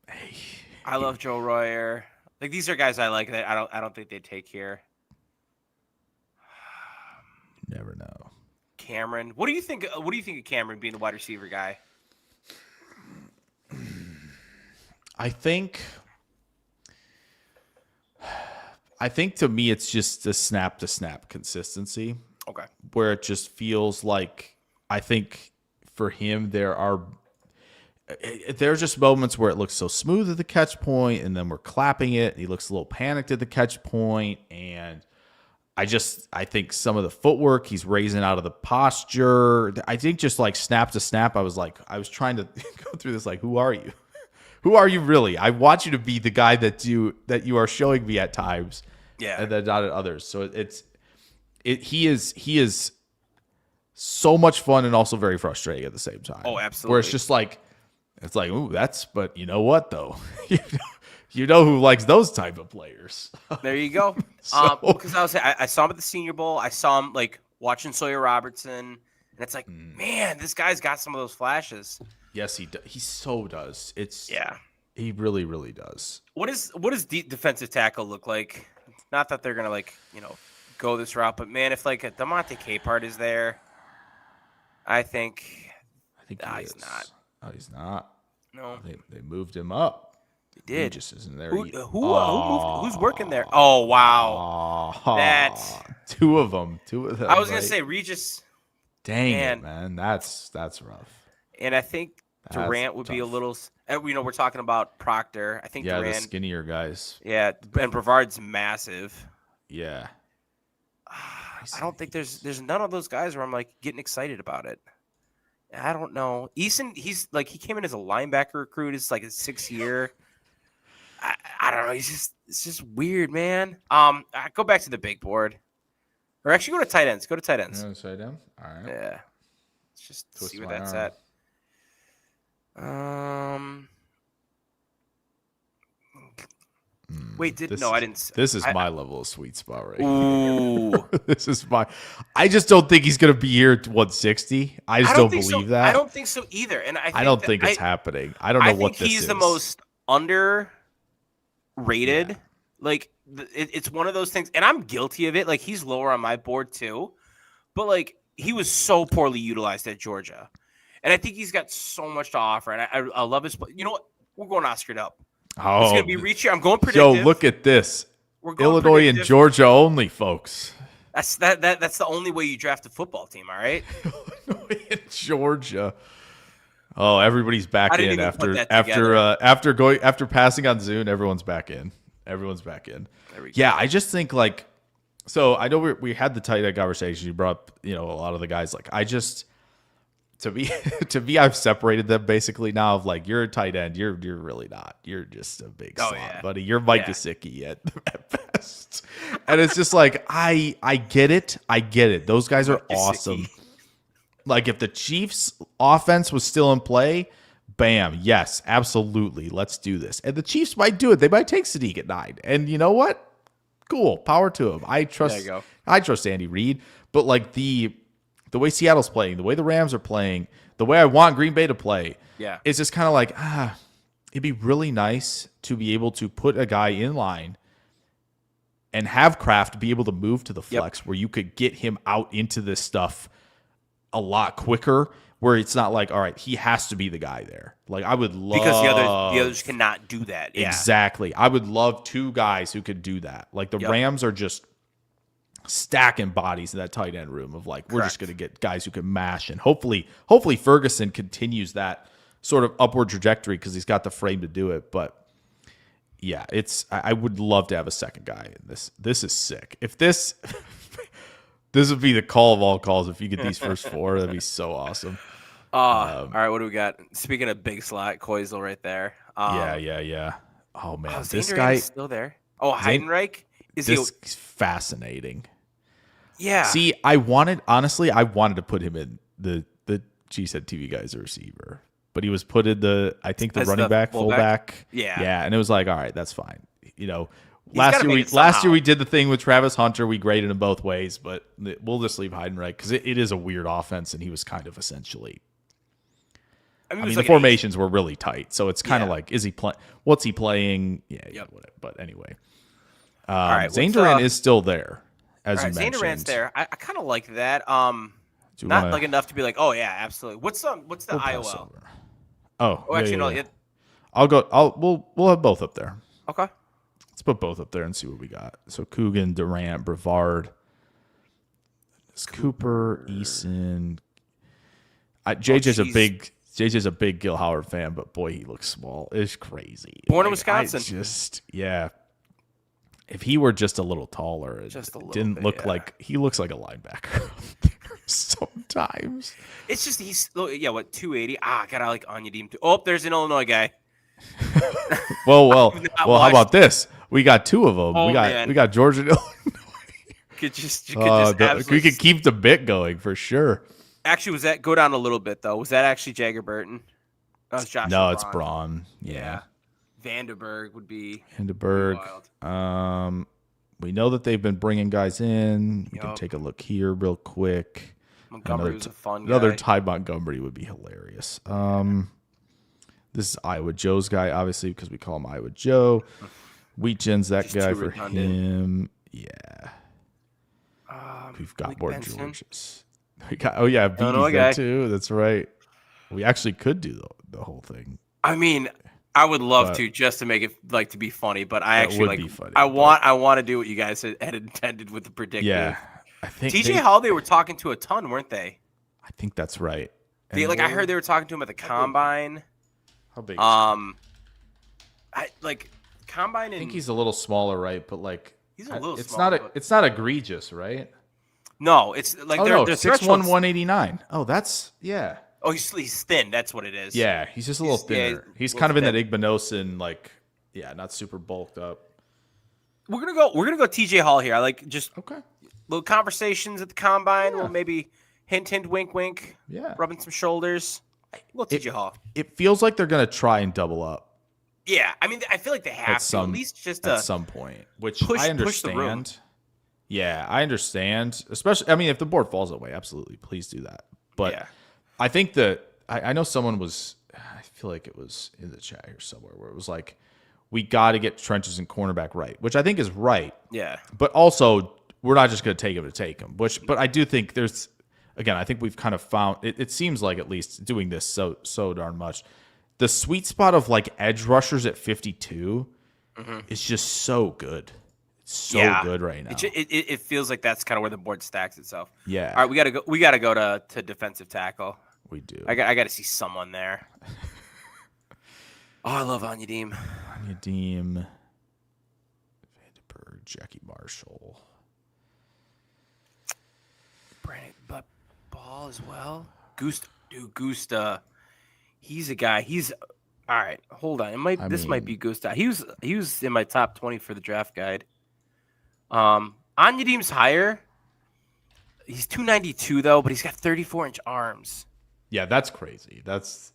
Hey. I love Joe Royer. Like these are guys I like that I don't think they take here. Never know. Cameron. What do you think of Cameron being the wide receiver guy? I think to me it's just the snap to snap consistency. Okay. Where it just feels like I think for him there's just moments where it looks so smooth at the catch point, and then we're clapping it. And he looks a little panicked at the catch point, and I think some of the footwork he's raising out of the posture. I think just like snap to snap, I was trying to go through this like, who are you? Who are you really? I want you to be the guy that you are showing me at times, and then not at others. So he is so much fun and also very frustrating at the same time. Oh, absolutely. Where it's just like, ooh, but you know what though? You know who likes those type of players. There you go. Because I saw him at the Senior Bowl. I saw him like watching Sawyer Robertson, and it's like, man, this guy's got some of those flashes. Yes, he does. He so does. He really, really does. What does defensive tackle look like? Not that they're gonna go this route, but man, if like a DeMonte Capehart is there, I think he's not. Oh, he's not. No, they moved him up. They did. He just isn't there. Who's working there? Oh wow, that's two of them. I was gonna say Regis. Dang it, man, that's rough. And I think Durant would be a little. We're talking about Proctor. I think Durant, the skinnier guys. Yeah, and Brevard's massive. Yeah. I don't think there's none of those guys where I'm like getting excited about it. I don't know. Eason, he came in as a linebacker recruit. It's like his 6th year. I don't know. It's just weird, man. Go back to the big board, or actually go to tight ends. Go to tight ends. Tight end. All right. Yeah. Let's just see where that's arm. at. Wait, I didn't. This is my level of sweet spot right Ooh. here. This is I just don't think he's going to be here at 160. I just don't believe that. I don't think so either. And I don't think it's happening. I don't know what this is. I think he's the most underrated. Yeah. Like, it's one of those things. And I'm guilty of it. Like, he's lower on my board too. But, like, he was so poorly utilized at Georgia. And I think he's got so much to offer. And I love his play. You know what? We're going Oscar up. Oh, it's going to be reach here. I'm going predictive. Yo, look at this. We're going Illinois predictive. and Georgia only, folks. That's the only way you draft a football team, all right? Illinois and Georgia. Oh, everybody's back in after passing on Zune. Everyone's back in. Yeah, I just think like, so I know we had the tight end conversation. You brought up, a lot of the guys. Like, I just. To me, I've separated them basically now. Of like, you're a tight end, you're really not. You're just a big slot, buddy. You're Mike Gesicki at best. And it's just like, I get it. Those guys are awesome. Like, if the Chiefs' offense was still in play, bam, yes, absolutely, let's do this. And the Chiefs might do it. They might take Sadiq at 9. And you know what? Cool, power to him. I trust Andy Reid. But like the way Seattle's playing, the way the Rams are playing, the way I want Green Bay to play, it's just kind of like, it'd be really nice to be able to put a guy in line and have Kraft be able to move to the flex where you could get him out into this stuff a lot quicker, where it's not like, all right, he has to be the guy there. Like, I would love... Because the others cannot do that. Yeah. Exactly. I would love 2 guys who could do that. Like, the Rams are just stacking bodies in that tight end room of like, we're just going to get guys who can mash, and hopefully Ferguson continues that sort of upward trajectory because he's got the frame to do it. But yeah, I would love to have a second guy in this. This is sick. If this would be the call of all calls. If you get these first 4, that'd be so awesome. All right, what do we got? Speaking of big slot, Koisel right there. Yeah. Oh man, this Zander guy is still there. Oh, Heidenreich is fascinating. Yeah. See, I wanted to put him in the G-Said TV guy's a receiver, but he was put in the running back, fullback. Yeah, and it was like, all right, that's fine. Last year we did the thing with Travis Hunter. We graded him both ways, but we'll just leave Heidenreich because it is a weird offense, and he was kind of essentially. I mean, the formations were really tight, so it's kind of like, is he playing? What's he playing? Yeah, whatever. But anyway, all right, Zane Durant is still there. As you mentioned, Zane Durant's there. I kind of like that. Not like enough to be like, oh yeah, absolutely. What's the IOL? No. We'll have both up there. Okay. Let's put both up there and see what we got. So Coogan, Durant, Brevard, Cooper, Eason. JJ's a big Gil Howard fan, but boy, he looks small. It's crazy. Born in Wisconsin. If he were just a little taller, didn't look like he looks like a linebacker sometimes. It's just he's 280. Gotta like Anya Deem too. Oh, there's an Illinois guy. Well. How about this? We got two of them. Man. We got Georgia and Illinois. We could keep the bit going for sure. Actually, go down a little bit though? Was that actually Jagger Burton? That was Josh. No, it's Braun. Yeah. Vandenberg would be wild. We know that they've been bringing guys in. We can take a look here real quick. Montgomery was a fun guy. Another Ty Montgomery would be hilarious. This is Iowa Joe's guy, obviously, because we call him Iowa Joe. Wheatgen's that guy for him. Yeah. We've got more Georges. We got Beatty's there too. That's right. We actually could do the whole thing. I mean, I would love to just to make it to be funny, but I actually be funny, I want to do what you guys had intended with the predictive. Yeah, I think TJ Hall they were talking to a ton, weren't they? I think that's right. I heard they were talking to him at the combine. How big? Combine. I think he's a little smaller, right? But he's a little. It's not egregious, right? No, it's they're 6'1", 189. Oh, that's Oh, he's thin. That's what it is. Yeah, he's just a little thinner. He's kind of in that Igbinosin, not super bulked up. We're gonna go TJ Hall here. I okay. Little conversations at the combine. We'll maybe hint, wink, wink. Yeah, rubbing some shoulders. Little TJ Hall. It feels like they're gonna try and double up. Yeah, I mean, I feel like they have to at least just at some point, which I understand. Push the room. Yeah, I understand. Especially, I mean, if the board falls that way, absolutely, please do that. But I think that I know someone was. I feel like it was in the chat here somewhere where it was like, we got to get trenches and cornerback right, which I think is right. Yeah. But also, we're not just going to take him to take him. But I do think there's. Again, I think we've kind of found. It seems like at least doing this so darn much. The sweet spot of edge rushers at 52 is just so good. It's so good right now. It feels like that's kind of where the board stacks itself. Yeah. All right, we gotta go to defensive tackle. We do. I got to see someone there. I love Anya Deem. Vandenberg, Jackie Marshall. Brandon, but Ball as well. Gusta. He's a guy. He's all right. Hold on. This might be Gusta. He was in my top 20 for the draft guide. Anya Deem's higher. He's 292 though, but he's got 34-inch arms. Yeah, that's crazy. That's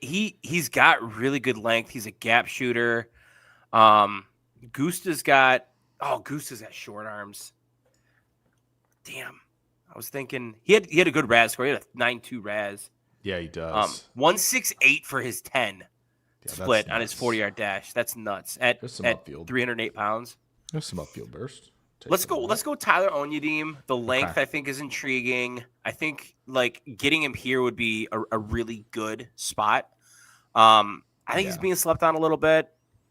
he's got really good length. He's a gap shooter. Gusta's got short arms. Damn. I was thinking he had a good RAS score. He had a 9.2 RAS. Yeah, he does. 168 for his 10 split on his 40-yard dash. That's nuts. At 308 pounds. There's some upfield burst. Let's go Tyler Onyedim. The length I think is intriguing. I think getting him here would be a really good spot. I think he's being slept on a little bit.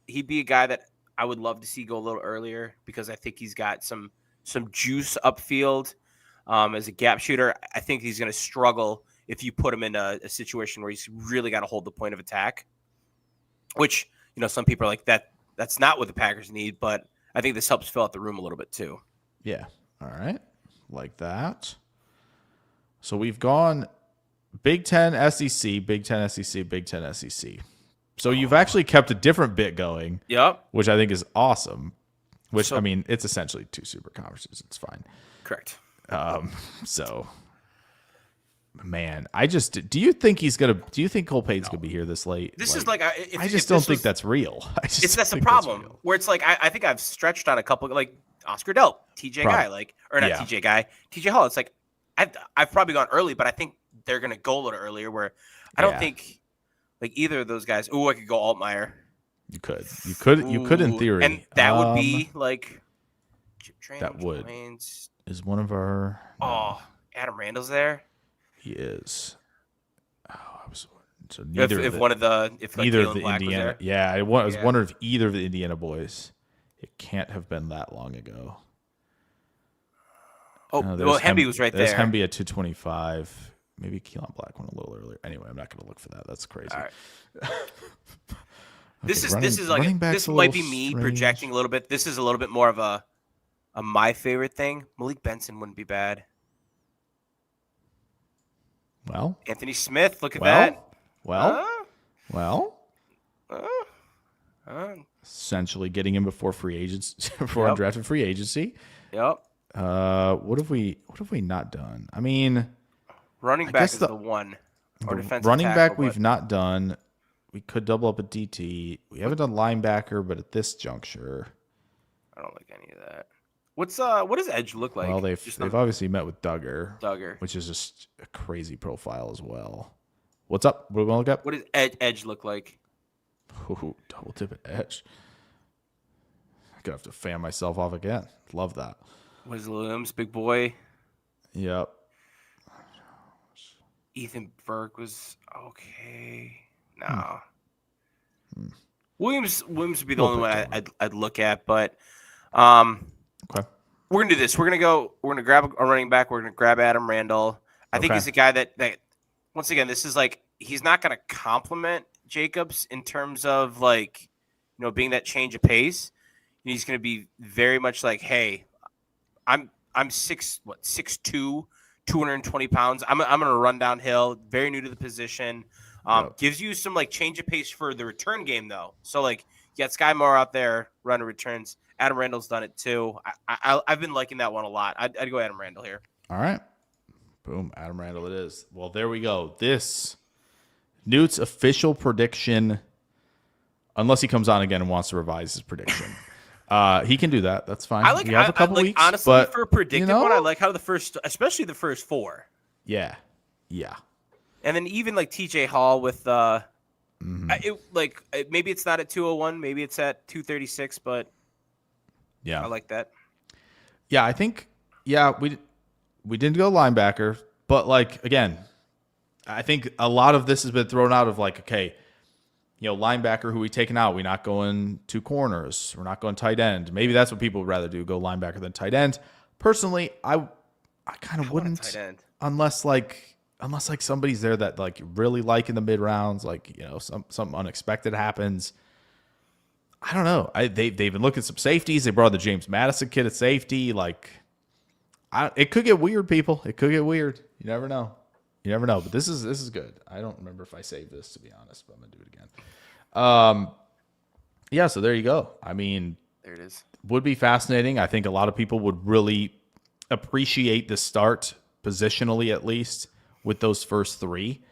He'd be a guy that I would love to see go a little earlier because I think he's got some juice upfield as a gap shooter. I think he's going to struggle if you put him in a situation where he's really got to hold the point of attack, which, some people are like that. That's not what the Packers need, but I think this helps fill out the room a little bit too. Yeah. All right. Like that. So we've gone Big Ten, SEC, Big Ten, SEC, Big Ten, SEC. So you've actually kept a different bit going. Yep. Which I think is awesome. Which, I mean, it's essentially two super conferences. It's fine. Correct. Man, do you think Cole Payne's going to be here this late? This is I just don't think that's real. That's a problem where it's I think I've stretched on a couple Oscar Delp, TJ guy, TJ guy, TJ Hall. It's I've probably gone early, but I think they're going to go a little earlier where I don't think either of those guys. Ooh, I could go Altmaier. You could in theory. And that would be Chip Train. That would. Is one of our. Adam Randall's there. He is. Oh, So If neither one of the if like neither Kalen of the Black was Indiana. there. Yeah, I was Yeah. wondering if either of the Indiana boys. It can't have been that long ago. Oh, No, well, Hemby was right there's there. Hemby at 225. Maybe Keelan Black went a little earlier. Anyway, I'm not going to look for that. That's crazy. All right. This running is like back's this a might little be me strange. projecting a little bit. This is a little bit more of a my favorite thing. Malik Benson wouldn't be bad. Well, Anthony Smith, look at well, that. well, Uh, well. uh, Essentially getting him before free agents, before Yep. undrafted free agency. yep. What have we not done? I mean, Running I back guess is the- the one. Or the defensive running tackle, back we've but not done. We could double up a DT. We haven't done linebacker, but at this juncture, I don't like any of that. What does edge look like? well, they've Just obviously met with Duggar, Duggar. which is just a crazy profile as well. What's up? What are we gonna look up? What does edge look like? Ooh, double tip at edge. I'm gonna have to fan myself off again. Love that. Wiz Williams, big boy. Yep. Ethan Burke was okay. No. Williams would be the Little only bit one I'd look at, but we're Okay. gonna do this. We're gonna grab a running back. We're gonna grab Adam Randall. I think Okay. he's a guy that once again, this is like he's not gonna complement Jacobs in terms of like being that change of pace. He's gonna be very much like, hey, I'm 6'2", 220 pounds. I'm gonna run downhill. Very new to the position. Yep. Gives you some like change of pace for the return game though. So like you got Sky Moore out there running returns. Adam Randall's done it too. I've been liking that one a lot. I'd go Adam Randall here. All right. Boom. Adam Randall it is. Well, there we go. This Newt's official prediction, unless he comes on again and wants to revise his prediction. He can do that. That's fine. I like. We have a couple like, weeks, honestly, but, for a predictive you know, one, I like how especially the first four, Yeah. and then even like TJ Hall with maybe it's not at 201, maybe it's at 236, but Yeah. I like that. Yeah, I think we didn't go linebacker, but like again, I think a lot of this has been thrown out of like, okay, linebacker who we taking out, we're not going two corners, we're not going tight end. Maybe that's what people would rather do, go linebacker than tight end. Personally, I kind of wouldn't tight end. unless somebody's there that like really like in the mid rounds, like something unexpected happens. I don't know. They've been looking at some safeties. They brought the James Madison kid at safety. Like, it could get weird, people. It could get weird. You never know. But this is good. I don't remember if I saved this, to be honest, but I'm gonna do it again. Yeah. So there you go. I mean, There it is. would be fascinating. I think a lot of people would really appreciate the start positionally, at least with those first three.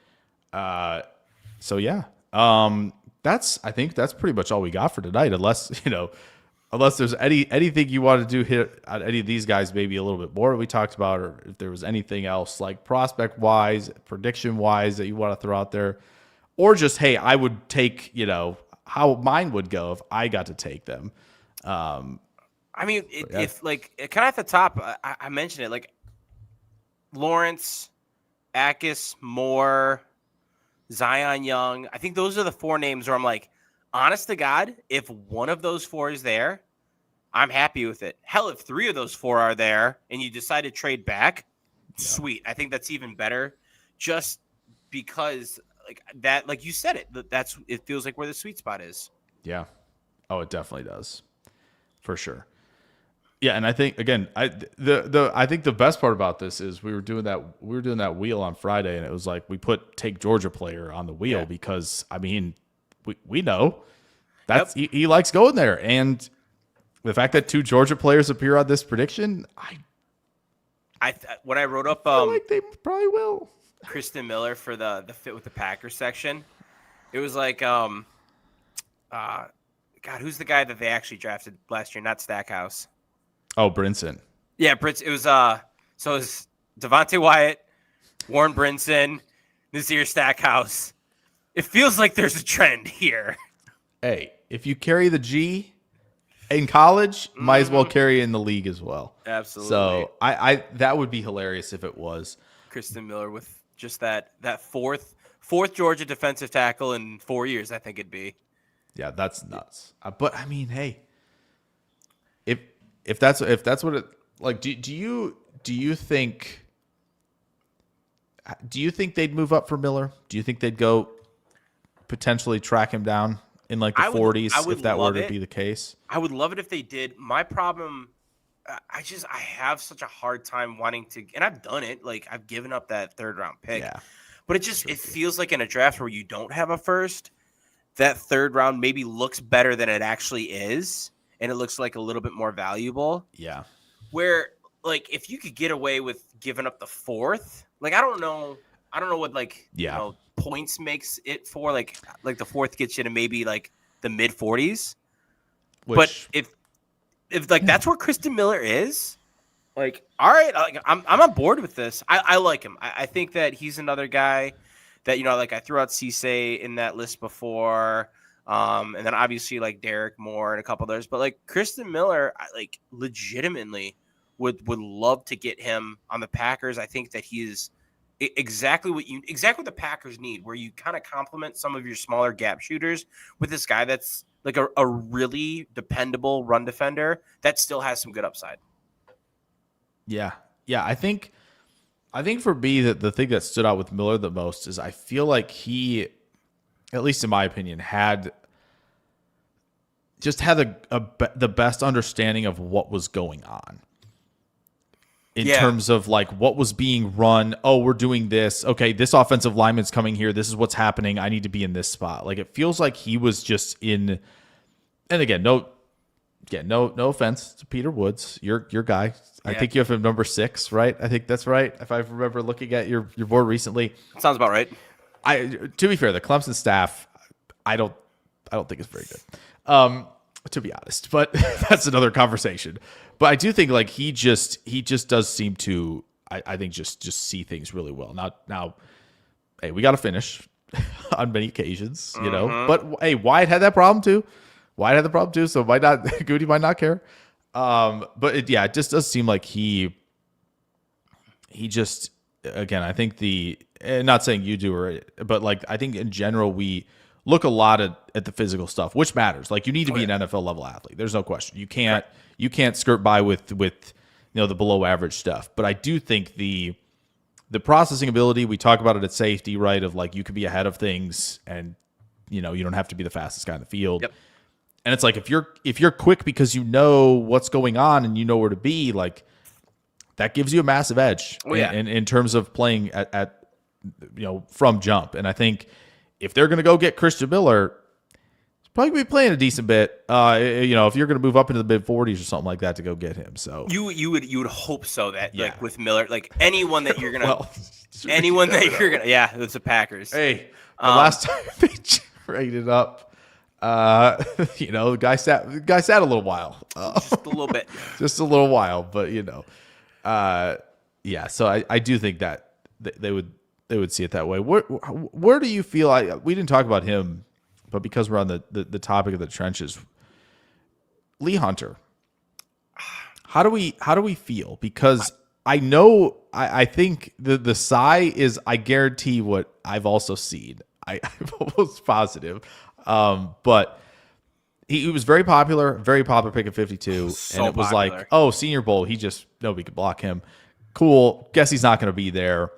So yeah. I think that's pretty much all we got for tonight, unless there's anything you want to do here on any of these guys, maybe a little bit more that we talked about, or if there was anything else like prospect wise, prediction wise that you want to throw out there, or just, hey, I would take, how mine would go if I got to take them. I mean, yeah. if like kind of at the top, I mentioned it, like Lawrence, Akis, Moore, Zion Young. I think those are the four names where I'm like, honest to God, if one of those four is there, I'm happy with it. Hell, if three of those four are there and you decide to trade back, sweet. I think that's even better, just because like that, like you said it, it feels like where the sweet spot is. Yeah. Oh, it definitely does. For sure. Yeah, and I think again, I think the best part about this is we were doing that wheel on Friday, and it was like we take Georgia player on the wheel because I mean we know that's he likes going there, and the fact that two Georgia players appear on this prediction, When I wrote up I feel like they probably will. Kristen Miller for the fit with the Packers section, it was like God, who's the guy that they actually drafted last year? Not Stackhouse. Oh, Brinson. Yeah, Brits. It was so it was Devontae Wyatt, Warren Brinson, Nazir Stackhouse. It feels like there's a trend here. Hey, if you carry the G in college, might as well carry it in the league as well. Absolutely. So I that would be hilarious if it was. Kristen Miller with just that fourth fourth Georgia defensive tackle in 4 years. I think it'd be. Yeah, that's nuts. But I mean, hey, if that's what it like, do you think they'd move up for Miller? Do you think they'd go potentially track him down in like the 40s if that were to be the case? I would love it if they did. My problem, I have such a hard time wanting to, and I've done it. Like I've given up that 3rd round pick, but it feels like in a draft where you don't have a first, that 3rd round maybe looks better than it actually is, and it looks like a little bit more valuable. Yeah. Where like if you could get away with giving up the 4th, like I don't know what like points makes it for like the 4th gets you to maybe like the mid 40s. But if like that's where Kristen Miller is, like all right, like, I'm on board with this. I like him. I think that he's another guy that like I threw out Cisse in that list before, and then obviously like Derek Moore and a couple others. But like Kristen Miller, I like legitimately would love to get him on the Packers. I think that he is exactly what the Packers need, where you kind of complement some of your smaller gap shooters with this guy that's like a really dependable run defender that still has some good upside. Yeah. I think for me that the thing that stood out with Miller the most is I feel like he, at least in my opinion, had the best understanding of what was going on. In terms of like what was being run. Oh, we're doing this. Okay, this offensive lineman's coming here. This is what's happening. I need to be in this spot. Like it feels like he was just in. And again, no offense to Peter Woods, your guy. I think you have him number 6, right? I think that's right. If I remember looking at your board recently, sounds about right. To be fair, the Clemson staff, I don't think it's very good. To be honest, but that's another conversation. But I do think like he just does seem to, I think just see things really well. Now, hey, we got to finish on many occasions, you know. But hey, Wyatt had that problem too. So Goody might not care. But it just does seem like he just, again, I think not saying you do, but like I think in general we look a lot at the physical stuff, which matters. Like you need to be an NFL level athlete. There's no question. You can't skirt by with the below average stuff. But I do think the processing ability, we talk about it at safety, right? Of like you could be ahead of things and you don't have to be the fastest guy in the field. Yep. And it's like if you're quick because you know what's going on and you know where to be, like that gives you a massive edge in terms of playing at from jump. And I think if they're going to go get Christian Miller, he's probably going to be playing a decent bit. If you're going to move up into the mid 40s or something like that to go get him. So you would hope so that like with Miller, like anyone that you're going to it's the Packers. Hey, the last time they traded up, the guy sat a little while, just a little bit, but So I do think that they would see it that way. Where do you feel? We didn't talk about him, but because we're on the topic of the trenches, Lee Hunter. How do we feel? Because I know I think the sigh is I guarantee what I've also seen. I'm almost positive. But he was very popular pick at 52. So and it was popular. like, oh, Senior Bowl, nobody could block him. Cool. Guess he's not going to be there.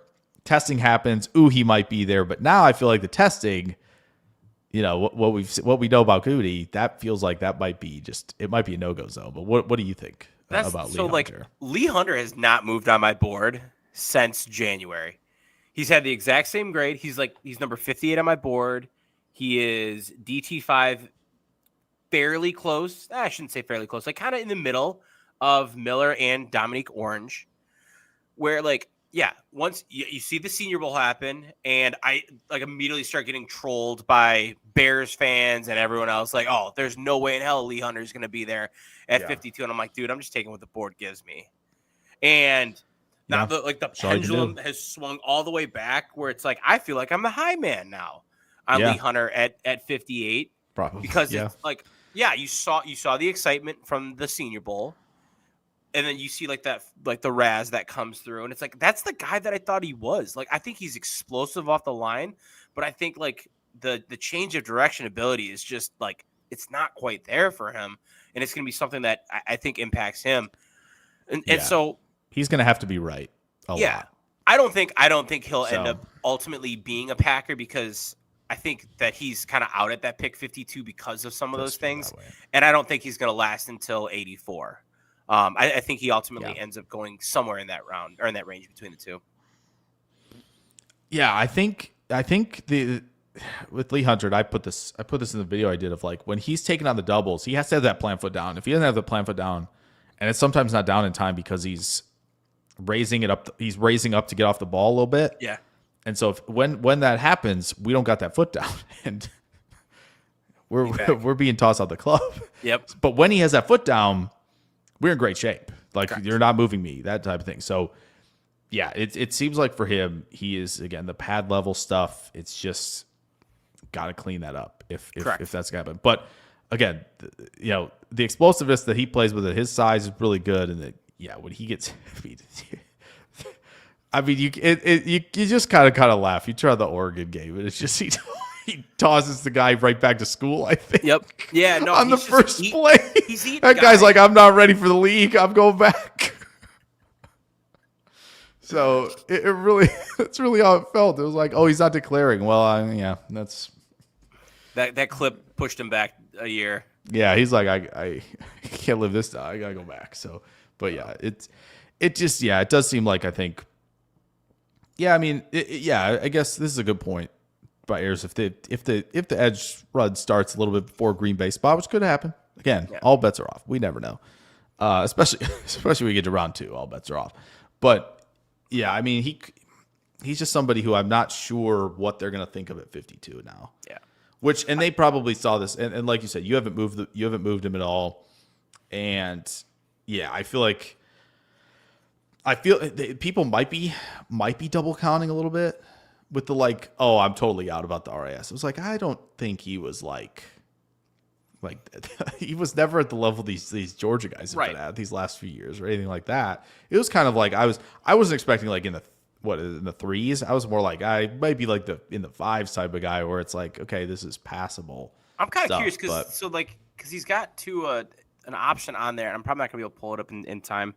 Testing happens. Ooh, he might be there. But now I feel like the testing, what we know about Goody, that feels like that might be it might be a no-go zone. But what do you think about Lee Hunter? Like Lee Hunter has not moved on my board since January. He's had the exact same grade. He's number 58 on my board. He is DT5, fairly close. I shouldn't say fairly close. Like kind of in the middle of Miller and Dominique Orange, where once you see the Senior Bowl happen, and I immediately start getting trolled by Bears fans and everyone else. Like, oh, there's no way in hell Lee Hunter's going to be there at 52, and I'm like, dude, I'm just taking what the board gives me. And now the pendulum has swung all the way back, where it's like I feel like I'm the high man now on Lee Hunter at 58, probably because it's like you saw the excitement from the Senior Bowl. And then you see the Raz that comes through, and it's like that's the guy that I thought he was. Like I think he's explosive off the line, but I think like the change of direction ability is just like it's not quite there for him, and it's going to be something that I think impacts him. And so he's going to have to be right a lot. I don't think he'll end So- up ultimately being a Packer because I think that he's kind of out at that pick 52 because of some of those Does feel things, that way. and I don't think he's going to last until 84. I think he ultimately ends up going somewhere in that round or in that range between the two. Yeah, I think with Lee Hunter, I put this in the video I did of like when he's taking on the doubles, he has to have that plant foot down. If he doesn't have the plant foot down, and it's sometimes not down in time because he's raising it up, he's raising up to get off the ball a little bit. Yeah. And so when that happens, we don't got that foot down, and we're being tossed out the club. Yep. But when he has that foot down, we're in great shape. Like Correct. You're not moving me, that type of thing. So yeah, it seems like for him, he is again the pad level stuff. It's just got to clean that up if that's gonna happen. But again, the explosiveness that he plays with at his size is really good, and when he gets, I mean, you just kind of laugh. You try the Oregon game, and it's just he tosses the guy right back to school. I think. Yep. Yeah. No. On the he's first just- play, he's eating that guy's guys. like, "I'm not ready for the league. I'm going back." So it really, that's really how it felt. It was like, "Oh, he's not declaring." Well, that's. That clip pushed him back a year. Yeah, he's like, I can't live this down. I gotta go back. So, but yeah, it does seem like I think. Yeah, I mean, I guess this is a good point by Ayers. If the edge run starts a little bit before Green Bay spot, which could happen. Again, all bets are off. We never know, especially when we get to round 2. All bets are off. But yeah, I mean, he's just somebody who I'm not sure what they're gonna think of at 52 now. Yeah. And they probably saw this, and like you said, you haven't moved him at all, and yeah, I feel people might be double counting a little bit with the like, oh, I'm totally out about the RAS. It was like I don't think he was like he was never at the level these Georgia guys have been at these last few years or anything like that. It was kind of like I wasn't expecting like in the 3s. I was more like I might be like in the 5s type of guy where it's like, okay, this is passable. I'm kind of curious but- because he's got an option on there, and I'm probably not gonna be able to pull it up in time.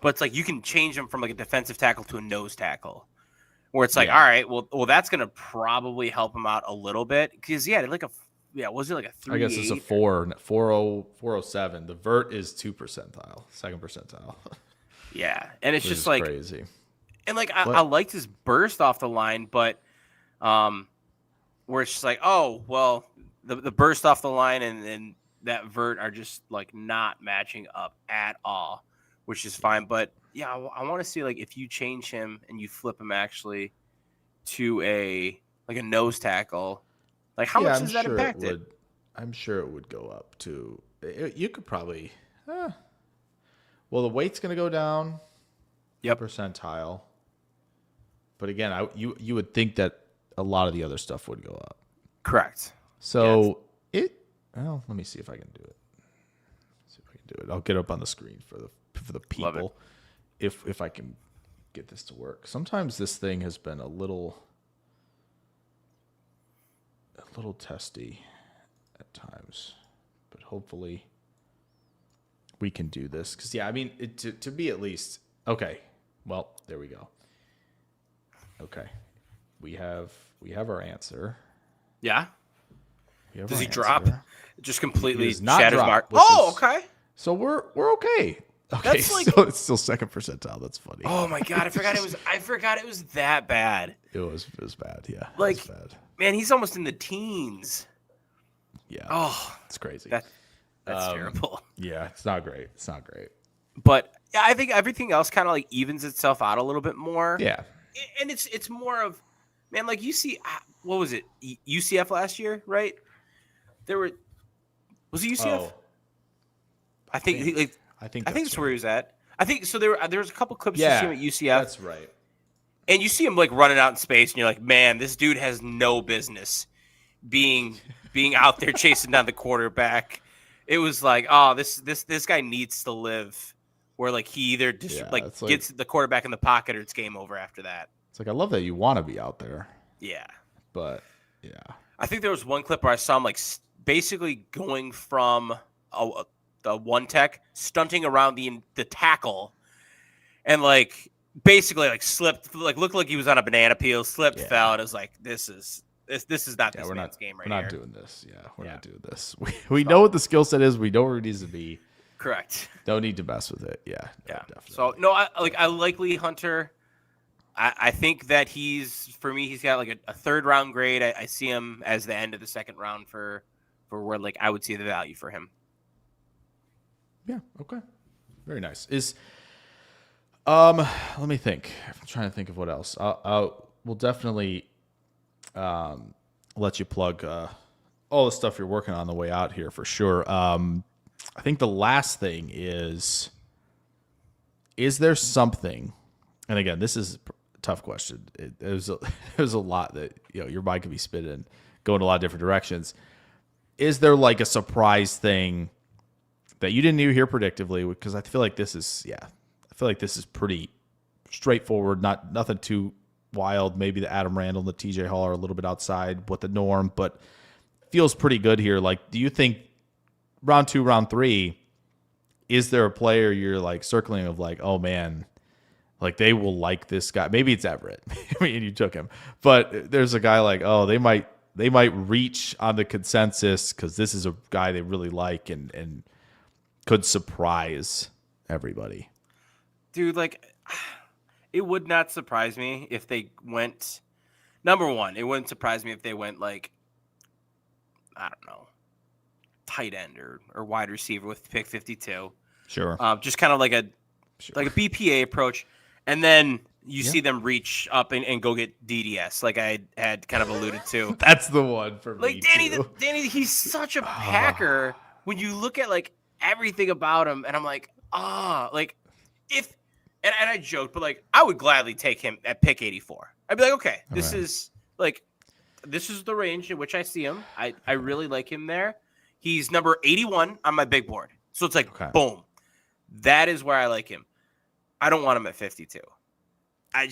But it's like you can change him from like a defensive tackle to a nose tackle, where it's like, all right, well, that's gonna probably help him out a little bit because was it like a 3? I guess it's a 407. The vert is 2 percentile, 2nd percentile. Yeah, and it's Which just is like crazy. And like I liked his burst off the line, but where it's just like, oh well, the burst off the line and that vert are just like not matching up at all, which is fine. But yeah, I want to see like if you change him and you flip him actually to a nose tackle, like how much does that impact it? I'm sure it would go up to. You could probably. Well, the weight's going to go down. Yep. Percentile. But again, you would think that a lot of the other stuff would go up. Correct. So let me see if I can do it. I'll get it up on the screen for the people. If I can get this to work. Sometimes this thing has been a little testy at times, but hopefully we can do this. Because I mean, to be at least okay. Well, there we go. Okay, we have our answer. Yeah. Does he drop? Just completely He does not shatters drop, mark. which Oh, is- okay. So we're okay. Okay, That's like- so it's still 2nd percentile. That's funny. Oh my god, I forgot it was that bad. It was bad. Yeah, Like- it was bad. Man, he's almost in the teens. Yeah. Oh, It's crazy. that's terrible. Yeah, it's not great. But yeah, I think everything else kind of like evens itself out a little bit more. Yeah. And it's more of, man, like you see, what was it? UCF last year, right? Was it UCF? Oh, I think that's where he was at. I think so. There was a couple clips you see him at UCF. That's right. And you see him like running out in space, and you're like, man, this dude has no business being out there chasing down the quarterback. It was like, oh, this guy needs to live where like he either gets the quarterback in the pocket or it's game over after that. It's like I love that you want to be out there, Yeah. but Yeah. I think there was one clip where I saw him like basically going from the one tech, stunting around the tackle, and like basically like slipped, like looked like he was on a banana peel, slipped, fell, and it was like, this is not this man's game right here. We're here. not doing this. Yeah, we're not doing this. We know what the skill set is. We know where it needs to be. Correct. Don't need to mess with it. Yeah. No, definitely. So no, I like Lee Hunter. I think that he's got like a third round grade. I see him as the end of the second round for where like I would see the value for him. Yeah. Okay. Very nice. Let me think. I'm trying to think of what else. We'll definitely let you plug all the stuff you're working on the way out here for sure. I think the last thing is there something, and again, this is a tough question. There's a lot that, your mind could be spinning and go in a lot of different directions. Is there like a surprise thing that you didn't even hear predictively? Because I feel like this is pretty straightforward, nothing too wild. Maybe the Adam Randall and the TJ Hall are a little bit outside what the norm, but feels pretty good here. Like, do you think round 2, round 3, is there a player you're like circling of like, oh man, like they will like this guy? Maybe it's Everett. I mean, you took him, but there's a guy like, oh, they might reach on the consensus because this is a guy they really like and could surprise everybody. Dude, like, it would not surprise me if they went. Number one, it wouldn't surprise me if they went like, I don't know, tight end or wide receiver with pick 52. Sure. Just kind of like a BPA approach, and then you see them reach up and go get DDS, like I had kind of alluded to. That's the one for me. Like Danny, he's such a packer when you look at like everything about him, and I'm like, like if. And I joked, but like I would gladly take him at pick 84. I'd be like, okay, this is the range in which I see him. I really like him there. He's number 81 on my big board. So it's like, boom. That is where I like him. I don't want him at 52. And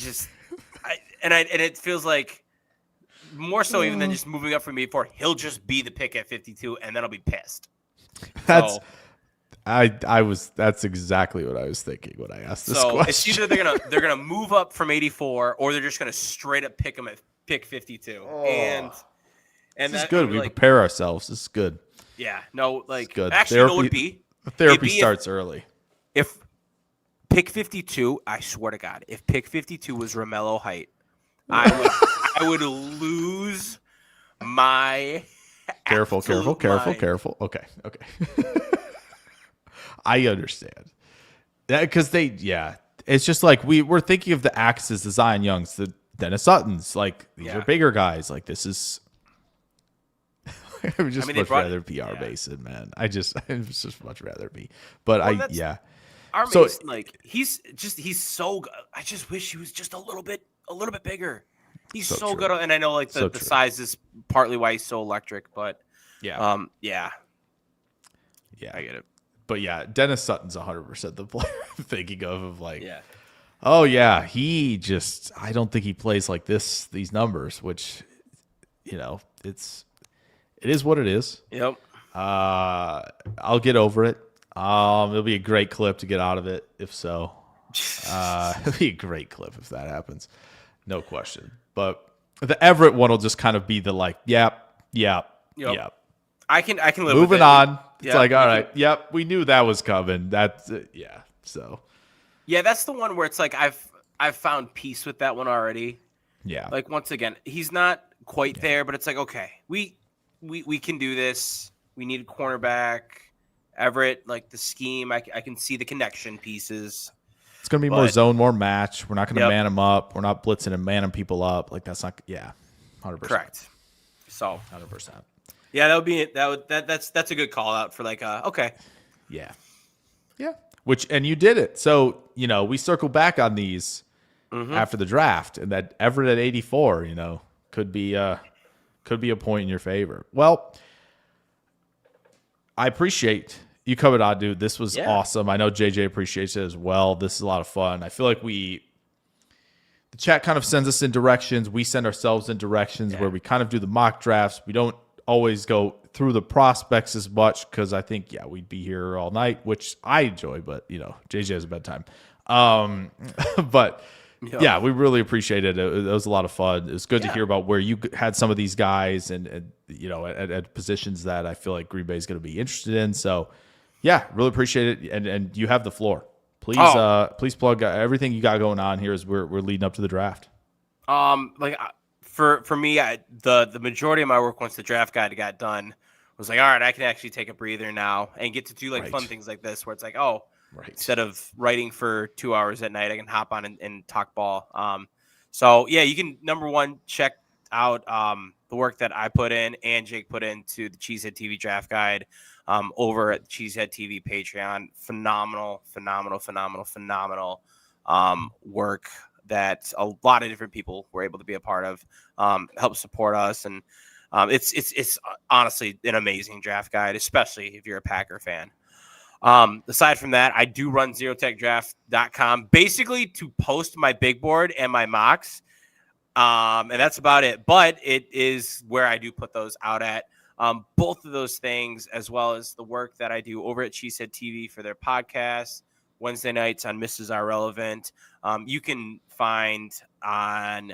it feels like more so even than just moving up from 84, he'll just be the pick at 52 and then I'll be pissed. That's exactly what I was thinking when I asked this question. It's either they're gonna move up from 84 or they're just gonna straight up pick him at pick 52. And this is good. We prepare ourselves. This is good. Yeah. No, like good. Actually, therapy, it would be therapy starts early. If pick 52, I swear to God, if pick 52 was Romeo height, I would lose my careful. Okay. I understand that because it's just like we're thinking of the axes, the Zion Youngs, the Dennis Suttons, like these are bigger guys. Like this is, I would just much rather be our Mason, man. I just much rather be, but Our Mason, like he's so good. I just wish he was just a little bit bigger. He's so good, and I know like the size is partly why he's so electric, but yeah, I get it. But yeah, Dennis Sutton's 100% the player I'm thinking of like, oh yeah, I don't think he plays like these numbers, which, it is what it is. Yep. I'll get over it. It'll be a great clip to get out of it. If so, it'll be a great clip if that happens. No question. But the Everett one will just kind of be the like, yep. I can live with it. Moving on. It's like, all right, we knew that was coming. That's so. Yeah, that's the one where it's like I've found peace with that one already. Yeah. Like once again, he's not quite there, but it's like, okay, we can do this. We need a cornerback. Everett, like the scheme, I can see the connection pieces. It's going to be more zone, more match. We're not going to man them up. We're not blitzing and manning people up. Like that's not 100%. Correct. So 100%. Yeah, that would be it. That's a good call out for like okay. Yeah. And you did it. So, we circle back on these after the draft, and that Everett at 84, could be a point in your favor. Well, I appreciate you coming on, dude. This was awesome. I know JJ appreciates it as well. This is a lot of fun. I feel like the chat kind of sends us in directions. We send ourselves in directions where we kind of do the mock drafts. We don't always go through the prospects as much because I think, we'd be here all night, which I enjoy, but, JJ has a bedtime. But, we really appreciate it. It was a lot of fun. It was good to hear about where you had some of these guys and at positions that I feel like Green Bay is going to be interested in. So, really appreciate it. And you have the floor. Please, please plug everything you got going on here as we're leading up to the draft. For me, the majority of my work once the draft guide got done was like, all right, I can actually take a breather now and get to do fun things like this, where it's like, instead of writing for 2 hours at night, I can hop on and talk ball. So you can, number one, check out the work that I put in and Jake put into the Cheesehead TV draft guide over at Cheesehead TV Patreon. Phenomenal work that a lot of different people were able to be a part of, help support us. And it's honestly an amazing draft guide, especially if you're a Packer fan. Aside from that, I do run zerotechdraft.com basically to post my big board and my mocks. And that's about it. But it is where I do put those out at. Both of those things, as well as the work that I do over at Cheesehead TV for their podcast, Wednesday nights on Mrs. Are Relevant. You can find on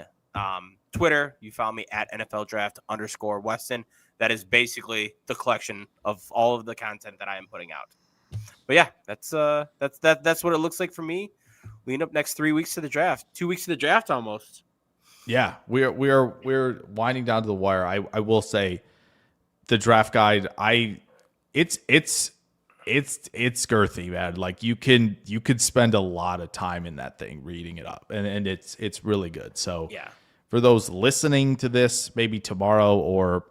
Twitter. You follow me at NFL_Draft_Weston. That is basically the collection of all of the content that I am putting out. But that's what it looks like for me. Leading up next 3 weeks to the draft, 2 weeks to the draft almost. Yeah, we're winding down to the wire. I will say, the draft guide, it's girthy, man. Like you could spend a lot of time in that thing reading it up, and it's really good. So for those listening to this, maybe tomorrow or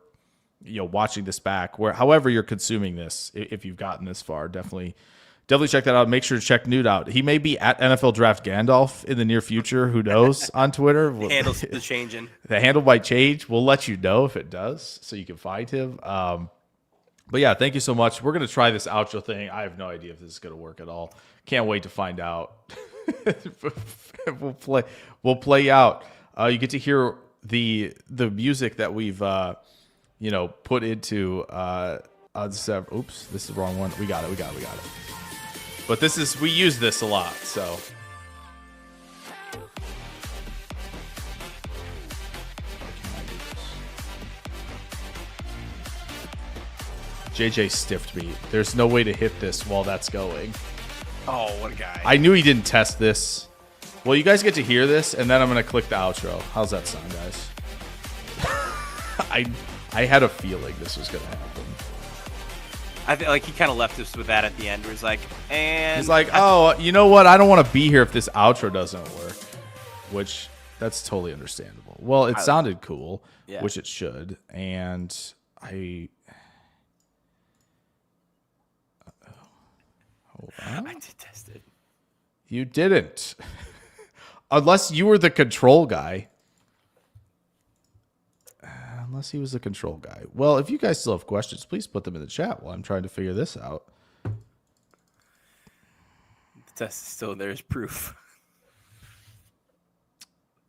watching this back, however you're consuming this, if you've gotten this far, definitely check that out. Make sure to check Newt out. He may be at NFL Draft Gandalf in the near future. Who knows? On Twitter, handles the changing. The handle might change. We'll let you know if it does, so you can find him. But thank you so much. We're gonna try this outro thing. I have no idea if this is gonna work at all. Can't wait to find out. We'll play out. You get to hear the music that we've put into oops, this is the wrong one. We got it. But we use this a lot, so. JJ stiffed me. There's no way to hit this while that's going. Oh, what a guy. I knew he didn't test this. Well, you guys get to hear this, and then I'm going to click the outro. How's that sound, guys? I had a feeling this was going to happen. I feel like he kind of left us with that at the end, where he's like, oh, you know what? I don't want to be here if this outro doesn't work, which that's totally understandable. Well, it sounded cool, which it should, and I did test it. You didn't, unless you were the control guy. Unless he was the control guy. Well, if you guys still have questions, please put them in the chat while I'm trying to figure this out. The test is still there's proof.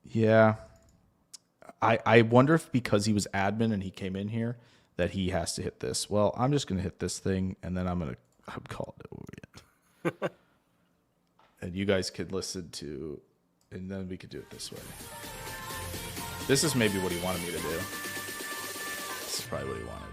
Yeah. I wonder if because he was admin and he came in here that he has to hit this. Well, I'm just going to hit this thing and then I'm calling it over yet. And you guys can listen to, and then we could do it this way. This is maybe what he wanted me to do. This is probably what he wanted.